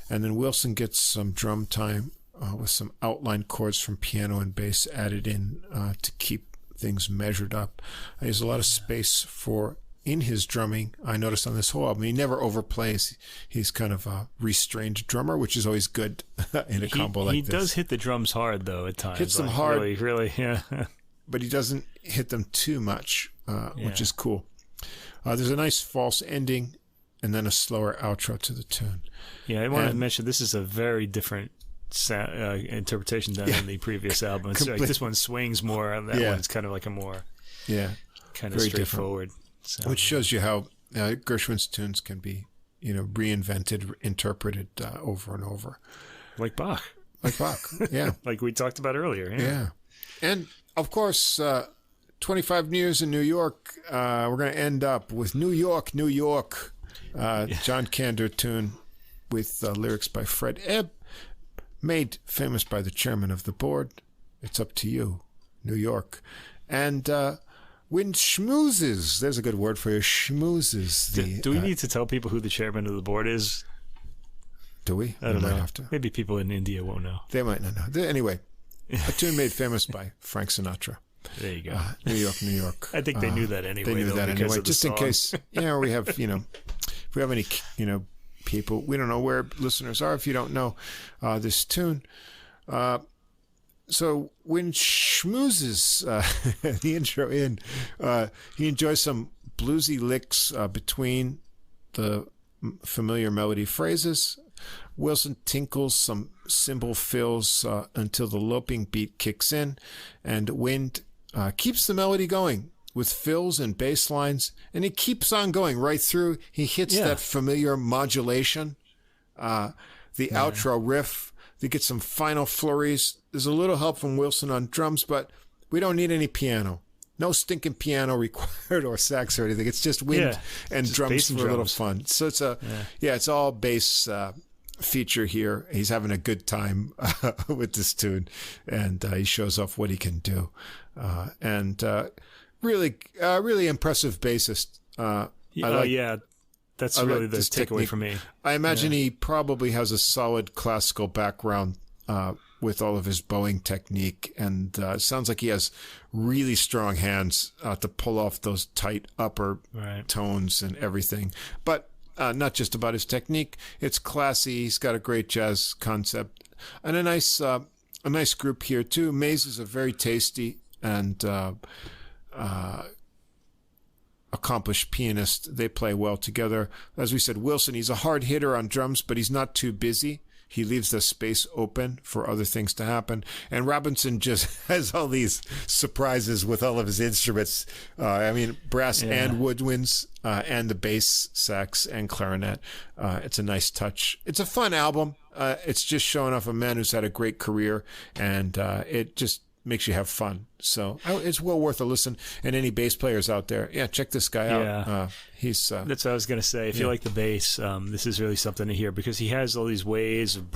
And then Wilson gets some drum time with some outline chords from piano and bass added in to keep things measured up. There's a lot of space in his drumming. I noticed on this whole album, he never overplays. He's kind of a restrained drummer, which is always good in a combo like this. He does hit the drums hard, though, at times. Hits them hard. Really, yeah. But he doesn't hit them too much, which is cool. There's a nice false ending and then a slower outro to the tune. Yeah, I want to mention this is a very different interpretation than in the previous album. It's like this one swings more, and that one's kind of like a more kind of straightforward. So. Which shows you how Gershwin's tunes can be, reinvented, interpreted over and over. Like Bach. Yeah. Like we talked about earlier. Yeah. And, of course, 25 years in New York, we're going to end up with New York, New York. John Kander tune with lyrics by Fred Ebb, made famous by the chairman of the board. It's Up to You, New York. And when schmoozes, there's a good word for you, schmoozes. Do we need to tell people who the chairman of the board is? Do we? I don't know. Have to. Maybe people in India won't know. They might not know. Anyway, a tune made famous by Frank Sinatra. There you go. New York, New York. I think they knew that anyway. They knew that anyway, just in case, we have, if we have any, people, we don't know where listeners are if you don't know this tune. So when schmoozes, the intro in, he enjoys some bluesy licks between the familiar melody phrases. Wilson tinkles some cymbal fills until the loping beat kicks in, and Wind keeps the melody going with fills and bass lines, and he keeps on going right through. He hits that familiar modulation, the outro riff. They get some final flurries. There's a little help from Wilson on drums, but we don't need any piano. No stinking piano required or sax or anything. It's just wind and just drums for a little fun. So it's it's all bass feature here. He's having a good time with this tune, and he shows off what he can do. Really impressive bassist. That's really the takeaway for me. I imagine he probably has a solid classical background with all of his bowing technique, and it sounds like he has really strong hands to pull off those tight upper tones and everything. But not just about his technique. It's classy. He's got a great jazz concept and a nice group here too. Mays is a very tasty and accomplished pianist. They play well together. As we said, Wilson, he's a hard hitter on drums, but he's not too busy. He leaves the space open for other things to happen. And Robinson just has all these surprises with all of his instruments. Brass and woodwinds, and the bass, sax, and clarinet. It's a nice touch. It's a fun album. It's just showing off a man who's had a great career, and it just makes you have fun. So it's well worth a listen. And any bass players out there, check this guy out. He's that's what I was going to say. If you like the bass, this is really something to hear, because he has all these ways of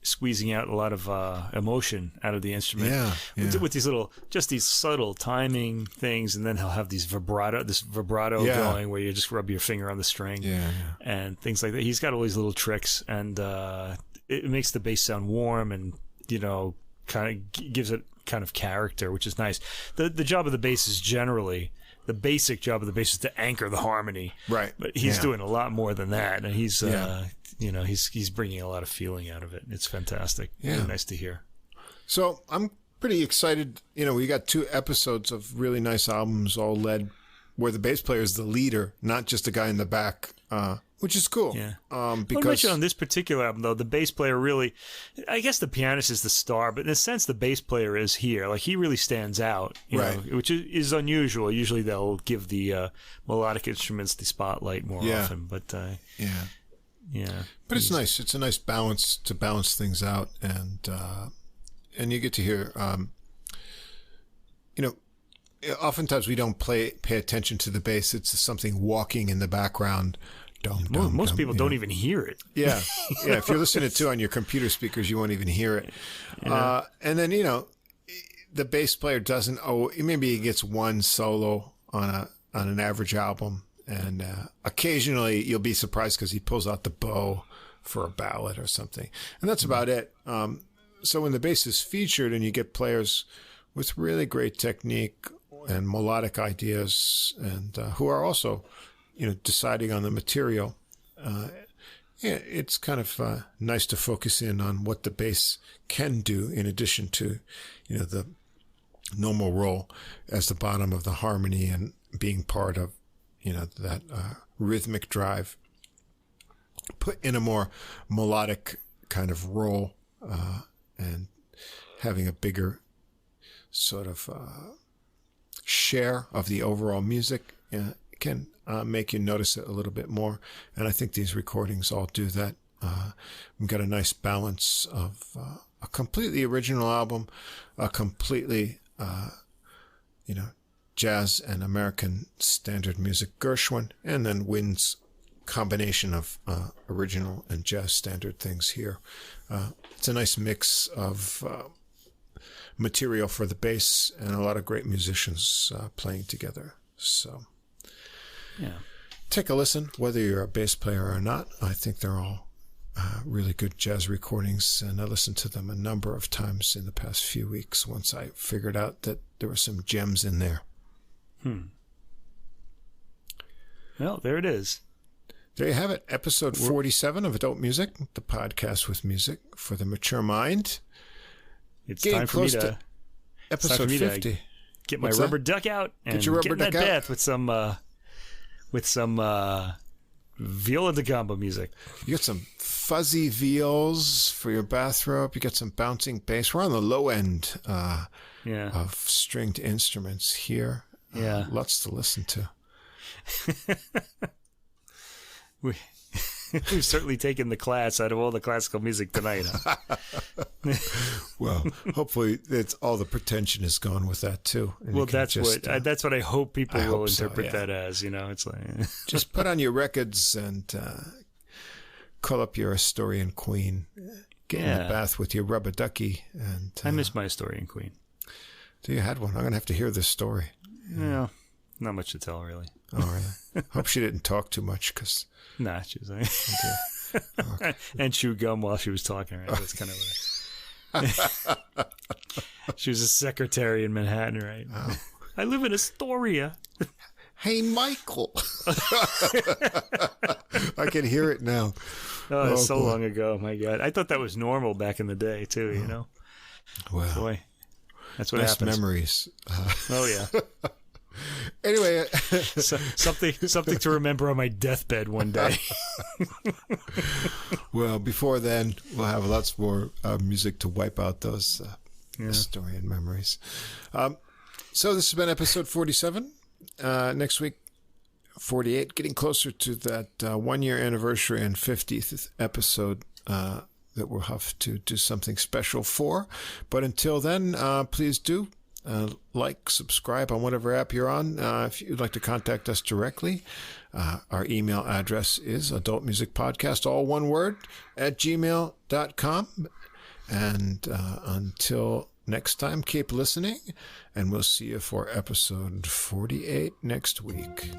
squeezing out a lot of emotion out of the instrument with these subtle timing things, and then he'll have this vibrato going where you just rub your finger on the string and things like that. He's got all these little tricks, and it makes the bass sound warm, and kind of gives it kind of character, which is nice. The job of the bass is generally, the basic job of the bass is to anchor the harmony. Right. But he's doing a lot more than that, and he's he's bringing a lot of feeling out of it. It's fantastic. Yeah. Really nice to hear. So I'm pretty excited. We got 2 episodes of really nice albums, all led where the bass player is the leader, not just a guy in the back. Which is cool. Yeah. Because on this particular album, though, the bass player really, I guess the pianist is the star, but in a sense, the bass player is here. Like, he really stands out, you know, which is unusual. Usually they'll give the melodic instruments the spotlight more often. But but it's nice. It's a nice balance to balance things out, and you get to hear, oftentimes we don't pay attention to the bass. It's something walking in the background. Most people don't even hear it. Yeah. If you're listening to it on your computer speakers, you won't even hear it. And then, the bass player doesn't. Maybe he gets one solo on an average album, and occasionally you'll be surprised because he pulls out the bow for a ballad or something, and that's about it. So when the bass is featured, and you get players with really great technique and melodic ideas, and who are also deciding on the material. It's kind of nice to focus in on what the bass can do in addition to, the normal role as the bottom of the harmony and being part of, that rhythmic drive. Put in a more melodic kind of role and having a bigger sort of share of the overall music can make you notice it a little bit more. And I think these recordings all do that. We've got a nice balance of a completely original album, a completely, jazz and American standard music Gershwin, and then Wind's combination of original and jazz standard things here. It's a nice mix of material for the bass and a lot of great musicians playing together. So take a listen, whether you're a bass player or not. I think they're all really good jazz recordings, and I listened to them a number of times in the past few weeks once I figured out that there were some gems in there. Well, there it is. There you have it. Episode 47 of Adult Music, the podcast with music for the mature mind. It's time for me to episode 50. Get my rubber duck out and get in that bath with some viola da gamba music. You got some fuzzy viols for your bathrobe. You got some bouncing bass. We're on the low end of stringed instruments here. Lots to listen to. We've certainly taken the class out of all the classical music tonight. Huh? Well, hopefully it's all the pretension is gone with that too. Well, that's what I hope people will interpret that as. It's like just put on your records and call up your Astorian queen. Get in the bath with your rubber ducky. And I miss my Astorian queen. So you had one. I'm gonna have to hear this story. Yeah, not much to tell really. Oh, really? Hope she didn't talk too much, because... Nah, she was like... Okay. And chew gum while she was talking, right? That's kind of what she was a secretary in Manhattan, right? Oh. I live in Astoria. Hey, Michael. I can hear it now. Oh, that's so long ago. My God. I thought that was normal back in the day, too, Well, boy, that's what happens. Memories. Oh, yeah. Anyway, something to remember on my deathbed one day. Well, before then, we'll have lots more music to wipe out those Astorian memories. So this has been episode 47. Next week, 48, getting closer to that 1-year anniversary and 50th episode that we'll have to do something special for. But until then, please do like, subscribe on whatever app you're on. If you'd like to contact us directly, our email address is adultmusicpodcast, all one word, @gmail.com. And until next time, keep listening, and we'll see you for episode 48 next week.